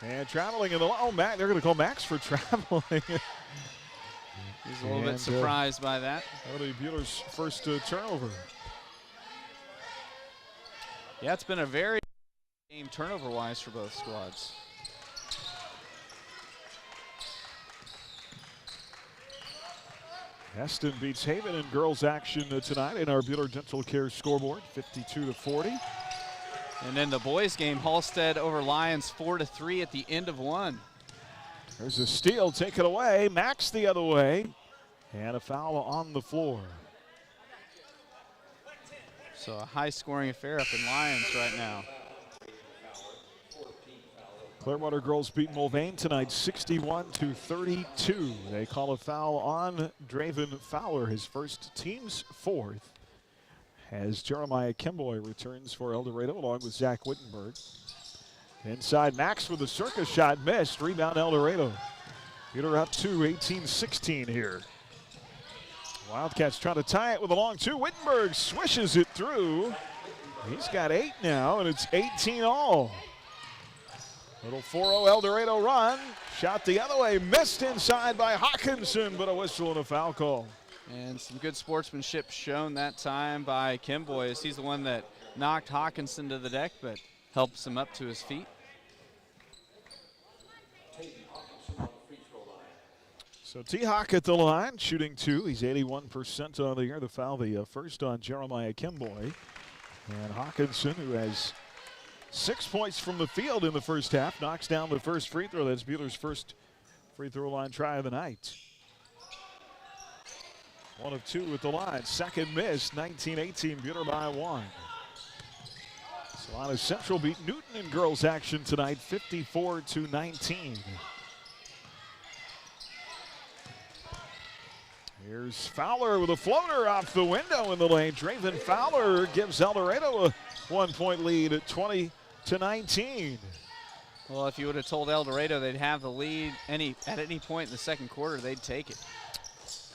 And traveling in the Mac, they're going to call Max for traveling. He's a little bit surprised by that. That'll be Buhler's first turnover. Yeah, it's been a very game turnover-wise for both squads. Heston beats Haven in girls action tonight in our Buhler Dental Care scoreboard, 52-40. And then the boys game, Halstead over Lions 4-3 at the end of one. There's a steal taken away. Max the other way. And a foul on the floor. So a high-scoring affair up in Lions right now. Clearwater girls beat Mulvane tonight 61-32. They call a foul on Draven Fowler, his first, team's 4th, as Jeremiah Kimboy returns for Eldorado along with Zach Wittenberg. Inside, Max with a circus shot, missed. Rebound Eldorado. Buhler up to 18-16 here. Wildcats trying to tie it with a long 2. Wittenberg swishes it through. He's got 8 now, and it's 18 all. Little 4-0 Eldorado run. Shot the other way, missed inside by Hawkinson, but a whistle and a foul call. And some good sportsmanship shown that time by Kimboy, as he's the one that knocked Hawkinson to the deck, but helps him up to his feet. So T-Hawk at the line, shooting 2. He's 81% on the year. The foul, the first on Jeremiah Kimboy. And Hawkinson, who has 6 points from the field in the first half, knocks down the first free throw. That's Buhler's first free throw line try of the night. 1 of 2 at the line. Second miss, 19-18, Buhler by 1. Solana Central beat Newton in girls action tonight, 54-19. Here's Fowler with a floater off the window in the lane. Draven Fowler gives Eldorado a 1-point lead at 20-19. Well, if you would have told Eldorado they'd have the lead at any point in the second quarter, they'd take it.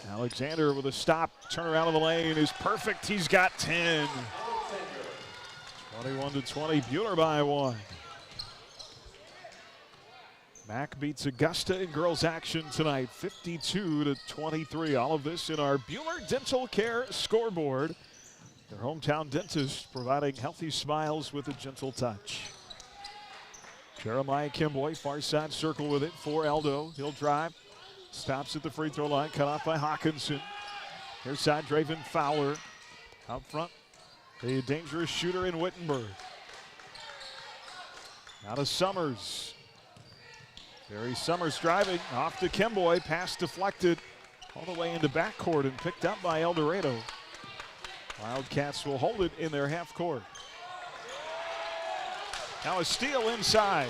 Alexander with a stop, turn around in the lane is perfect. He's got 10. 21-20, Buhler by 1. Mac beats Augusta in girls action tonight, 52-23. All of this in our Buhler Dental Care scoreboard. Their hometown dentist providing healthy smiles with a gentle touch. Jeremiah Kimboy, far side circle with it for Eldo. He'll drive, stops at the free throw line, cut off by Hawkinson. Here's side, Draven Fowler. Out front, the dangerous shooter in Wittenberg. Now to Summers. Barry Summers driving off to Kimboy, pass deflected all the way into backcourt and picked up by Eldorado. Wildcats will hold it in their half court. Now a steal inside.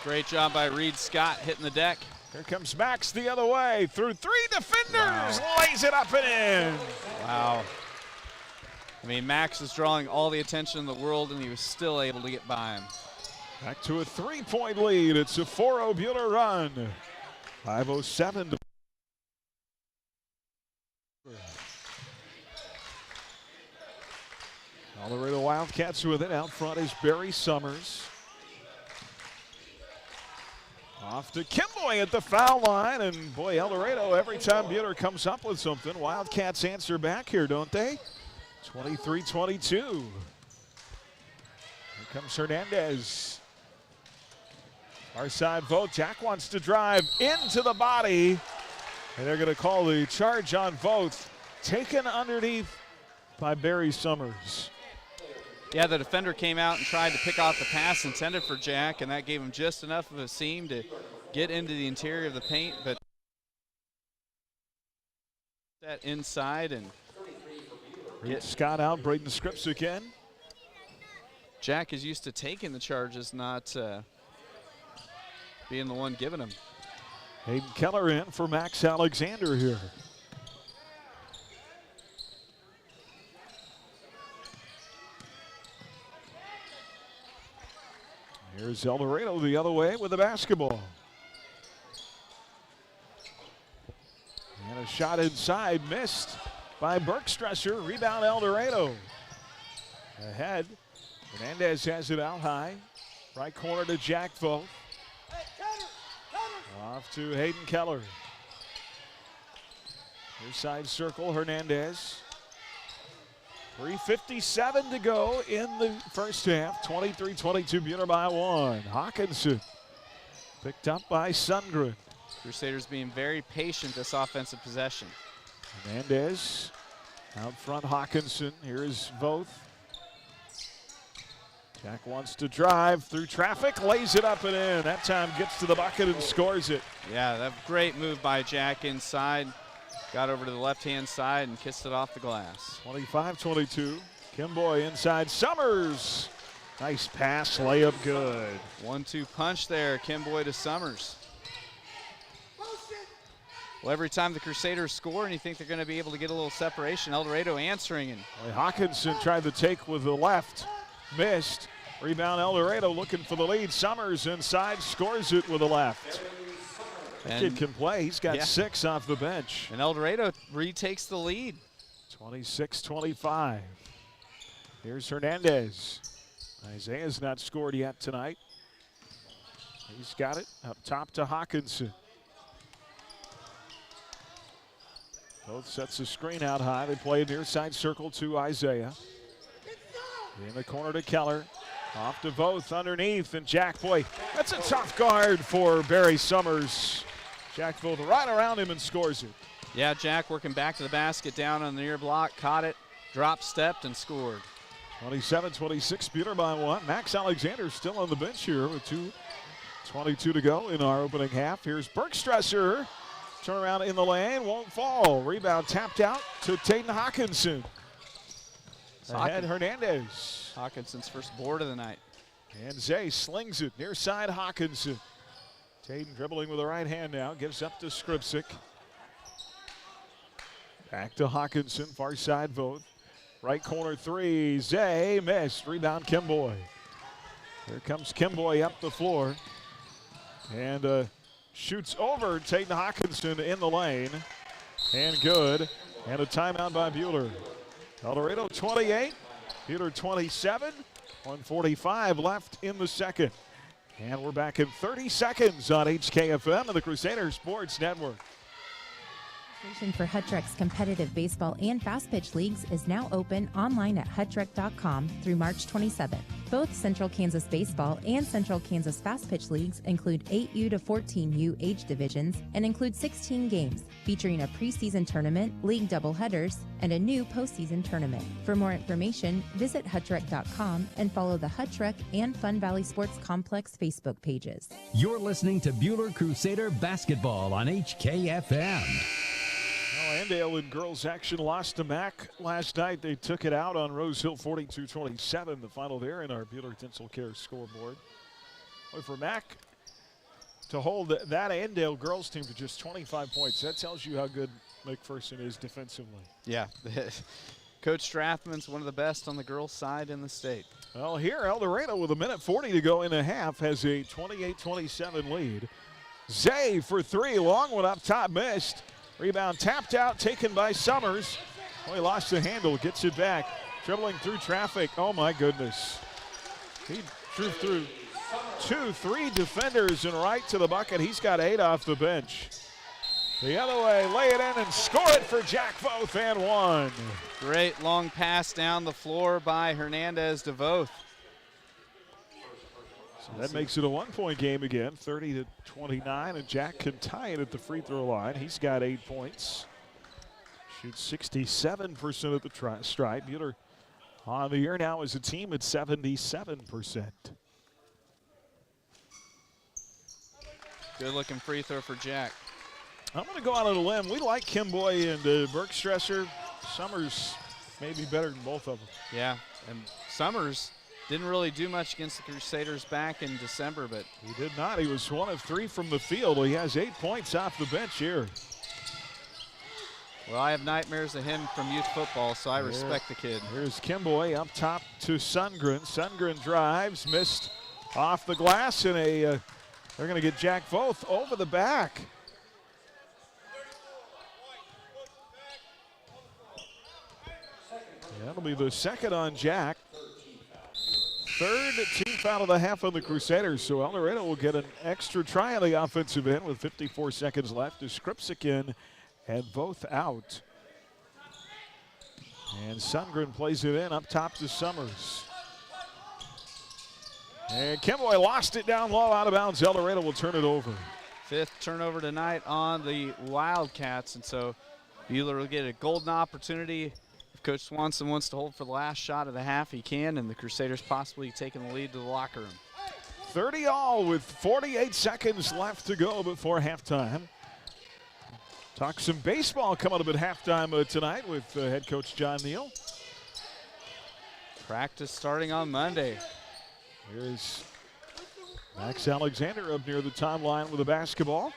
Great job by Reed Scott hitting the deck. Here comes Max the other way through 3 defenders, lays it up and in. Wow. I mean, Max is drawing all the attention in the world, and he was still able to get by him. Back to a 3-point lead. It's a 4-0 Buhler run. 5:07 to Eldorado Wildcats with it. Out front is Barry Summers. Off to Kimboy at the foul line. And boy, Eldorado, every time Buhler comes up with something, Wildcats answer back here, don't they? 23-22. Here comes Hernandez. Our side vote. Jack wants to drive into the body. And they're going to call the charge on Voth. Taken underneath by Barry Summers. Yeah, the defender came out and tried to pick off the pass intended for Jack, and that gave him just enough of a seam to get into the interior of the paint, but that inside and get Scott out, Braden Scripps again. Jack is used to taking the charges, not being the one giving them. Hayden Keller in for Max Alexander here. Here's Eldorado the other way with the basketball. And a shot inside, missed by Bergstresser. Rebound Eldorado. Ahead, Hernandez has it out high. Right corner to Jack Voth. Off to Hayden Keller. Near side circle, Hernandez. 3:57 to go in the first half. 23-22, Buhler by 1. Hawkinson picked up by Sundgren. Crusaders being very patient this offensive possession. Hernandez out front, Hawkinson. Here's Voth. Jack wants to drive through traffic, lays it up and in. That time gets to the bucket and scores it. Yeah, that great move by Jack inside. Got over to the left-hand side and kissed it off the glass. 25-22. Kimboy inside Summers. Nice pass, layup good. 1-2 punch there, Kimboy to Summers. Well, every time the Crusaders score and you think they're going to be able to get a little separation, Eldorado answering. And Hawkinson tried to take with the left, missed. Rebound Eldorado looking for the lead. Summers inside, scores it with the left. That kid can play. He's got 6 off the bench. And Eldorado retakes the lead. 26-25. Here's Hernandez. Isaiah's not scored yet tonight. He's got it up top to Hawkinson. Both sets the screen out high. They play near side circle to Isaiah. In the corner to Keller. Off to Voth underneath, and Jack, boy, that's a tough guard for Barry Summers. Jack Voth right around him and scores it. Yeah, Jack working back to the basket, down on the near block, caught it, drop stepped, and scored. 27-26, Buhler by 1. Max Alexander still on the bench here with 2:22 to go in our opening half. Here's Bergstresser. Turnaround in the lane, won't fall. Rebound tapped out to Taden Hawkinson. Ahead, Hernandez. Hawkinson's first board of the night. And Zay slings it near side Hawkinson. Taden dribbling with the right hand now, gives up to Skripczyk. Back to Hawkinson, far side Voth. Right corner 3, Zay missed. Rebound Kimboy. Here comes Kimboy up the floor. And shoots over Taden Hawkinson in the lane. And good. And a timeout by Buhler. Eldorado 28, Buhler 27, 1:45 left in the second. And we're back in 30 seconds on HKFM and the Crusader Sports Network. Registration for Hutreck's competitive baseball and fast pitch leagues is now open online at hutreck.com through March 27th. Both Central Kansas Baseball and Central Kansas Fast Pitch Leagues include 8U to 14U age divisions and include 16 games, featuring a preseason tournament, league doubleheaders, and a new postseason tournament. For more information, visit hutreck.com and follow the Hutreck and Fun Valley Sports Complex Facebook pages. You're listening to Buhler Crusader Basketball on HKFM. Andale in girls action lost to Mac last night. They took it out on Rose Hill 42-27, the final there in our Buhler Dental Care scoreboard. Boy, for Mac to hold that Andale girls team to just 25 points, that tells you how good McPherson is defensively. Yeah, Coach Strathman's one of the best on the girls' side in the state. Well, here Eldorado with 1:40 to go in the half has a 28-27 lead. Zay for 3, long one up top, missed. Rebound tapped out, taken by Summers. Oh, he lost the handle, gets it back. Dribbling through traffic. Oh, my goodness. He drew through 2-3 defenders and right to the bucket. He's got 8 off the bench. The other way, lay it in and score it for Jack Voth and 1. Great long pass down the floor by Hernandez to Voth. So that makes it a 1-point game again, 30-29, and Jack can tie it at the free throw line. He's got 8 points. Shoots 67% at the stripe. Buhler On the year now as a team at 77%. Good looking free throw for Jack. I'm going to go out on a limb. We like Kimboy and Bergstresser. Summers may be better than both of them. Yeah, and Summers didn't really do much against the Crusaders back in December, but he did not. He was 1 of 3 from the field. He has 8 points off the bench here. Well, I have nightmares of him from youth football, so I respect the kid. Here's Kimboy up top to Sundgren. Sundgren drives, missed off the glass, and they're going to get Jack Voth over the back. That'll be the second on Jack. Third team foul of the half on the Crusaders, so Eldorado will get an extra try on the offensive end with 54 seconds left. Skripsik in and Voth out. And Sundgren plays it in up top to Summers. And Kimboy lost it down low, out of bounds. Eldorado will turn it over. 5th turnover tonight on the Wildcats, and so Buhler will get a golden opportunity. If Coach Swanson wants to hold for the last shot of the half, he can, and the Crusaders possibly taking the lead to the locker room. 30 all with 48 seconds left to go before halftime. Talk some baseball coming up at halftime tonight with head coach John Neal. Practice starting on Monday. Here's Max Alexander up near the timeline with a basketball.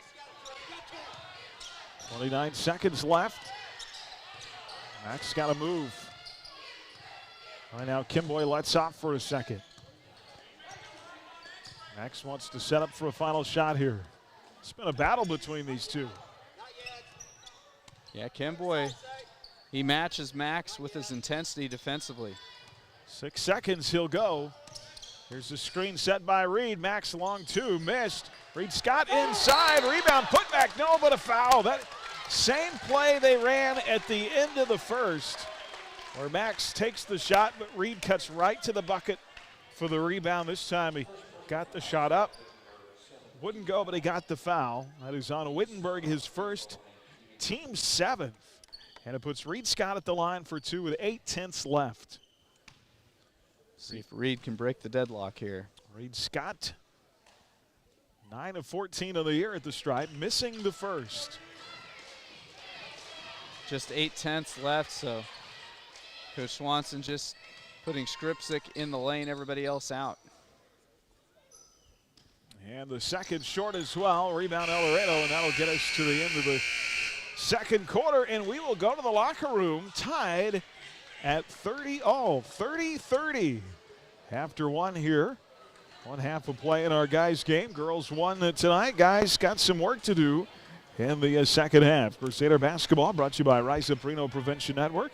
29 seconds left. Max got to move. Right now, Kimboy lets off for a second. Max wants to set up for a final shot here. It's been a battle between these two. Yeah, Kimboy, he matches Max with his intensity defensively. 6 seconds, he'll go. Here's the screen set by Reed. Max long two, missed. Reed Scott inside, rebound, put back, no, but a foul. That same play they ran at the end of the first, where Max takes the shot, but Reed cuts right to the bucket for the rebound. This time he got the shot up. Wouldn't go, but he got the foul. That is on Wittenberg, his first, team 7th. And it puts Reed Scott at the line for 2 with 8/10 left. See if Reed can break the deadlock here. Reed Scott, 9 of 14 of the year at the stripe, missing the first. Just 8/10 left, so Coach Swanson just putting Skripsik in the lane, everybody else out. And the second short as well. Rebound Eldorado, and that'll get us to the end of the second quarter, and we will go to the locker room tied at 30 all, 30-30. After one here, 1 half of play in our guys game. Girls won tonight. Guys got some work to do in the second half. Crusader basketball brought to you by Rise Up Reno Prevention Network,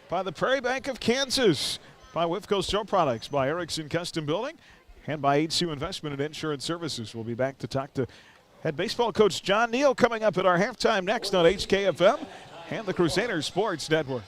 by the Prairie Bank of Kansas, by Wifco Store Products, by Erickson Custom Building, and by HCU Investment and Insurance Services. We'll be back to talk to head baseball coach John Neal coming up at our halftime next on HKFM and the Crusader Sports Network.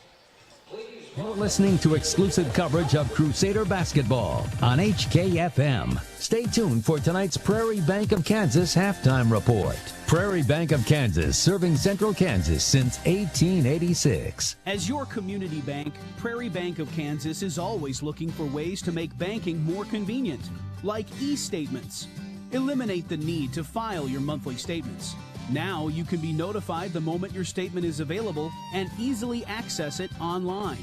You're listening to exclusive coverage of Crusader basketball on HKFM. Stay tuned for tonight's Prairie Bank of Kansas halftime report. Prairie Bank of Kansas, serving Central Kansas since 1886. As your community bank, Prairie Bank of Kansas is always looking for ways to make banking more convenient, like e-statements. Eliminate the need to file your monthly statements. Now you can be notified the moment your statement is available and easily access it online.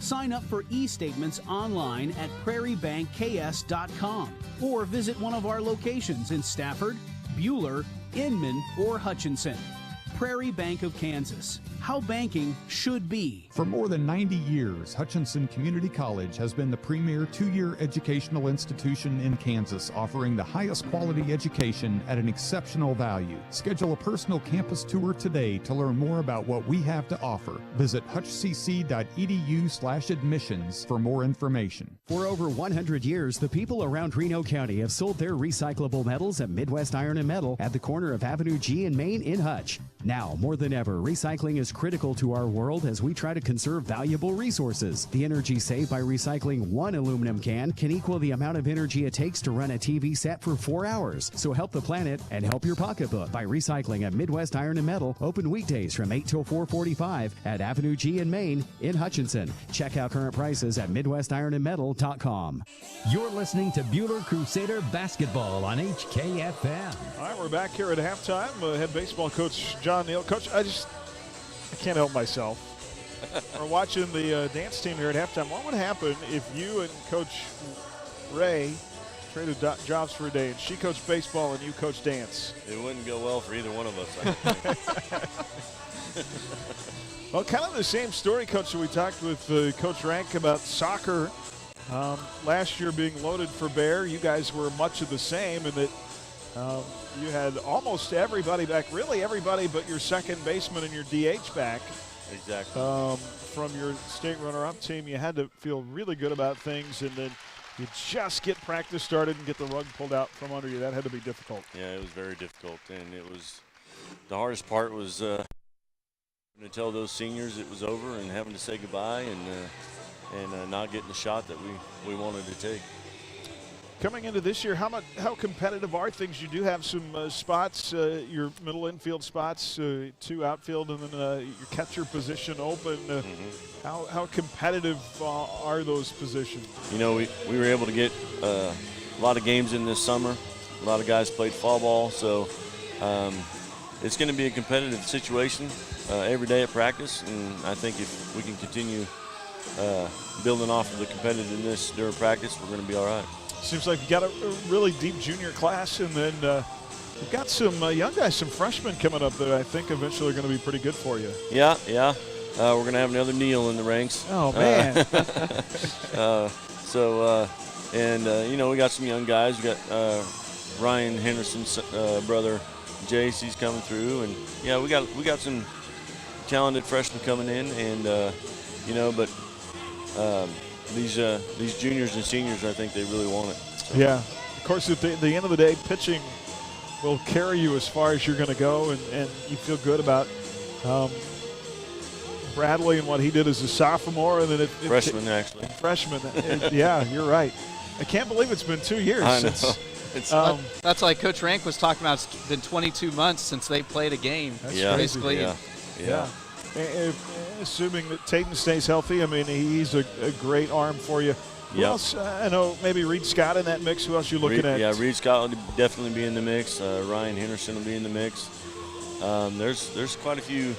Sign up for e-statements online at prairiebankks.com or visit one of our locations in Stafford, Buhler, Inman, or Hutchinson. Prairie Bank of Kansas. How banking should be. For more than 90 years, Hutchinson Community College has been the premier 2-year educational institution in Kansas, offering the highest quality education at an exceptional value. Schedule a personal campus tour today to learn more about what we have to offer. Visit hutchcc.edu/admissions for more information. For over 100 years, the people around Reno County have sold their recyclable metals at Midwest Iron and Metal at the corner of Avenue G and Main in Hutch. Now, more than ever, recycling is critical to our world as we try to conserve valuable resources. The energy saved by recycling one aluminum can can equal the amount of energy it takes to run a TV set for 4 hours. So help the planet and help your pocketbook by recycling at Midwest Iron and Metal, open weekdays from 8 till 4:45 at Avenue G in Maine in Hutchinson. Check out current prices at MidwestIronandMetal.com. You're listening to Buhler Crusader Basketball on HKFM. All right, we're back here at halftime. Head baseball coach John Neal. Coach, I can't help myself. We're watching the dance team here at halftime. What would happen if you and Coach Ray traded jobs for a day and she coached baseball and you coached dance? It wouldn't go well for either one of us, I think. Well, kind of the same story, Coach, that we talked with Coach Rank about soccer. Last year being loaded for bear, you guys were much of the same in that you had almost everybody back, really everybody but your second baseman and your DH back. Exactly. From your state runner-up team, you had to feel really good about things, and then you just get practice started and get the rug pulled out from under you. That had to be difficult. Yeah, it was very difficult, and it was the hardest part was to tell those seniors it was over and having to say goodbye and not getting the shot that we wanted to take. Coming into this year, how competitive are things? You do have some spots, your middle infield spots, 2 outfield, and then your catcher position open. How competitive are those positions? You know, we were able to get a lot of games in this summer. A lot of guys played fall ball, so it's going to be a competitive situation every day at practice, and I think if we can continue building off of the competitiveness during practice, we're going to be all right. Seems like you got a really deep junior class, and then you've got some young guys, some freshmen coming up that I think eventually are going to be pretty good for you. Yeah. We're going to have another Neal in the ranks. Oh, man. You know, we got some young guys. We got Ryan Henderson's brother, Jace. He's coming through, and yeah, we got some talented freshmen coming in, and these juniors and seniors, I think they really want it. So. Yeah. Of course, at the end of the day, pitching will carry you as far as you're going to go, and you feel good about Bradley and what he did as a sophomore. And then freshman, actually. Freshman. Yeah, you're right. I can't believe it's been 2 years I know. since. That's like Coach Rank was talking about. It's been 22 months since they played a game. That's yeah. crazy. Basically. Yeah. Assuming that Tatum stays healthy, I mean, he's a great arm for you. Who else? I know maybe Reed Scott in that mix. Who else are you looking at? Yeah, Reed Scott will definitely be in the mix. Ryan Henderson will be in the mix. There's quite a few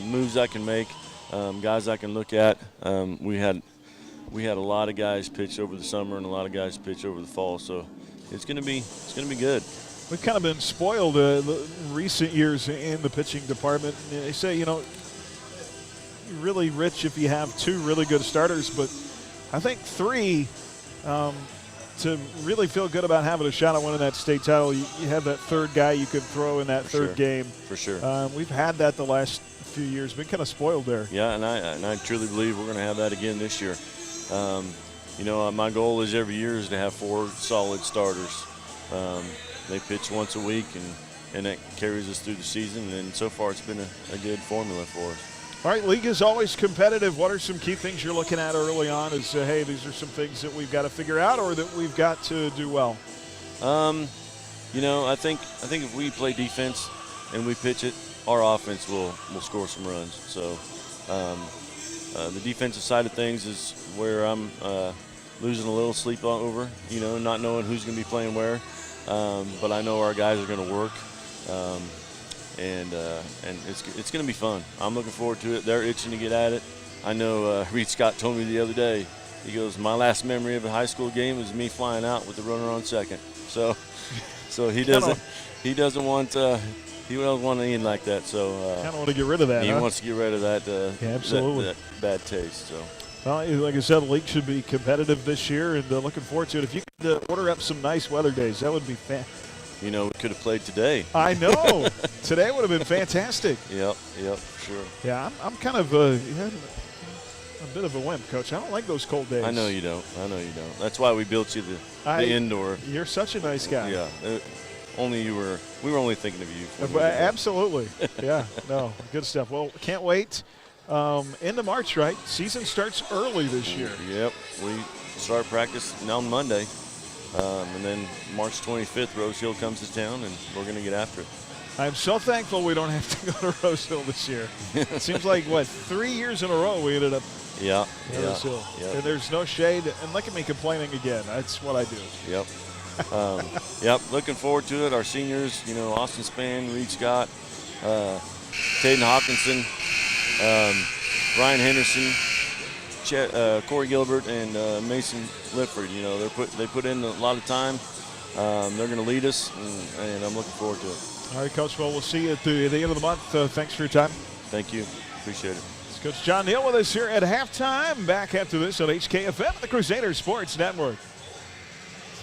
moves I can make, guys I can look at. We had a lot of guys pitch over the summer and a lot of guys pitch over the fall, so it's gonna be good. We've kind of been spoiled the recent years in the pitching department. They say, you know, you're really rich if you have 2 really good starters, but I think 3 to really feel good about having a shot at winning that state title. You have that third guy you could throw in that third game. For sure. We've had that the last few years. Been kind of spoiled there. Yeah, and I truly believe we're going to have that again this year. You know, my goal is every year is to have 4 solid starters. They pitch once a week, and that carries us through the season, and so far it's been a good formula for us. All right, league is always competitive. What are some key things you're looking at early on as, hey, these are some things that we've got to figure out or that we've got to do well? You know, I think if we play defense and we pitch it, our offense will score some runs. So the defensive side of things is where I'm losing a little sleep over, you know, not knowing who's going to be playing where. But I know our guys are going to work, and it's going to be fun. I'm looking forward to it. They're itching to get at it. I know Reed Scott told me the other day, he goes, my last memory of a high school game was me flying out with the runner on second. So he doesn't want to end like that. So kind of want to get rid of that. He wants to get rid of that. Absolutely. That bad taste. So. Well, like I said, the league should be competitive this year, and looking forward to it. If you could order up some nice weather days, that would be fantastic. You know, we could have played today. I know. Today would have been fantastic. Yep, sure. Yeah, I'm kind of a bit of a wimp, Coach. I don't like those cold days. I know you don't. That's why we built you the indoor. You're such a nice guy. Yeah. we were only thinking of you. Absolutely. Yeah, no, good stuff. Well, can't wait. Into March, right? Season starts early this year. Yep, we start practice on Monday, and then March 25th, Rose Hill comes to town, and we're going to get after it. I'm so thankful we don't have to go to Rose Hill this year. It seems like, 3 years in a row we ended up at Rose Hill. And there's no shade. And look at me complaining again. That's what I do. Yep. Looking forward to it. Our seniors, Austin Spann, Reed Scott, Taden Hawkinson, Ryan Henderson, Corey Gilbert, and Mason Lifford. They put in a lot of time. They're going to lead us, and I'm looking forward to it. All right, Coach. Well, we'll see you at the end of the month. Thanks for your time. Thank you. Appreciate it. It's Coach John Neal with us here at halftime. Back after this on HKFM, the Crusader Sports Network.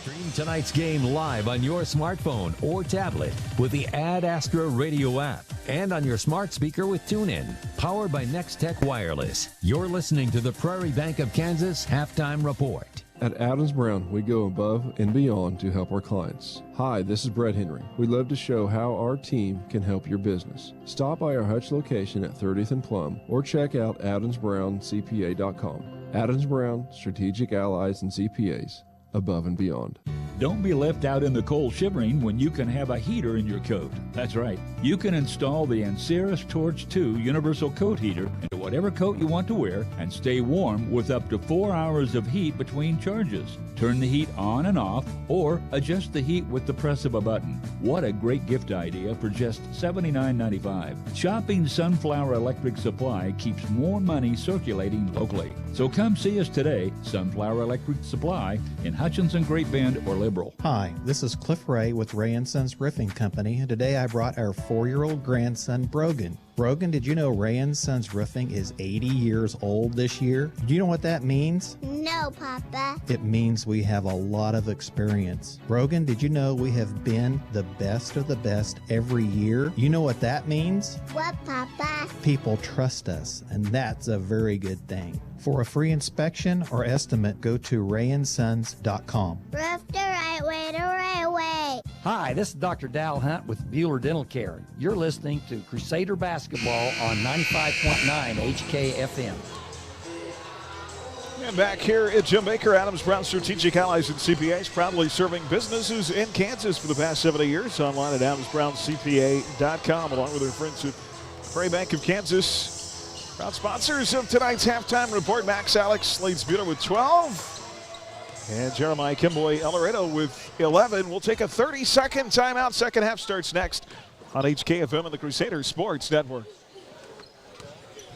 Stream tonight's game live on your smartphone or tablet with the Ad Astra Radio app and on your smart speaker with TuneIn. Powered by Next Tech Wireless. You're listening to the Prairie Bank of Kansas Halftime Report. At Adams Brown, we go above and beyond to help our clients. Hi, this is Brett Henry. We love to show how our team can help your business. Stop by our Hutch location at 30th and Plum or check out adamsbrowncpa.com. Adams Brown, strategic allies and CPAs, above and beyond. Don't be left out in the cold shivering when you can have a heater in your coat. That's right. You can install the Anceris Torch 2 universal coat heater into whatever coat you want to wear and stay warm with up to 4 hours of heat between charges. Turn the heat on and off or adjust the heat with the press of a button. What a great gift idea for just $79.95. Shopping Sunflower Electric Supply keeps more money circulating locally. So come see us today, Sunflower Electric Supply in Hutchinson, Great Bend, or Liberal. Hi, this is Cliff Ray with Ray & Sons Roofing Company, and today I brought our 4-year-old grandson, Brogan. Brogan, did you know Ray & Sons Roofing is 80 years old this year? Do you know what that means? No, Papa. It means we have a lot of experience. Brogan, did you know we have been the best of the best every year? You know what that means? What, Papa? People trust us, and that's a very good thing. For a free inspection or estimate, go to rayandsons.com. Roof the right way, the right way. Hi, this is Dr. Dal Hunt with Buhler Dental Care. You're listening to Crusader Basketball on 95.9 HKFM. And back here at Jim Baker, Adams Brown Strategic Allies and CPAs, proudly serving businesses in Kansas for the past 70 years. Online at adamsbrowncpa.com, along with their friends at Prairie Bank of Kansas. Proud sponsors of tonight's halftime report. Max Alex leads Buhler with 12. And Jeremiah Kimboy Eldorado with 11. We'll take a 30-second timeout. Second half starts next on HKFM and the Crusader Sports Network.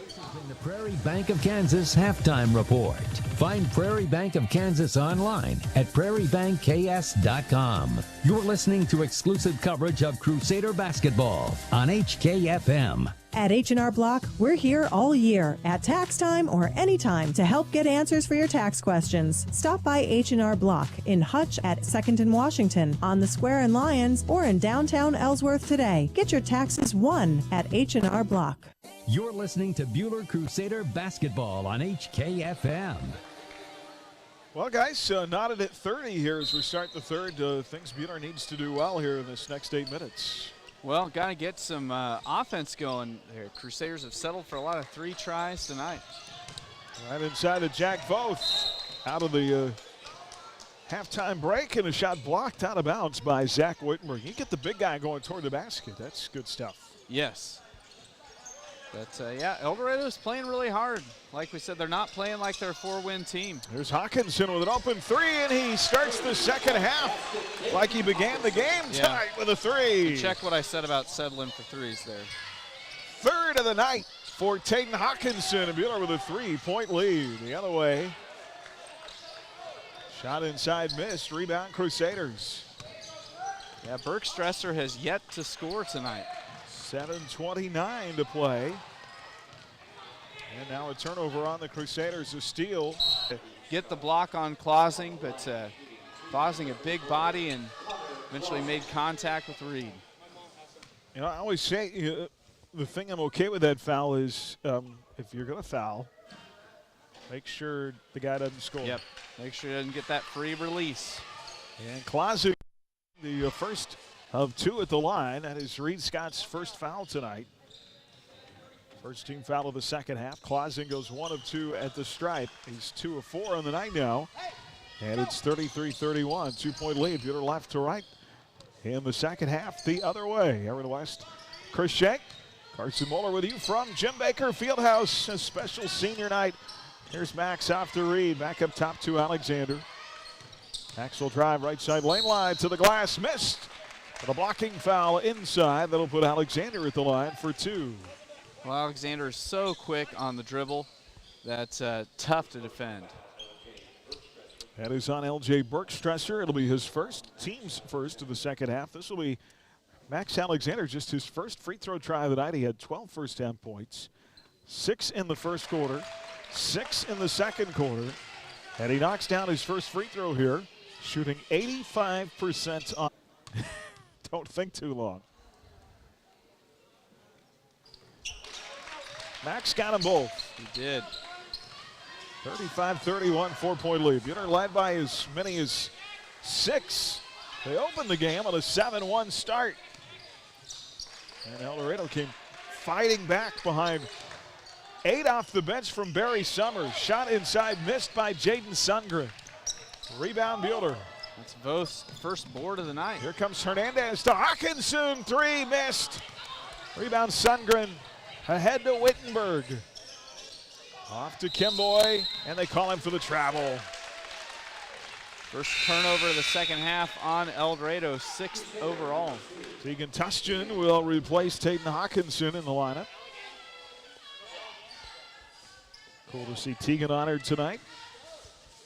This has been the Prairie Bank of Kansas Halftime Report. Find Prairie Bank of Kansas online at prairiebankks.com. You're listening to exclusive coverage of Crusader basketball on HKFM. At H&R Block, we're here all year at tax time or anytime to help get answers for your tax questions. Stop by H&R Block in Hutch at 2nd and Washington, on the Square in Lyons, or in downtown Ellsworth today. Get your taxes won at H&R Block. You're listening to Buhler Crusader basketball on HKFM. Well, guys, knotted at 30 here as we start the third. Things Buhler needs to do well here in this next 8 minutes. Well, got to get some offense going here. Crusaders have settled for a lot of 3 tries tonight. Right inside of Jack Voth, out of the halftime break, and a shot blocked out of bounds by Zach Wittenberg. You get the big guy going toward the basket. That's good stuff. Yes. But, yeah, Eldorado's playing really hard. Like we said, they're not playing like they're a 4-win team. There's Hawkinson with an open 3, and he starts the second half like he began the game tonight with a 3. Check what I said about settling for 3s there. Third of the night for Taden Hawkinson, and Buhler with a 3-point lead. The other way. Shot inside, missed. Rebound, Crusaders. Yeah, Bergstresser has yet to score tonight. 7:29 to play. And now a turnover on the Crusaders, a steal. Get the block on Clausing, but Clausing a big body and eventually made contact with Reed. You know, I always say the thing I'm okay with that foul is if you're going to foul, make sure the guy doesn't score. Yep, make sure he doesn't get that free release. And Clausing, the first of 2 at the line. That is Reed Scott's first foul tonight. First team foul of the second half. Clausen goes 1 of 2 at the stripe. He's 2 of 4 on the night now. And it's 33-31. 2-point lead. Buhler left to right. In the second half, the other way. Aaron West, Chris Shank, Carson Moeller with you from Jim Baker Fieldhouse. A special senior night. Here's Max off to Reed. Back up top to Alexander. Max will drive right side lane line to the glass. Missed. But a blocking foul inside. That'll put Alexander at the line for 2. Well, Alexander is so quick on the dribble. That's tough to defend. That is on L.J. Bergstresser. It'll be his first, team's first of the second half. This will be Max Alexander, just his first free throw try of the night. He had 12 first-half points, 6 in the first quarter, 6 in the second quarter. And he knocks down his first free throw here, shooting 85% on. Don't think too long. Max got them both. He did. 35-31, 4-point lead. Buhler led by as many as 6. They opened the game on a 7-1 start. And Eldorado came fighting back behind 8 off the bench from Barry Summers. Shot inside, missed by Jaden Sundgren. Rebound Buhler. That's Voth's first board of the night. Here comes Hernandez to Hawkinson. 3 missed. Rebound Sundgren. Ahead to Wittenberg. Off to Kimboy, and they call him for the travel. First turnover of the second half on Eldorado, 6th overall. Tegan Tustian will replace Taden Hawkinson in the lineup. Cool to see Tegan honored tonight.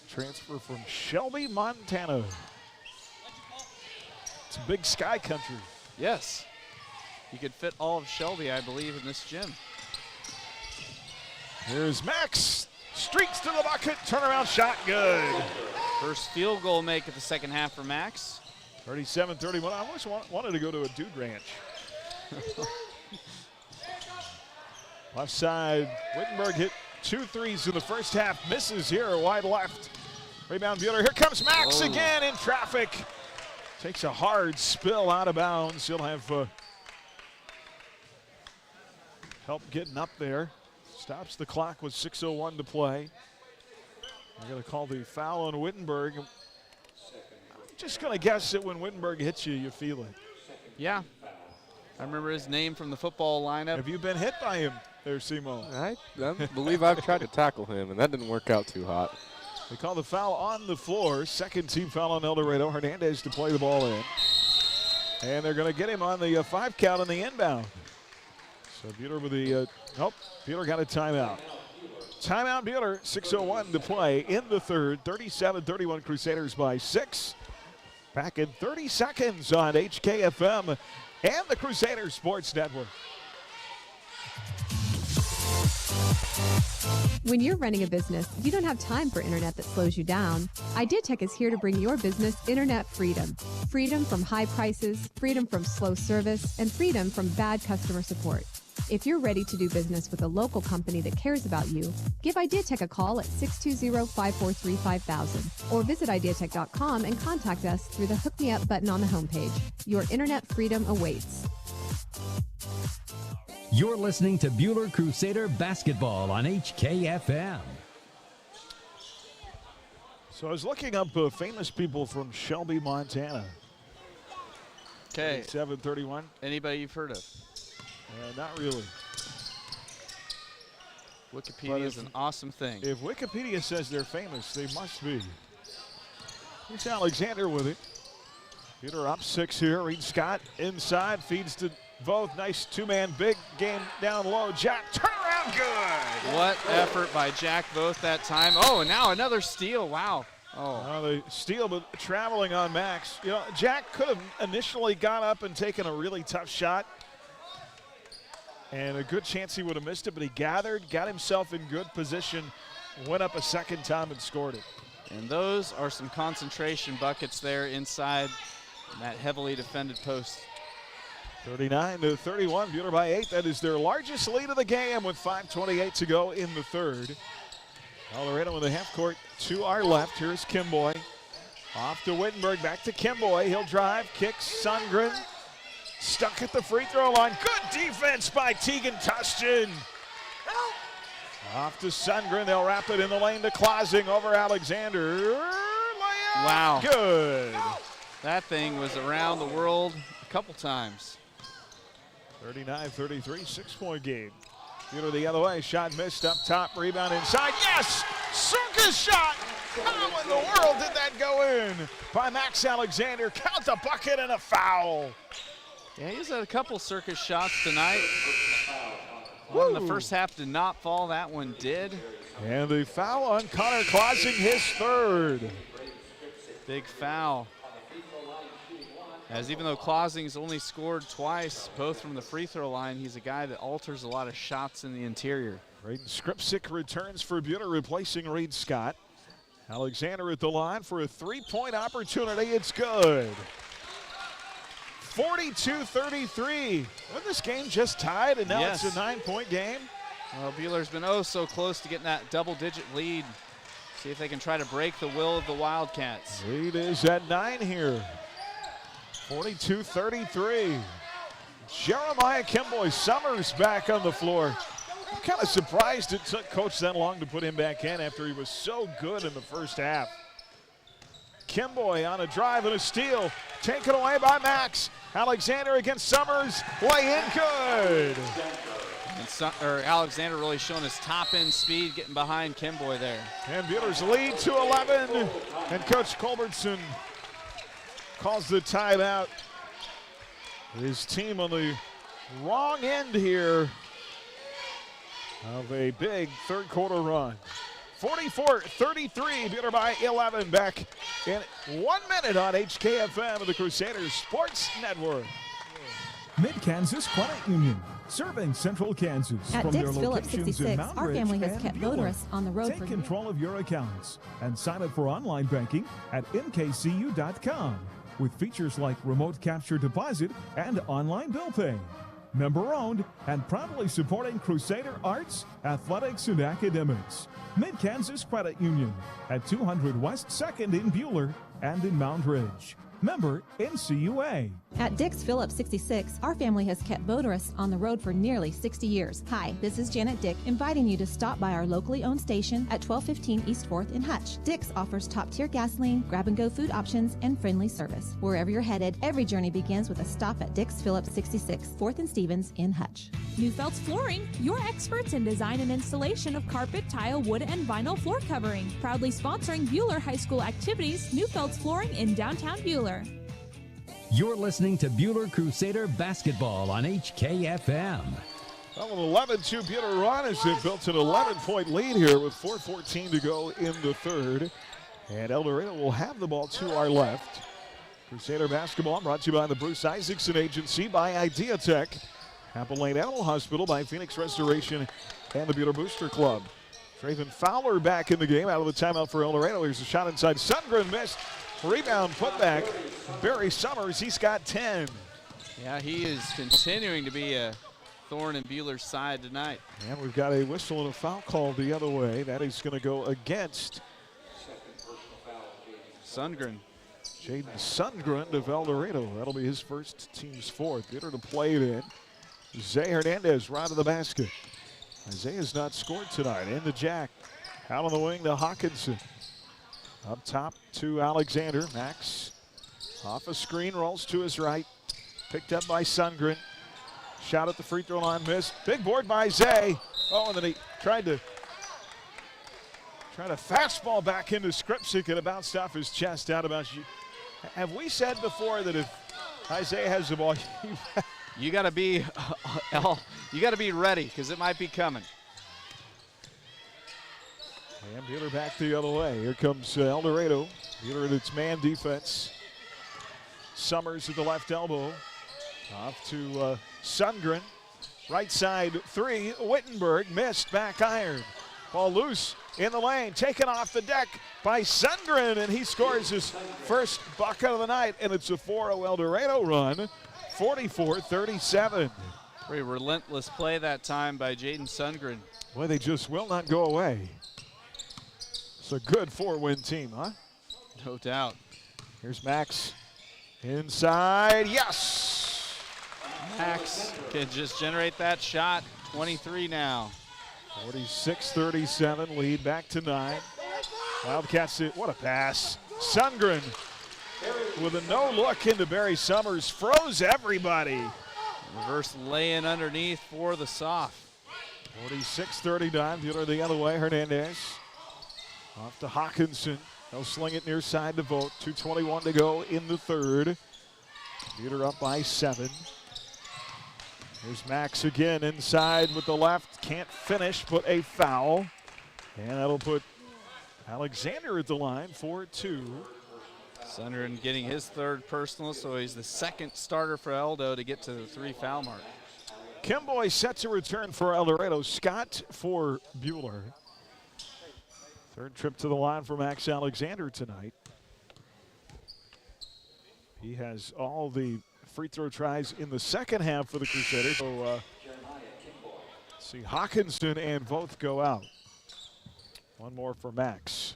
Transfer from Shelby, Montana. It's Big Sky country. Yes. You could fit all of Shelby, I believe, in this gym. Here's Max. Streaks to the bucket. Turnaround shot. Good. First field goal make of the second half for Max. 37-31. I always wanted to go to a dude ranch. Left side. Wittenberg hit 2 threes in the first half. Misses here. Wide left. Rebound Buhler. Here comes Max again in traffic. Takes a hard spill out of bounds. He'll have help getting up there. Stops the clock with 6:01 to play. We're going to call the foul on Wittenberg. I'm just going to guess that when Wittenberg hits you, you feel it. Yeah. I remember his name from the football lineup. Have you been hit by him there, Simo? I believe I've tried to tackle him, and that didn't work out too hot. They call the foul on the floor. Second team foul on Eldorado. Hernandez to play the ball in. And they're going to get him on the 5 count on the inbound. So Buhler with the, Buhler got a timeout. Timeout Buhler, 6:01 to play in the third. 37-31 Crusaders by 6. Back in 30 seconds on HKFM and the Crusaders Sports Network. When you're running a business, you don't have time for internet that slows you down. IdeaTech is here to bring your business internet freedom. Freedom from high prices, freedom from slow service, and freedom from bad customer support. If you're ready to do business with a local company that cares about you, give IdeaTech a call at 620-543-5000 or visit ideatech.com and contact us through the Hook Me Up button on the homepage. Your internet freedom awaits. You're listening to Buhler Crusader Basketball on HKFM. So I was looking up famous people from Shelby, Montana. Okay. 7:31. Anybody you've heard of? Not really. Wikipedia is an awesome thing. If Wikipedia says they're famous, they must be. Here's Alexander with it. Buhler up 6 here. Reed Scott inside, feeds to Voth. Nice 2-man big game down low. Jack, turnaround, good. What effort by Jack Voth that time. Oh, and now another steal. Wow. Oh. The steal, but traveling on Max. You know, Jack could have initially gone up and taken a really tough shot. And a good chance he would have missed it, but he gathered, got himself in good position, went up a second time and scored it. And those are some concentration buckets there inside that heavily defended post. 39-31, Buhler by 8. That is their largest lead of the game with 5:28 to go in the third. Eldorado in the half court to our left. Here's Kimboy. Off to Wittenberg, back to Kimboy. He'll drive, kicks, Sundgren. Stuck at the free throw line. Good defense by Tegan Tustin. Off to Sundgren. They'll wrap it in the lane to Clausing over Alexander. Layup. Wow. Good. That thing was around the world a couple times. 39-33, 6-point game. Buhler the other way. Shot missed up top. Rebound inside. Yes! Circus shot! How in the world did that go in? By Max Alexander. Count the bucket and a foul. Yeah, he's had a couple circus shots tonight. One in the first half did not fall. That one did. And the foul on Connor Clausing, his third. Big foul. As even though Clausing's only scored twice, both from the free throw line, he's a guy that alters a lot of shots in the interior. Braden Skripczyk returns for Buhler, replacing Reed Scott. Alexander at the line for a three-point opportunity. It's good. 42-33. When this game just tied, and now it's a 9-point game. Well, Buhler's been so close to getting that double-digit lead. See if they can try to break the will of the Wildcats. Lead is at 9 here. 42-33. Jeremiah Kimboy Summers back on the floor. I'm kind of surprised it took Coach that long to put him back in after he was so good in the first half. Kimboy on a drive and a steal. Taken away by Max. Alexander against Summers. Lay in good. And Alexander really showing his top-end speed, getting behind Kimboy there. And Buhler's lead to 11. And Coach Culbertson calls the timeout. His team on the wrong end here of a big third quarter run. 44-33, Buhler by 11. Back in 1 minute on HKFM of the Crusaders Sports Network. Mid-Kansas Credit Union, serving Central Kansas. At from Dix their Phillips locations 66, in Mount our Ridge family has and kept Buhler. motorists on the road Take for control of your accounts and sign up for online banking at mkcu.com with features like remote capture deposit and online bill pay. Member owned and proudly supporting Crusader arts, athletics, and academics. Mid-Kansas Credit Union at 200 West 2nd in Buhler and in Mount Ridge. Member NCUA. At Dix Phillips 66, our family has kept motorists on the road for nearly 60 years. Hi, this is Janet Dick, inviting you to stop by our locally owned station at 1215 East 4th in Hutch. Dix offers top-tier gasoline, grab-and-go food options, and friendly service. Wherever you're headed, every journey begins with a stop at Dix Phillips 66, 4th and Stevens in Hutch. Neufeld's Flooring, your experts in design and installation of carpet, tile, wood, and vinyl floor covering. Proudly sponsoring Buhler High School activities, Neufeld's Flooring in downtown Buhler. You're listening to Buhler Crusader Basketball on HKFM. Well, an 11-2 Buhler run as it built an 11-point lead here with 4:14 to go in the third. And Eldorado will have the ball to our left. Crusader Basketball brought to you by the Bruce Isaacson Agency, by Idea Tech, Apple Lane Animal Hospital, by Phoenix Restoration, and the Buhler Booster Club. Traven Fowler back in the game out of the timeout for Eldorado. Here's a shot inside. Sundgren missed. Rebound putback. Barry Summers, he's got 10. Yeah, he is continuing to be a thorn in Buhler's side tonight. And we've got a whistle and a foul call the other way. That is going to go against Sundgren. Jaden Sundgren of Eldorado. That'll be his first, team's fourth. Buhler to play it in. Zay Hernandez right to the basket. Isaiah's not scored tonight. In the jack. Out on the wing to Hawkinson. Up top to Alexander. Max off a screen, rolls to his right. Picked up by Sundgren. Shot at the free throw line, missed. Big board by Zay. Oh, and then he tried to fastball back into Skripczyk, and it bounced off his chest out of bounds. Have we said before that if Isaiah has the ball, you got to be ready because it might be coming. And Buhler back the other way. Here comes Eldorado. Buhler in its man defense. Summers at the left elbow. Off to Sundgren. Right side three. Wittenberg missed. Back iron. Ball loose in the lane. Taken off the deck by Sundgren. And he scores his first bucket of the night. And it's a 4-0 Eldorado run. 44-37. Pretty relentless play that time by Jaden Sundgren. Boy, they just will not go away. It's a good 4-win team, huh? No doubt. Here's Max. Inside, yes! Max can just generate that shot. 23 now. 46-37, lead back to 9. Wildcats, what a pass. Sundgren with a no-look into Barry Summers, froze everybody. Reverse lay-in underneath for the soft. 46-39, Buhler the other way, Hernandez. Off to Hawkinson. They'll sling it near side to Vogt. 2:21 to go in the third. Buhler up by 7. Here's Max again inside with the left. Can't finish, but a foul. And that'll put Alexander at the line for 2. Sundgren getting his 3rd personal, so he's the 2nd starter for Eldo to get to the 3 foul mark. Kimboy set to return for Eldorado. Scott for Buhler. 3rd trip to the line for Max Alexander tonight. He has all the free throw tries in the second half for the Crusaders. So see Hawkinson and both go out. One more for Max.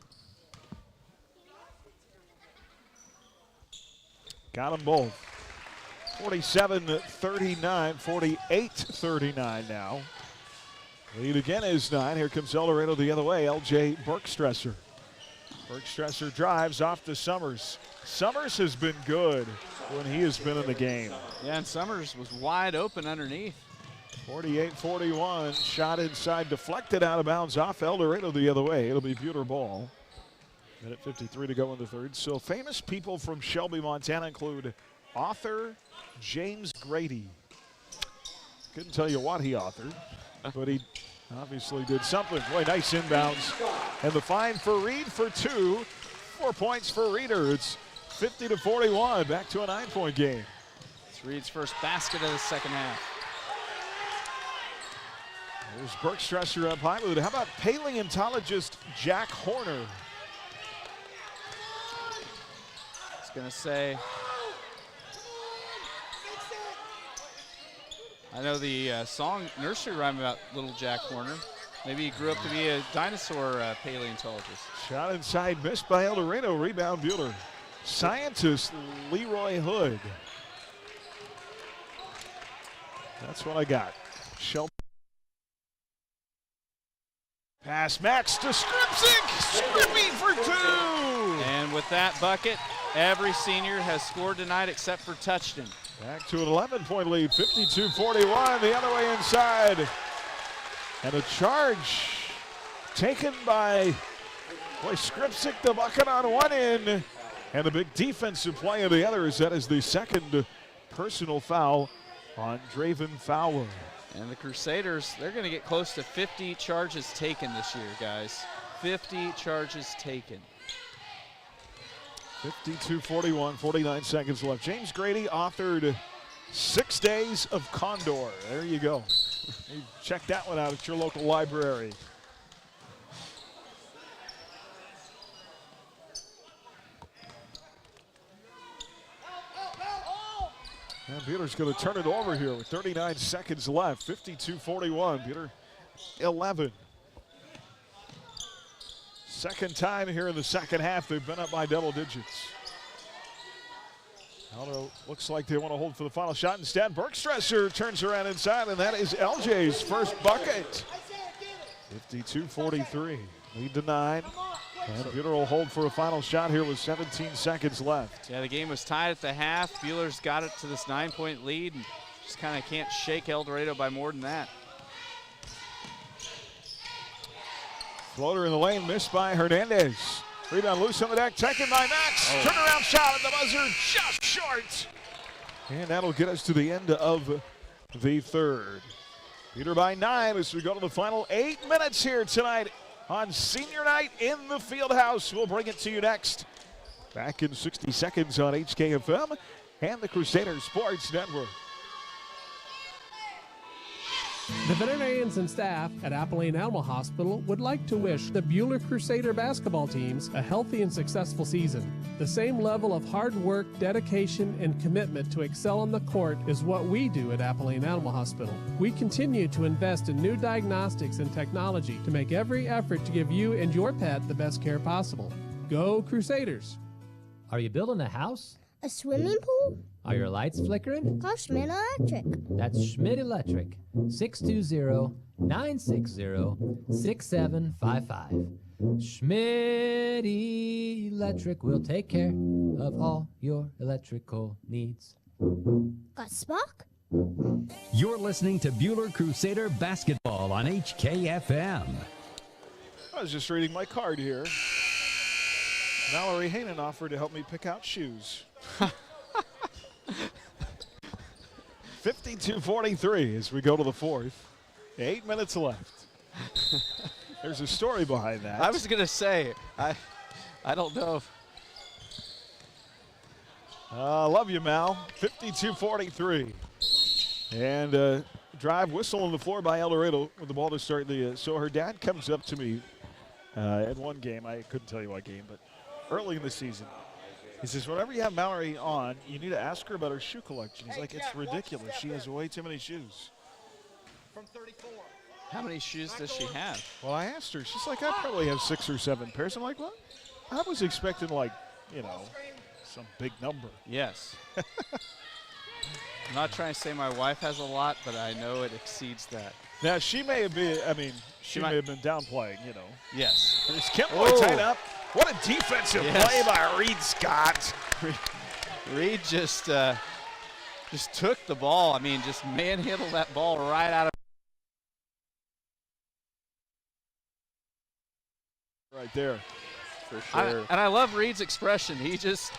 Got them both. 47-39, 48-39 now. Lead again is 9. Here comes Eldorado the other way. LJ Bergstresser. Bergstresser drives off to Summers. Summers has been good when he has been in the game. Yeah, and Summers was wide open underneath. 48-41, shot inside, deflected out of bounds off Eldorado the other way. It'll be Buhler ball. Minute 53 to go in the third. So famous people from Shelby, Montana include author James Grady. Couldn't tell you what he authored, but he obviously did something. Boy, nice inbounds. And the fine for Reed for 2. 4 points for Reeder. It's 50-41, back to a 9-point game. It's Reed's first basket of the second half. There's Bergstresser up high with it. How about paleontologist Jack Horner? I was going to say, I know the song nursery rhyme about little Jack Horner. Maybe he grew up to be a dinosaur paleontologist. Shot inside, missed by Eldorado. Rebound Buhler. Scientist Leroy Hood. That's what I got. Shelby. Pass Max to Skripczyk. Skrippy for 2. And with that bucket, every senior has scored tonight except for Touchton. Back to an 11-point lead, 52-41, the other way inside. And a charge taken by Skripczyk, the bucket on one end. And a big defensive play on the other, as that is the 2nd personal foul on Draven Fowler. And the Crusaders, they're going to get close to 50 charges taken this year, guys. 50 charges taken. 52-41, 49 seconds left. James Grady authored 6 Days of Condor. There you go. You check that one out at your local library. And Buhler's going to turn it over here with 39 seconds left. 52-41. Buhler 11. Second time here in the second half they've been up by double digits. Aldo looks like they want to hold for the final shot. Instead, Bergstresser turns around inside, and that is LJ's first bucket. 52-43. Lead to 9. And Buhler will hold for a final shot here with 17 seconds left. Yeah, the game was tied at the half. Buhler's got it to this 9-point lead and just kind of can't shake Eldorado by more than that. Floater in the lane, missed by Hernandez. Rebound loose on the deck, taken by Max. Turnaround shot at the buzzer, just short. And that'll get us to the end of the third. Buhler by 9 as we go to the final 8 minutes here tonight on Senior Night in the Fieldhouse. We'll bring it to you next. Back in 60 seconds on HKFM and the Crusader Sports Network. The veterinarians and staff at Appalachian Animal Hospital would like to wish the Buhler Crusader basketball teams a healthy and successful season. The same level of hard work, dedication, and commitment to excel on the court is what we do at Appalachian Animal Hospital. We continue to invest in new diagnostics and technology to make every effort to give you and your pet the best care possible. Go Crusaders! Are you building a house? A swimming pool? Are your lights flickering? Call Schmidt Electric. That's Schmidt Electric. 620-960-6755. Schmidt Electric will take care of all your electrical needs. Got Spock? You're listening to Buhler Crusader Basketball on HKFM. I was just reading my card here. Mallory Haynen offered to help me pick out shoes. 52-43 as we go to the fourth. 8 minutes left. There's a story behind that. I was going to say, I don't know. Love you, Mal. 52-43. And drive whistle on the floor by Eldorado with the ball to start the. So her dad comes up to me at one game. I couldn't tell you what game, but early in the season. He says, whenever you have Mallory on, you need to ask her about her shoe collection. He's like, it's ridiculous. She has way too many shoes. From 34. How many shoes does she have? Well, I asked her. She's like, I probably have 6 or 7 pairs. I'm like, what? I was expecting, like, you know, some big number. Yes. I'm not trying to say my wife has a lot, but I know it exceeds that. Now, she may have been, I mean, she may have been downplaying, you know. Yes. Here's Kimboy tied up. What a defensive play by Reed Scott. Reed just took the ball. I mean, just manhandled that ball right out of. Right there. For sure. And I love Reed's expression. He just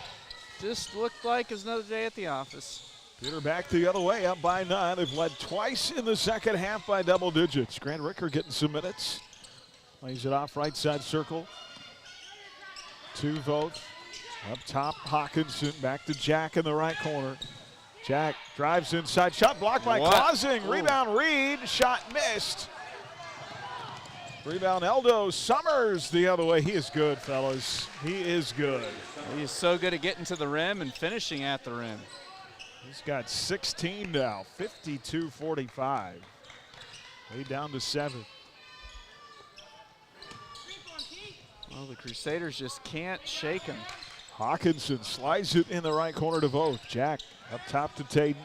looked like it's another day at the office. Peter back the other way, up by 9. They've led twice in the second half by double digits. Grant Ricker getting some minutes. Lays it off right side circle. To Voth. Up top, Hawkinson. Back to Jack in the right corner. Jack drives inside. Shot blocked by Clausing. Rebound Reed. Shot missed. Rebound Eldo. Summers the other way. He is good, fellas. He is good. He is so good at getting to the rim and finishing at the rim. He's got 16 now. 52-45. Way down to 7. Well, the Crusaders just can't shake him. Hawkinson slides it in the right corner to Voth. Jack up top to Taden.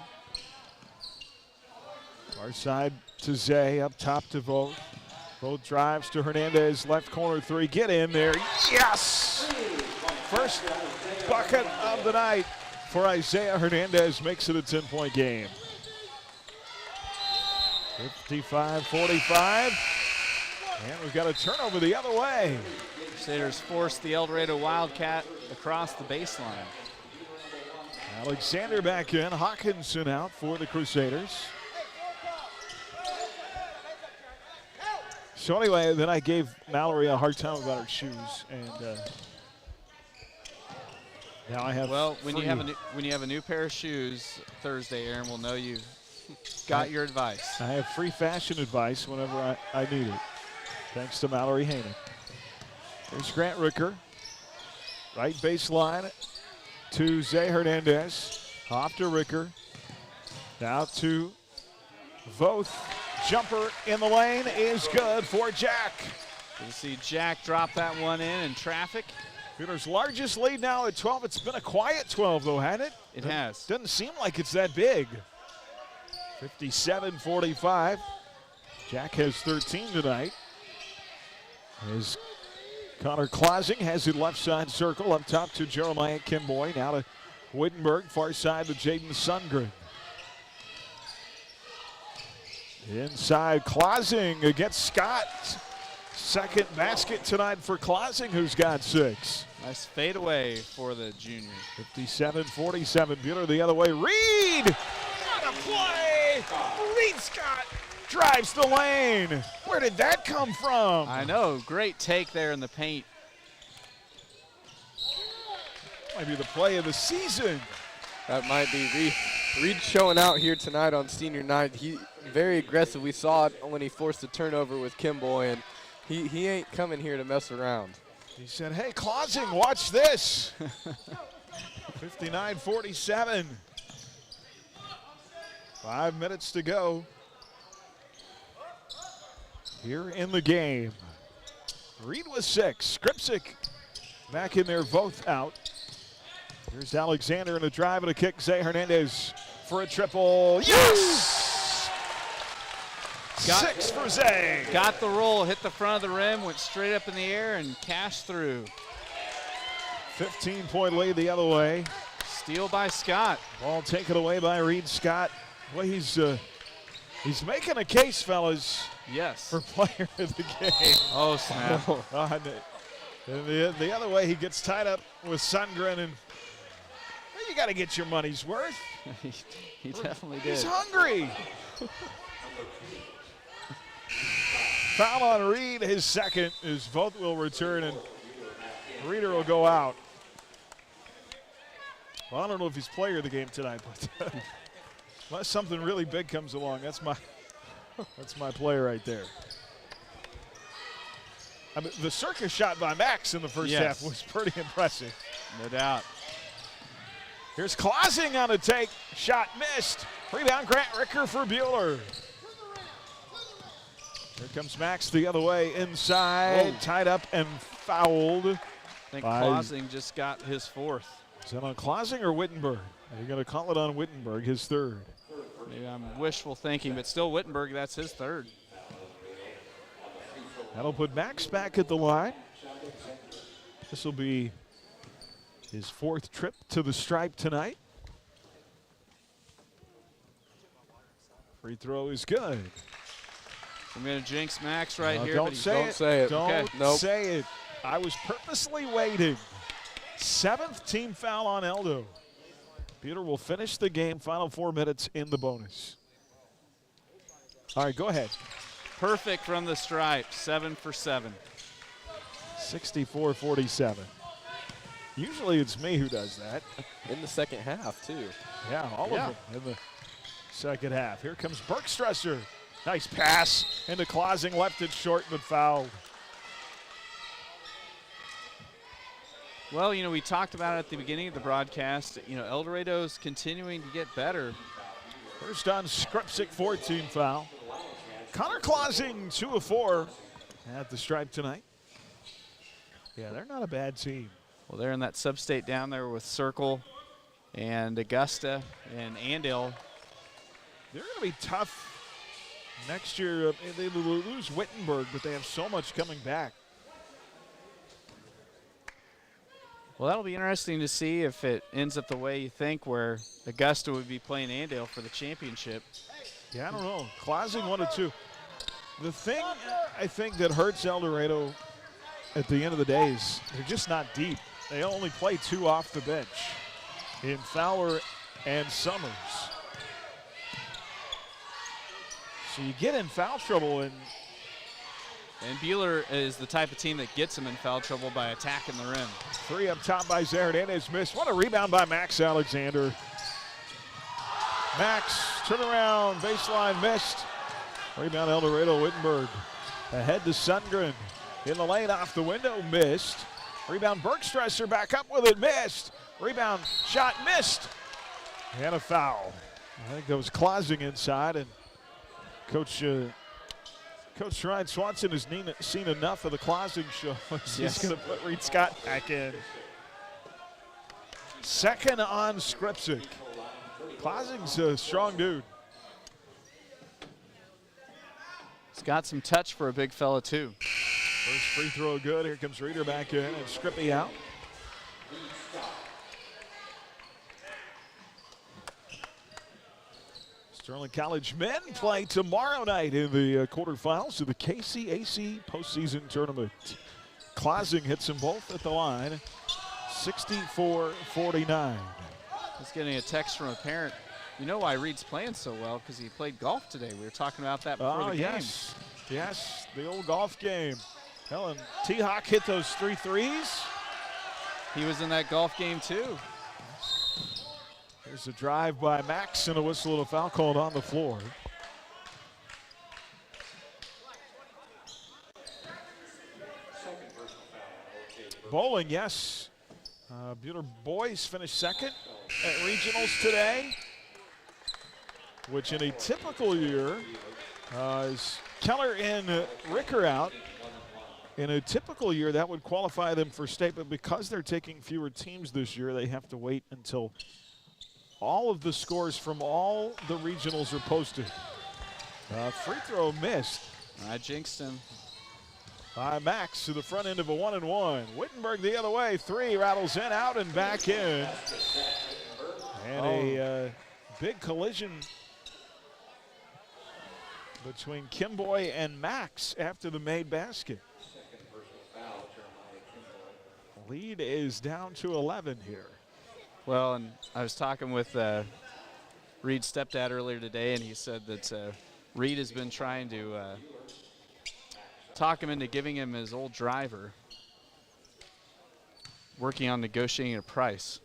Far side to Zay, up top to Voth. Voth drives to Hernandez, left corner 3. Get in there. Yes! First bucket of the night for Isaiah Hernandez. Makes it a 10-point game. 55-45. And we've got a turnover the other way. Crusaders force the Eldorado Wildcat across the baseline. Alexander back in, Hawkinson out for the Crusaders. So anyway, then I gave Mallory a hard time about her shoes, and now I have. Well, when you have a new pair of shoes Thursday, Aaron will know you got your advice. I have free fashion advice whenever I need it, thanks to Mallory Haynen. There's Grant Ricker. Right baseline to Zay Hernandez. Off to Ricker. Now to Voth. Jumper in the lane is good for Jack. You see Jack drop that one in traffic. Peter's largest lead now at 12. It's been a quiet 12, though, hasn't it? It has. Doesn't seem like it's that big. 57-45. Jack has 13 tonight. As Connor Clausing has it left side circle up top to Jeremiah Kimboy. Now to Wittenberg, far side to Jaden Sundgren. Inside Clausing against Scott. Second basket tonight for Clausing, who's got 6. Nice fadeaway for the junior. 57-47. Buhler the other way. Reed! What a play! Reed Scott drives the lane. Where did that come from? I know. Great take there in the paint. Might be the play of the season. That might be Reed showing out here tonight on senior night. He very aggressive. We saw it when he forced the turnover with Kimboy, and he ain't coming here to mess around. He said, hey, Clausing, watch this. 59-47. 5 minutes to go here in the game. Reed was 6. Skripczyk back in there, both out. Here's Alexander in a drive and a kick. Zay Hernandez for a triple. Yes! 6 for Zay. Got the roll, hit the front of the rim, went straight up in the air and cashed through. 15-point lead the other way. Steal by Scott. Ball taken away by Reed Scott. Well, he's making a case, fellas. Yes. For player of the game. Oh, snap. And the other way, he gets tied up with Sundgren, and well, you got to get your money's worth. He definitely did. He's hungry. Foul on Reed, his second, his vote will return, and Reeder will go out. Well, I don't know if he's player of the game tonight, but unless something really big comes along, that's my player right there. I mean, the circus shot by Max in the first half was pretty impressive. No doubt. Here's Clausing on a take. Shot missed. Rebound, Grant Ricker for Buhler. Here comes Max the other way inside. Whoa. Tied up and fouled. I think Clausing just got his fourth. Is that on Clausing or Wittenberg? Are you going to call it on Wittenberg, his third? Maybe I'm wishful thinking, but still Wittenberg, that's his third. That'll put Max back at the line. This will be his fourth trip to the stripe tonight. Free throw is good. I'm going to jinx Max right here. Don't say it. Don't Okay. say it. I was purposely waiting. 7th team foul on Eldo. Buhler will finish the game, final 4 minutes in the bonus. All right, go ahead. Perfect from the stripe, 7 for 7. 64-47. Usually it's me who does that. In the second half, too. Yeah, all of them in the second half. Here comes Bergstresser. Nice pass into Clausing, left it short but fouled. Well, you know, we talked about it at the beginning of the broadcast. You know, Eldorado's continuing to get better. First on Skripczyk, 14 foul. Connor Clausing, 2 of 4 at the stripe tonight. Yeah, they're not a bad team. Well, they're in that sub-state down there with Circle and Augusta and Andale. They're going to be tough next year. They lose Wittenberg, but they have so much coming back. Well, that'll be interesting to see if it ends up the way you think, where Augusta would be playing Andale for the championship. Yeah, I don't know. Clausing 1 of 2. The thing I think that hurts Eldorado at the end of the day is they're just not deep. They only play 2 off the bench in Fowler and Summers. So you get in foul trouble, and Buhler is the type of team that gets him in foul trouble by attacking the rim. 3 up top by Hernandez missed. What a rebound by Max Alexander. Max, turnaround, baseline missed. Rebound Eldorado, Wittenberg. Ahead to Sundgren. In the lane, off the window, missed. Rebound Bergstresser, back up with it, missed. Rebound, shot missed. And a foul. I think that was Clausing inside, and Coach Ryan Swanson has seen enough of the Clausing show. He's going to put Reed Scott back in. Second on Skripczyk. Clausing's a strong dude. He's got some touch for a big fella, too. First free throw good. Here comes Reeder back in, and Skripy out. Sterling College men play tomorrow night in the quarterfinals of the KCAC postseason tournament. Clausing hits them both at the line, 64-49. Just getting a text from a parent. You know why Reed's playing so well? Because he played golf today. We were talking about that before the game. Yes, the old golf game. Helen T-Hawk hit those 3 threes. He was in that golf game too. Here's a drive by Max and a whistle and a foul called on the floor. Bowling, yes. Buhler boys finished second at regionals today, which in a typical year is Keller and Ricker out. In a typical year, that would qualify them for state, but because they're taking fewer teams this year, they have to wait until all of the scores from all the regionals are posted. Free throw missed. I jinxed him. By Max to the front end of a 1-and-1. Wittenberg the other way. 3 rattles in, out, and back in. And a big collision between Kimboy and Max after the made basket. Lead is down to 11 here. Well, and I was talking with Reed's stepdad earlier today, and he said that Reed has been trying to talk him into giving him his old driver, working on negotiating a price.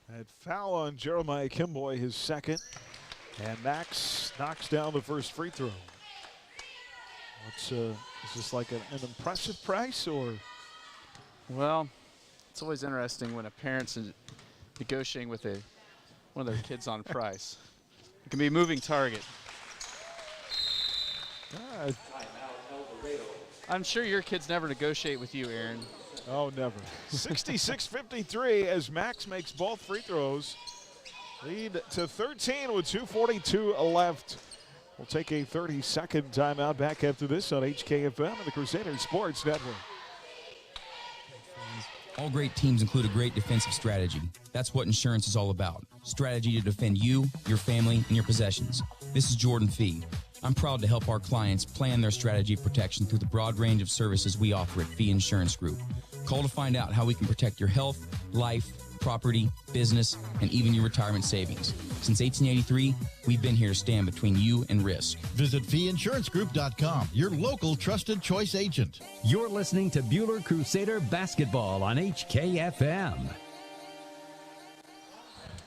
And foul on Jeremiah Kimboy, his second. And Max knocks down the first free throw. Is this like an impressive price, or? Well, it's always interesting when a parent's negotiating with one of their kids on price. It can be a moving target. I'm sure your kids never negotiate with you, Aaron. Oh, never. 66-53 as Max makes both free throws. Lead to 13 with 2:42 left. We'll take a 30-second timeout. Back after this on HKFM and the Crusader Sports Network. All great teams include a great defensive strategy. That's what insurance is all about. Strategy to defend you, your family, and your possessions. This is Jordan Fee. I'm proud to help our clients plan their strategy of protection through the broad range of services we offer at Fee Insurance Group. Call to find out how we can protect your health, life, property, business, and even your retirement savings. Since 1883, we've been here to stand between you and risk. Visit feeinsurancegroup.com, your local trusted choice agent. You're listening to Buhler Crusader Basketball on HKFM.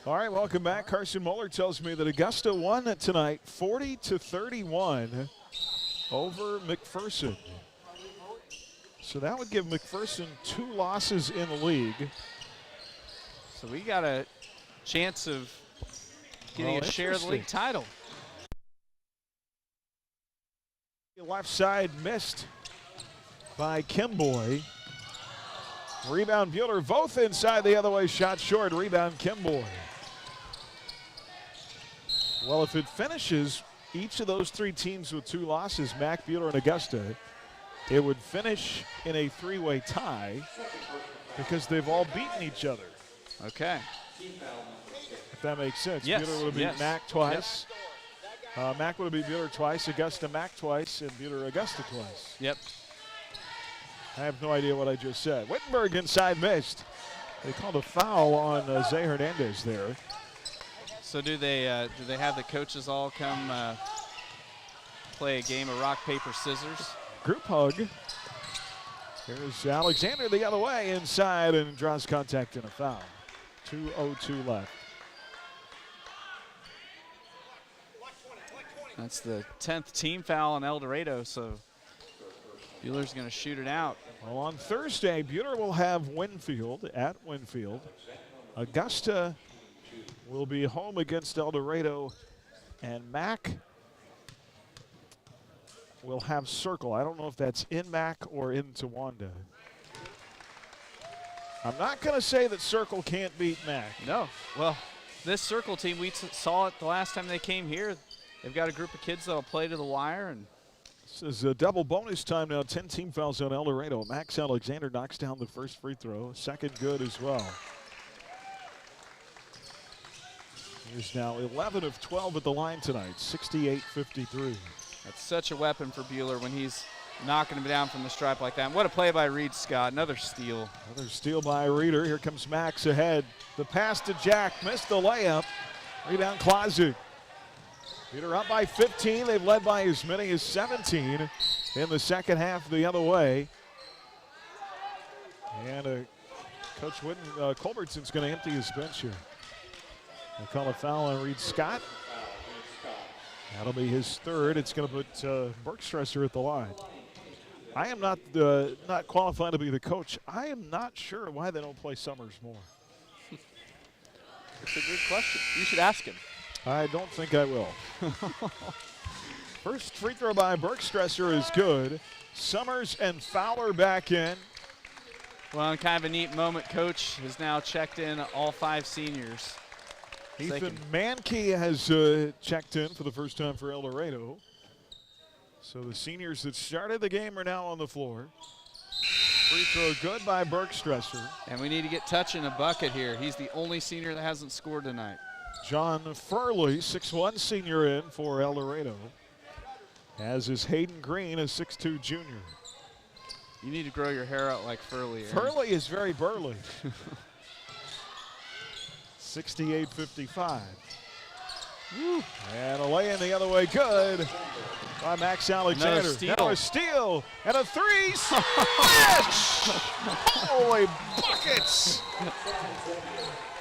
All right, welcome back. Carson Moeller tells me that Augusta won tonight 40-31 over McPherson. So that would give McPherson 2 losses in the league. So we got a chance of getting a share of the league title. Left side missed by Kimboy. Rebound Buhler, both inside the other way, shot short. Rebound Kimboy. Well, if it finishes each of those 3 teams with 2 losses, Mac, Buhler, and Augusta, it would finish in a 3-way tie because they've all beaten each other. Okay. If that makes sense. Yes. Buhler would have beat Mac twice. Yep. Mac would have beat Buhler twice, Augusta Mac twice, and Buhler Augusta twice. Yep. I have no idea what I just said. Wittenberg inside missed. They called a foul on Zay Hernandez there. So do they have the coaches all come play a game of rock, paper, scissors? Group hug. Here's Alexander the other way inside and draws contact and a foul. 2:02 left. That's the 10th team foul on Eldorado, so Buhler's going to shoot it out. Well, on Thursday, Buhler will have Winfield at Winfield. Augusta will be home against Eldorado, and Mac will have Circle. I don't know if that's in Mac or in Towanda. I'm not going to say that Circle can't beat Mac. No. Well, this Circle team, we saw it the last time they came here. They've got a group of kids that will play to the wire. And this is a double bonus time now. 10 team fouls on Eldorado. Max Alexander knocks down the first free throw. Second good as well. He's now 11 of 12 at the line tonight. 68-53. That's such a weapon for Buhler when he's knocking him down from the stripe like that. And what a play by Reed Scott. Another steal. Another steal by Reeder. Here comes Max ahead. The pass to Jack. Missed the layup. Rebound Klazuk. Peter up by 15. They've led by as many as 17 in the second half the other way. And Coach Culbertson's going to empty his bench here. They call a foul on Reed Scott. That'll be his third. It's going to put Bergstresser at the line. I am not qualified to be the coach. I am not sure why they don't play Summers more. It's a good question. You should ask him. I don't think I will. First free throw by Bergstresser is good. Summers and Fowler back in. Well, and kind of a neat moment, Coach has now checked in all 5 seniors. Ethan Mankey has checked in for the first time for Eldorado. So the seniors that started the game are now on the floor. Free throw good by Bergstresser. And we need to get Touch in a bucket here. He's the only senior that hasn't scored tonight. John Furley, 6'1" senior in for Eldorado. As is Hayden Green, a 6'2" junior. You need to grow your hair out like Furley. Furley is very burly. 68-55. And a lay-in the other way, good by Max Alexander. Now a steal and a 3. Swish! Holy buckets!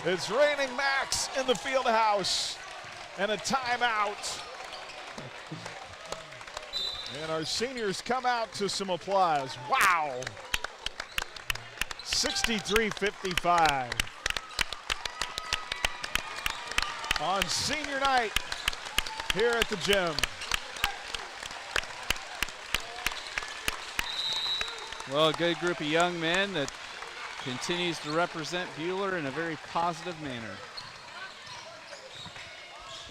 It's raining Max in the field house, and a timeout. And our seniors come out to some applause. Wow! 63-55. On senior night here at the gym. Well, a good group of young men that continues to represent Buhler in a very positive manner.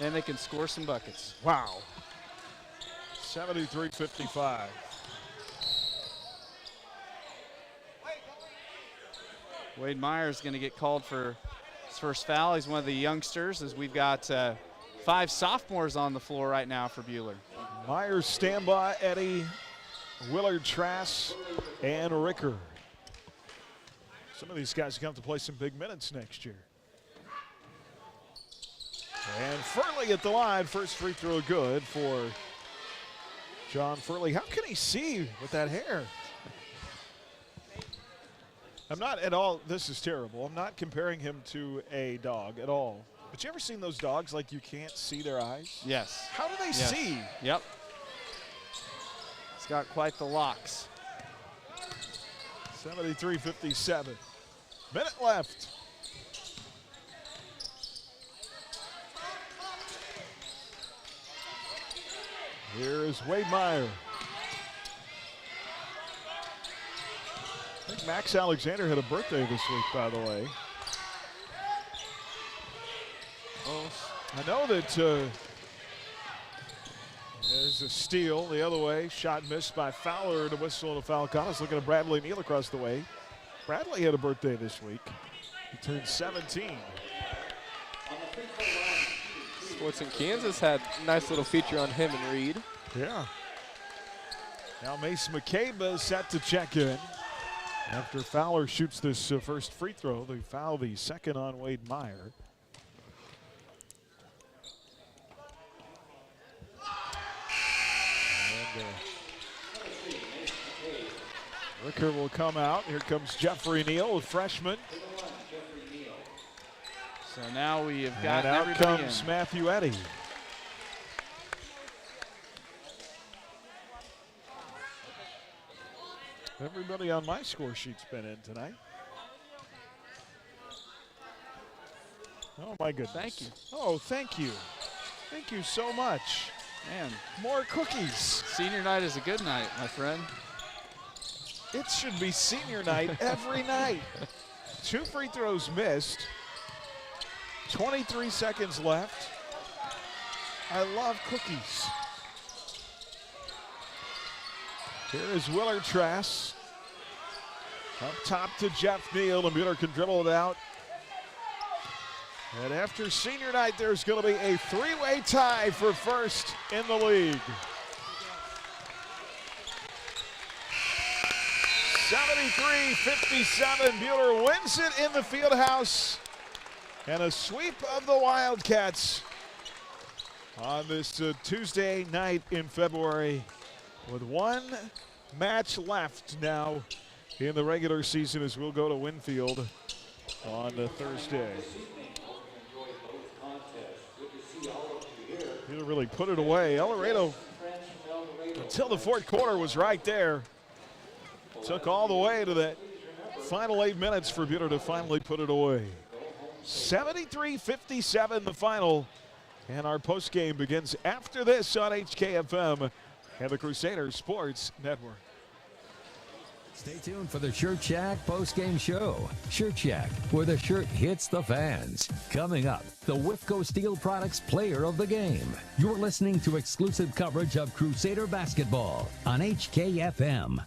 And they can score some buckets. Wow. 73-55. Wade Myers going to get called for his first foul. He's one of the youngsters, as we've got 5 sophomores on the floor right now for Buhler. Myers, standby, Eddie, Willard Trask, and Ricker. Some of these guys are going to have to play some big minutes next year. And Furley at the line. First free throw good for John Furley. How can he see with that hair? I'm not at all, this is terrible. I'm not comparing him to a dog at all. But you ever seen those dogs like you can't see their eyes? Yes. How do they see? Yep. He's got quite the locks. 73-57. Minute left. Here is Wade Meyer. I think Max Alexander had a birthday this week, by the way. Well, I know that there's a steal the other way. Shot missed by Fowler to whistle and a foul. Connors looking at Bradley Neal across the way. Bradley had a birthday this week. He turned 17. Sports in Kansas had a nice little feature on him and Reed. Yeah. Now Mace McCabe is set to check in. After Fowler shoots this first free throw, they foul the second on Wade Meyer. And Ricker will come out. Here comes Jeffrey Neal, a freshman. So now we have got and out everybody comes in. Matthew Eddy. Everybody on my score sheet's been in tonight. Oh my goodness. Thank you. Oh, thank you. Thank you so much. Man, more cookies. Senior night is a good night, my friend. It should be senior night every night. 2 free throws missed. 23 seconds left. I love cookies. Here is Willard Trask. Up top to Jeff Neal, and Buhler can dribble it out. And after senior night, there's going to be a 3-way tie for first in the league. 73-57, Buhler wins it in the field house. And a sweep of the Wildcats on this Tuesday night in February, with 1 match left now in the regular season, as we'll go to Winfield on Thursday. Buhler really put it away. Eldorado, until the fourth quarter, was right there. Took all the way to that final 8 minutes for Buhler to finally put it away. 73-57 the final And our post game begins after this on HKFM and the Crusaders Sports Network. Stay tuned for the Shirt Shack post-game show. Shirt Shack, where the shirt hits the fans. Coming up, the Whifco Steel Products Player of the Game. You're listening to exclusive coverage of Crusader basketball on HKFM.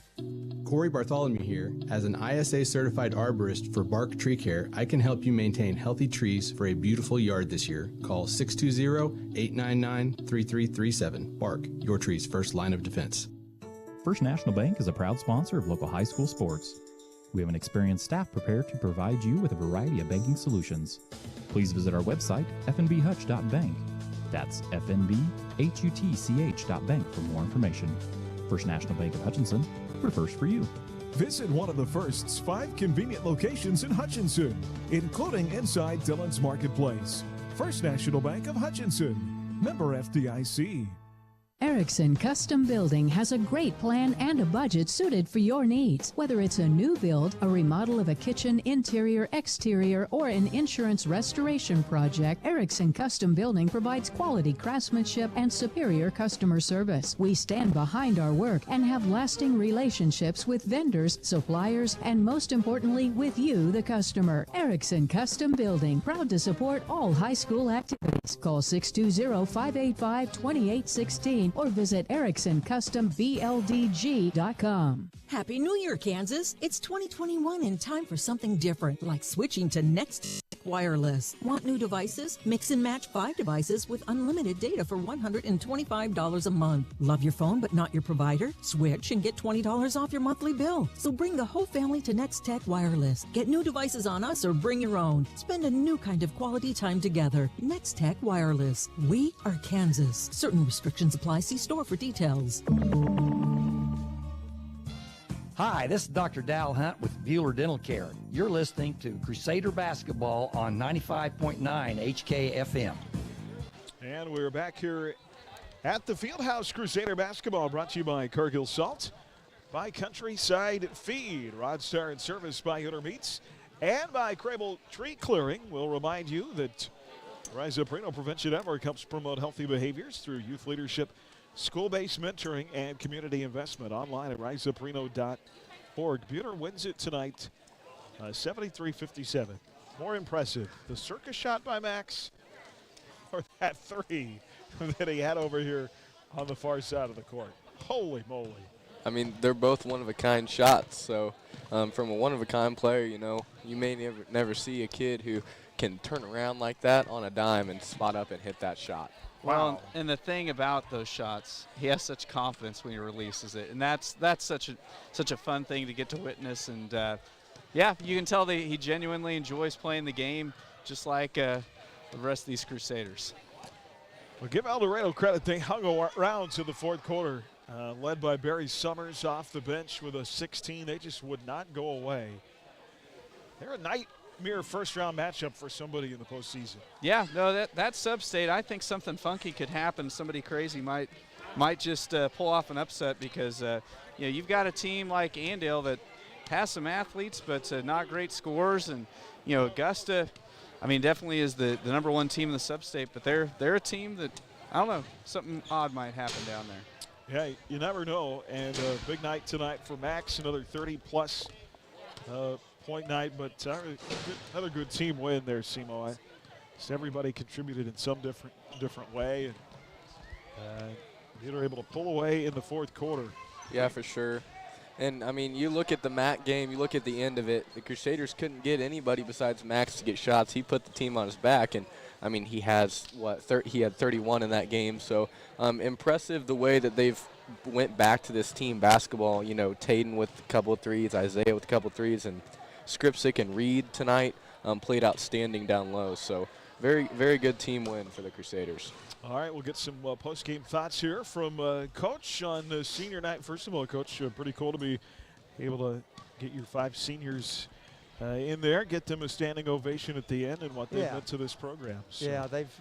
Corey Bartholomew here. As an ISA certified arborist for Bark Tree Care, I can help you maintain healthy trees for a beautiful yard this year. Call 620-899-3337. Bark, your tree's first line of defense. First National Bank is a proud sponsor of local high school sports. We have an experienced staff prepared to provide you with a variety of banking solutions. Please visit our website, fnbhutch.bank. That's fnbhutch.bank for more information. First National Bank of Hutchinson, we're first for you. Visit one of the First's 5 convenient locations in Hutchinson, including inside Dillon's Marketplace. First National Bank of Hutchinson, member FDIC. Erickson Custom Building has a great plan and a budget suited for your needs. Whether it's a new build, a remodel of a kitchen, interior, exterior, or an insurance restoration project, Erickson Custom Building provides quality craftsmanship and superior customer service. We stand behind our work and have lasting relationships with vendors, suppliers, and most importantly, with you, the customer. Erickson Custom Building, proud to support all high school activities. Call 620-585-2816. Or visit EricksonCustomBLDG.com. Happy New Year, Kansas! It's 2021 and time for something different, like switching to Next Wireless. Want new devices? Mix and match 5 devices with unlimited data for $125 a month. Love your phone but not your provider? Switch and get $20 off your monthly bill. So bring the whole family to Next Tech Wireless. Get new devices on us or bring your own. Spend a new kind of quality time together. Next Tech Wireless. We are Kansas. Certain restrictions apply. See store for details. Hi, this is Dr. Dal Hunt with Buhler Dental Care. You're listening to Crusader Basketball on 95.9 HKFM. And we're back here at the Fieldhouse. Crusader Basketball brought to you by Cargill Salt, by Countryside Feed, Rodstar and Service by Hooter Meats, and by Crable Tree Clearing. We'll remind you that Rise Up Reno Prevention Network helps promote healthy behaviors through youth leadership, school-based mentoring, and community investment. Online at riseupreno.org. Buhler wins it tonight, 73-57. More impressive, the circus shot by Max or that three that he had over here on the far side of the court? Holy moly. I mean, they're both one-of-a-kind shots. So from a one-of-a-kind player, you know, you may never see a kid who can turn around like that on a dime and spot up and hit that shot. Well, and the thing about those shots, he has such confidence when he releases it, and that's such a fun thing to get to witness. And yeah, you can tell that he genuinely enjoys playing the game, just like the rest of these Crusaders. Well, give Eldorado credit. They hung around to the fourth quarter, led by Barry Summers off the bench with a 16. They just would not go away. They're a nightmare first-round matchup for somebody in the postseason. Yeah, no, that sub-state, I think something funky could happen. Somebody crazy might just pull off an upset because you know, you've got a team like Andale that has some athletes but not great scorers, and you know, Augusta, I mean, definitely is the number one team in the sub-state, but they're a team that, I don't know, something odd might happen down there. Yeah, you never know. And a big night tonight for Max, another 30-plus point night, but another good team win there, Simo. Everybody contributed in some different way, and they were able to pull away in the fourth quarter. Yeah, for sure. And, I mean, you look at the Mac game, you look at the end of it, the Crusaders couldn't get anybody besides Max to get shots. He put the team on his back, and, I mean, he has, he had 31 in that game. So, impressive the way that they've went back to this team basketball. You know, Taden with a couple of threes, Isaiah with a couple of threes, and Skripsic and Reed tonight played outstanding down low. So, very, very good team win for the Crusaders. All right, we'll get some post-game thoughts here from Coach on senior night. First of all, Coach, pretty cool to be able to get your 5 seniors in there, get them a standing ovation at the end and what they meant to this program. So. Yeah, they've,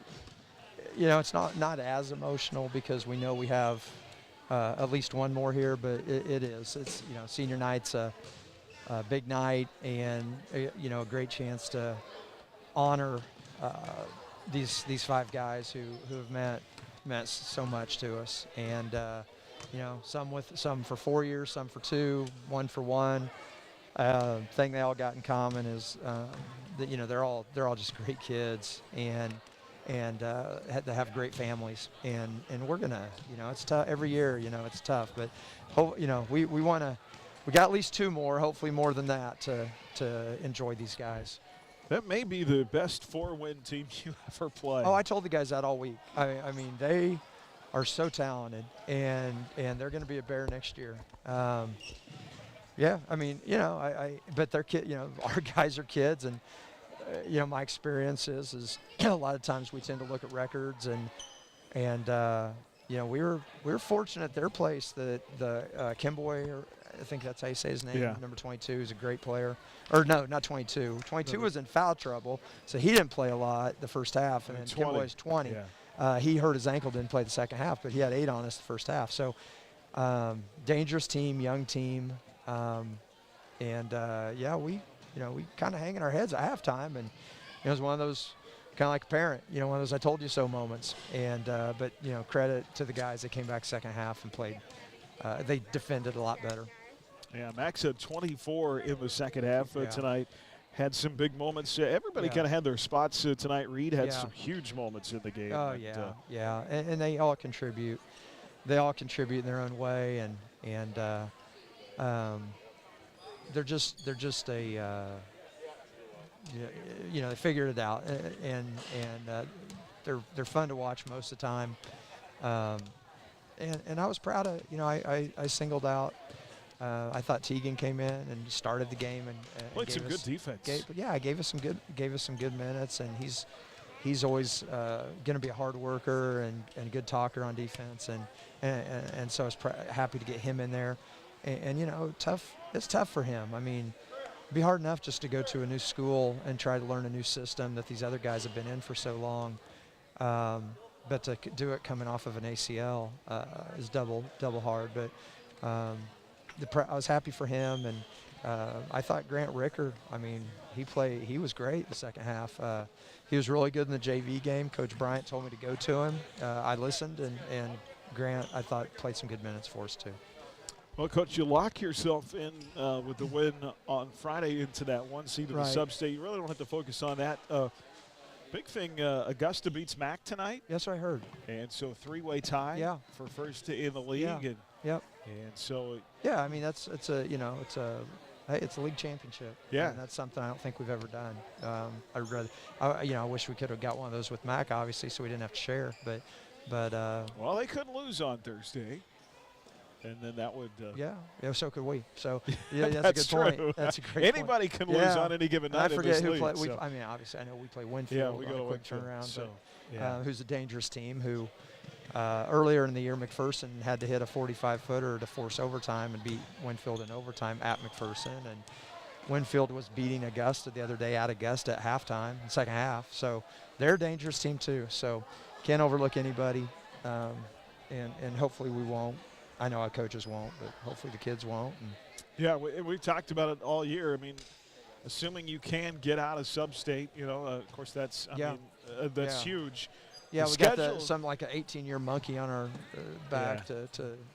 you know, it's not as emotional because we know we have at least one more here, but it is. It's, you know, senior night's a big night and, you know, a great chance to honor these 5 guys who have meant so much to us, and some for 4 years, some for 2, 1 for 1. Thing they all got in common is that they're all just great kids, and they have great families, and we're gonna it's tough every year. It's tough, but we got at least 2 more, hopefully more than that, to enjoy these guys. That may be the best 4-win team you ever play. Oh, I told the guys that all week. I mean, they are so talented, and they're going to be a Bear next year. Yeah, I mean, but they're our guys are kids, and my experience is a lot of times we tend to look at records, and we were fortunate at their place that the Kimboy, or I think that's how you say his name, number 22, is a great player. Or no, not 22. 22 was in foul trouble, so he didn't play a lot the first half, and then Kimboy's 20. Yeah. He hurt his ankle, didn't play the second half, but he had 8 on us the first half. So dangerous team, young team. We kind of hanging our heads at halftime, and it was one of those kind of like a parent, one of those I told you so moments. And but credit to the guys that came back second half and played. They defended a lot better. Yeah, Max had 24 in the second half tonight. Had some big moments. Everybody kind of had their spots tonight. Reed had some huge moments in the game. Oh, and they all contribute. They all contribute in their own way, and they're just a they figured it out, and they're fun to watch most of the time. And I was proud of I singled out. I thought Teagan came in and started the game and played some good defense. Gave us some good minutes, and he's always going to be a hard worker and a good talker on defense, and so I was happy to get him in there. And tough. It's tough for him. I mean, it'd be hard enough just to go to a new school and try to learn a new system that these other guys have been in for so long. But to do it coming off of an ACL is double hard. But I was happy for him, and I thought Grant Ricker, I mean, he was great the second half. He was really good in the JV game. Coach Bryant told me to go to him. I listened, and Grant, I thought, played some good minutes for us too. Well, Coach, you lock yourself in with the win on Friday into that 1 seed of the sub-state. You really don't have to focus on that. Big thing, Augusta beats Mac tonight. Yes, I heard. And so 3-way tie for first in the league. Yeah. And so. Yeah, I mean, it's a league championship. Yeah. And that's something I don't think we've ever done. I wish we could have got one of those with Mac, obviously, so we didn't have to share. But well, they couldn't lose on Thursday. And then that would. So could we. So that's a good point. True. That's a great Anybody point. can lose on any given night. I forget in who this played. league, I mean, obviously, I know we play Winfield. We go on to a quick Winfield, turnaround. So, who's a dangerous team who earlier in the year McPherson had to hit a 45-footer to force overtime and beat Winfield in overtime at McPherson, and Winfield was beating Augusta the other day at Augusta at halftime, second half. So they're a dangerous team too. So can't overlook anybody, and hopefully we won't. I know our coaches won't, but hopefully the kids won't. Yeah, we talked about it all year. I mean, assuming you can get out of sub-state, of course that's that's huge. Yeah, we got something like an 18-year monkey on our back to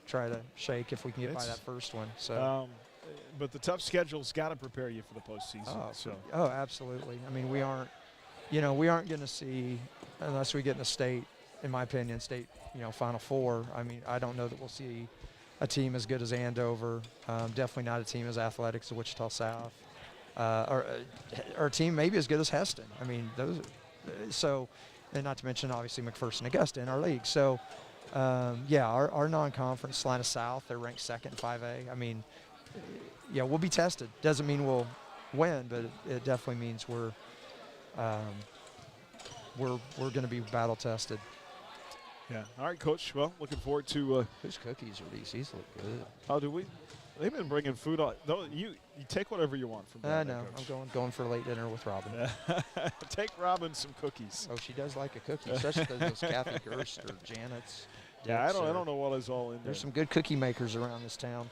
try to shake if we can get by that first one. So, but the tough schedule's got to prepare you for the postseason. Oh, absolutely. I mean, we aren't going to see, unless we get in a state, in my opinion, state, Final Four. I mean, I don't know that we'll see a team as good as Andover. Definitely not a team as athletic as Wichita South, or a team maybe as good as Heston. I mean, those. So, and not to mention obviously McPherson, Augusta in our league. So, our non-conference, Salina South, they're ranked second in 5A. I mean, we'll be tested. Doesn't mean we'll win, but it definitely means we're going to be battle tested. Yeah. All right, Coach. Well, looking forward to. Whose cookies are these? These look good. Oh, do we? They've been bringing food on. You take whatever you want from them. No, I'm going for late dinner with Robin. Take Robin some cookies. Oh, she does like a cookie, especially those Kathy Gerst or Janet's. Yeah, I don't know what is all in there. There's some good cookie makers around this town.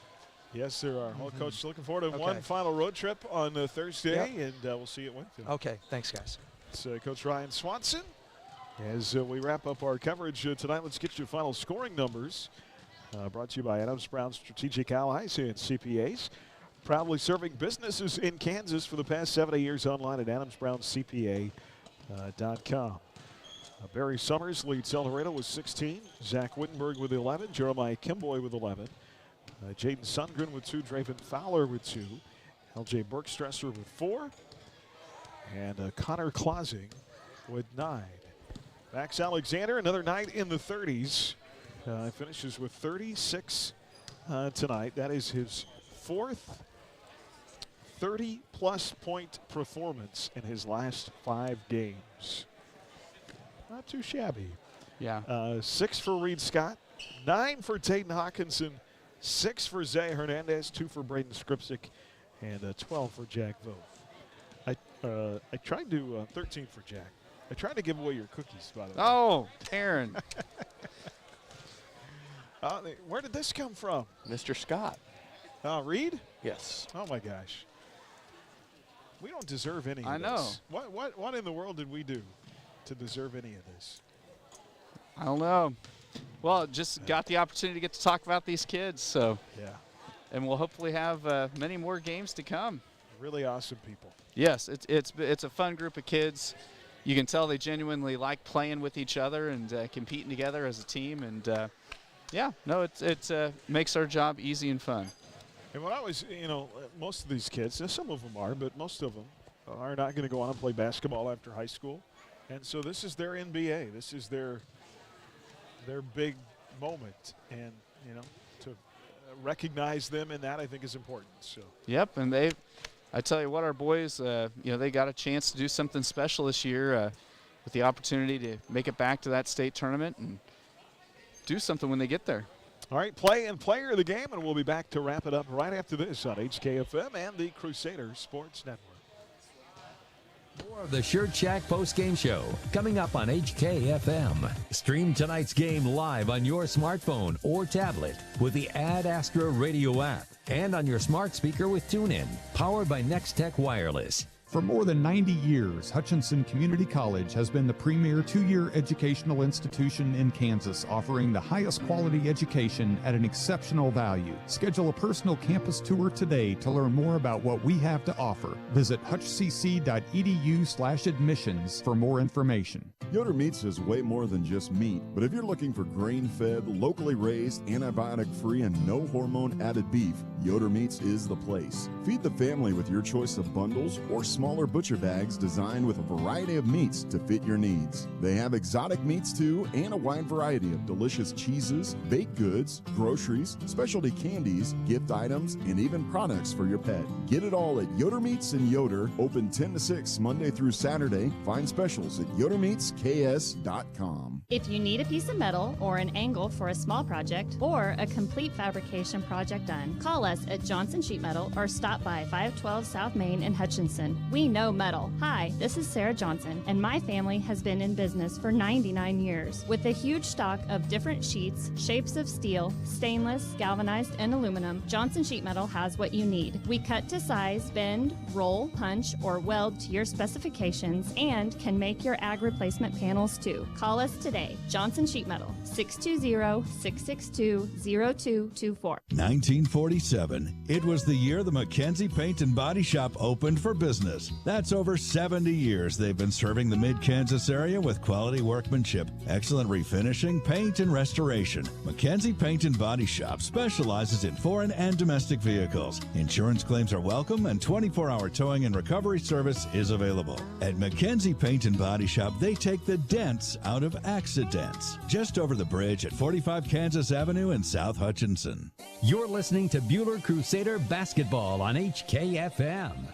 Yes, there are. Well, Coach, looking forward to one final road trip on Thursday, and we'll see you at Winfield. Okay, thanks, guys. It's Coach Ryan Swanson As we wrap up our coverage tonight, let's get you final scoring numbers. Brought to you by Adams Brown Strategic Allies and CPAs. Proudly serving businesses in Kansas for the past 70 years online at adamsbrowncpa.com. Barry Summers leads Eldorado with 16. Zach Wittenberg with 11. Jeremiah Kimboy with 11. Jaden Sundgren with 2. Draven Fowler with 2. LJ Bergstresser with 4. And Connor Clausing with 9. Max Alexander, another night in the 30s. Finishes with 36 tonight. That is his 4th 30-plus point performance in his last 5 games. Not too shabby. Yeah. 6 for Reed Scott, 9 for Tayton Hawkinson, 6 for Zay Hernandez, 2 for Braden Skripsik, and 12 for Jack Voth. I tried to 13 for Jack. I tried to give away your cookies, by the way. Oh, Aaron. Where did this come from? Mr. Scott. Reed? Yes. Oh my gosh. We don't deserve any of this. I know. What in the world did we do to deserve any of this? I don't know. Well, just got the opportunity to get to talk about these kids, so. Yeah. And we'll hopefully have many more games to come. Really awesome people. Yes, it's a fun group of kids. You can tell they genuinely like playing with each other and competing together as a team. And yeah, no, it makes our job easy and fun. And when I was, most of these kids, some of them are, but most of them are not going to go on and play basketball after high school. And so this is their NBA. This is their big moment. And, to recognize them in that, I think, is important. So. Yep, and I tell you what, our boys, they got a chance to do something special this year with the opportunity to make it back to that state tournament and do something when they get there. All right, play and player of the game, and we'll be back to wrap it up right after this on HKFM and the Crusader Sports Network. More of the Shirt Shack post-game show coming up on HKFM. Stream tonight's game live on your smartphone or tablet with the Ad Astra Radio app and on your smart speaker with TuneIn, powered by Nextech Wireless. For more than 90 years, Hutchinson Community College has been the premier two-year educational institution in Kansas, offering the highest quality education at an exceptional value. Schedule a personal campus tour today to learn more about what we have to offer. Visit hutchcc.edu/admissions for more information. Yoder Meats is way more than just meat, but if you're looking for grain-fed, locally raised, antibiotic-free, and no hormone-added beef, Yoder Meats is the place. Feed the family with your choice of bundles or smaller butcher bags designed with a variety of meats to fit your needs. They have exotic meats too, and a wide variety of delicious cheeses, baked goods, groceries, specialty candies, gift items, and even products for your pet. Get it all at Yoder Meats in Yoder, open 10 to 6 Monday through Saturday. Find specials at yodermeatsks.com. If you need a piece of metal or an angle for a small project or a complete fabrication project done, call us at Johnson Sheet Metal or stop by 512 South Main in Hutchinson. We know metal. Hi, this is Sarah Johnson, and my family has been in business for 99 years. With a huge stock of different sheets, shapes of steel, stainless, galvanized, and aluminum, Johnson Sheet Metal has what you need. We cut to size, bend, roll, punch, or weld to your specifications, and can make your ag replacement panels too. Call us today. Johnson Sheet Metal, 620-662-0224. 1947. It was the year the McKenzie Paint and Body Shop opened for business. That's over 70 years they've been serving the mid-Kansas area with quality workmanship, excellent refinishing, paint, and restoration. McKenzie Paint and Body Shop specializes in foreign and domestic vehicles. Insurance claims are welcome, and 24-hour towing and recovery service is available. At McKenzie Paint and Body Shop, they take the dents out of accidents. Just over the bridge at 45 Kansas Avenue in South Hutchinson. You're listening to Buhler Crusader Basketball on HKFM.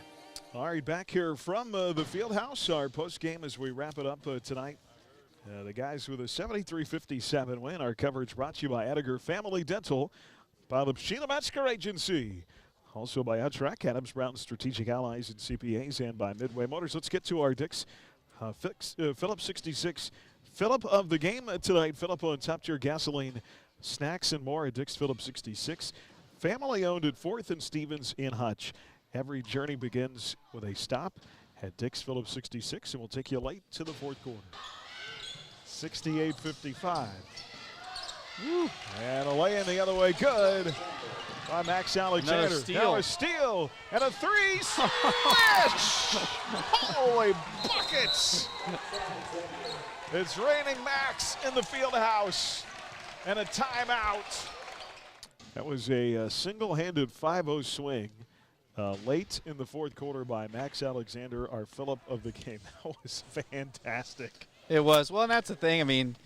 All right, back here from the field house, our post game as we wrap it up tonight. The guys with a 73-57 win. Our coverage brought to you by Ediger Family Dental, by the Sheila Metzger Agency, also by Utrec, Adams Brown Strategic Allies and CPAs, and by Midway Motors. Let's get to our Dick's Phillips 66 Phillip of the game tonight. Phillip on top tier gasoline, snacks, and more at Dick's Phillips 66. Family owned at 4th and Stevens in Hutch. Every journey begins with a stop at Dick's Phillips 66, and we'll take you late to the fourth quarter. 68-55. And a lay-in the other way, good by Max Alexander. Now a steal and a three. Smash! Holy buckets! It's raining Max in the field house, and a timeout. That was a single-handed 5-0 swing late in the fourth quarter by Max Alexander, our Phillip of the game. That was fantastic. It was. Well, and that's the thing. I mean,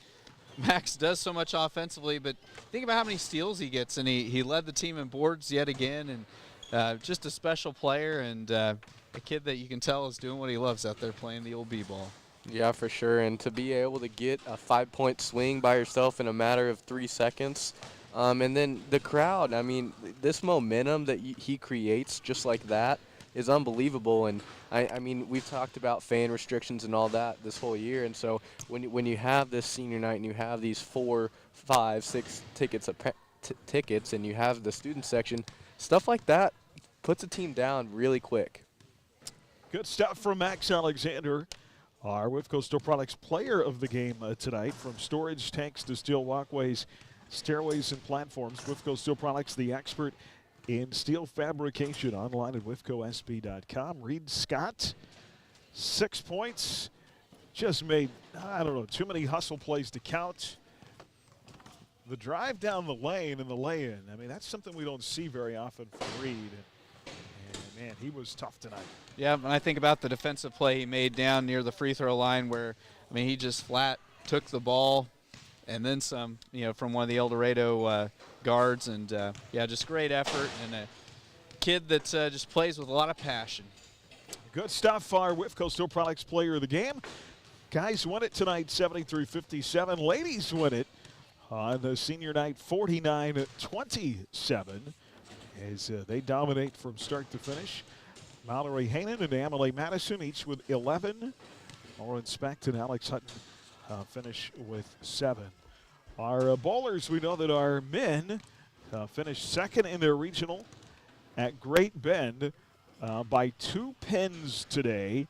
Max does so much offensively, but think about how many steals he gets, and he led the team in boards yet again, and just a special player and a kid that you can tell is doing what he loves out there playing the old B-ball. Yeah, for sure, and to be able to get a 5-point swing by yourself in a matter of 3 seconds, and then the crowd, I mean, this momentum that he creates just like that is unbelievable. And I mean, we've talked about fan restrictions and all that this whole year, and so when you have this senior night and you have these 4, 5, 6 tickets and you have the student section, stuff like that puts a team down really quick. Good stuff from Max Alexander, our WIFCO Steel Products player of the game tonight. From storage tanks to steel walkways, stairways, and platforms, WIFCO Steel Products, the expert in steel fabrication. Online at WIFCOSB.com. Reed Scott, 6 points. Just made, I don't know, too many hustle plays to count. The drive down the lane and the lay-in, I mean, that's something we don't see very often from Reed. And man, he was tough tonight. Yeah, when I think about the defensive play he made down near the free throw line where, I mean, he just flat took the ball and then some, you know, from one of the Eldorado guards. And, yeah, just great effort and a kid that just plays with a lot of passion. Good stuff. Our WIFCO Steel Products player of the game. Guys won it tonight, 73-57. Ladies win it on the senior night, 49-27, as they dominate from start to finish. Mallory Hainan and Emily Madison each with 11. Lauren Specht and Alex Hutton finish with 7. Our bowlers, we know that our men finished second in their regional at Great Bend by 2 pins today.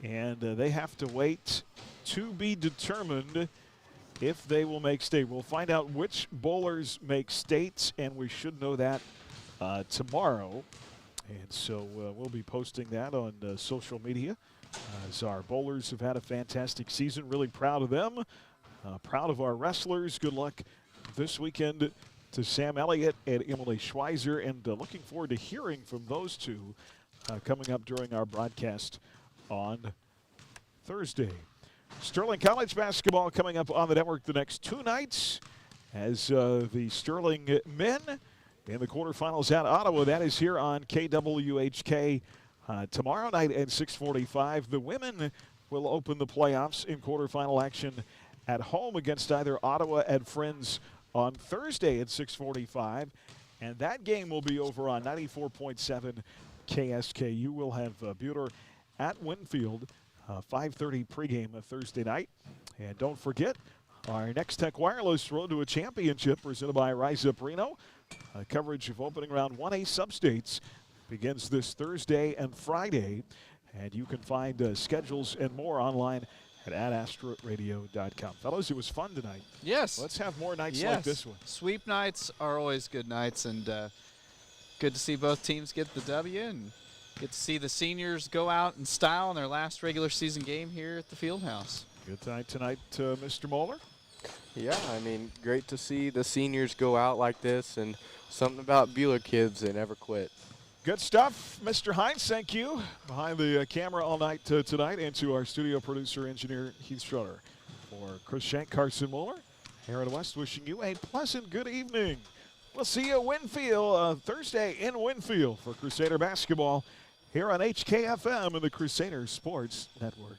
And they have to wait to be determined if they will make state. We'll find out which bowlers make states, and we should know that tomorrow. And so we'll be posting that on social media. As our bowlers have had a fantastic season. Really proud of them. Proud of our wrestlers. Good luck this weekend to Sam Elliott and Emily Schweizer. And looking forward to hearing from those two coming up during our broadcast on Thursday. Sterling College basketball coming up on the network the next 2 nights as the Sterling men in the quarterfinals at Ottawa. That is here on KWHK tomorrow night at 6:45. The women will open the playoffs in quarterfinal action at home against either Ottawa and Friends on Thursday at 6:45. And that game will be over on 94.7 KSK. You will have Buhler at Winfield, 5:30 pregame Thursday night. And don't forget, our Next Tech Wireless Road to a Championship presented by Rise Up Reno. Coverage of opening round 1A substates begins this Thursday and Friday. And you can find schedules and more online at adastraradio.com. Fellas, it was fun tonight. Yes. Let's have more nights like this one. Sweep nights are always good nights, and good to see both teams get the W and get to see the seniors go out in style in their last regular season game here at the Fieldhouse. Good night tonight, Mr. Moeller. Yeah, I mean, great to see the seniors go out like this, and something about Buhler kids, they never quit. Good stuff, Mr. Hines. Thank you. Behind the camera all night tonight, and to our studio producer, engineer Heath Schroeder. For Chris Shank, Carson Moeller, Aaron West wishing you a pleasant good evening. We'll see you at Winfield Thursday in Winfield for Crusader basketball here on HKFM and the Crusader Sports Network.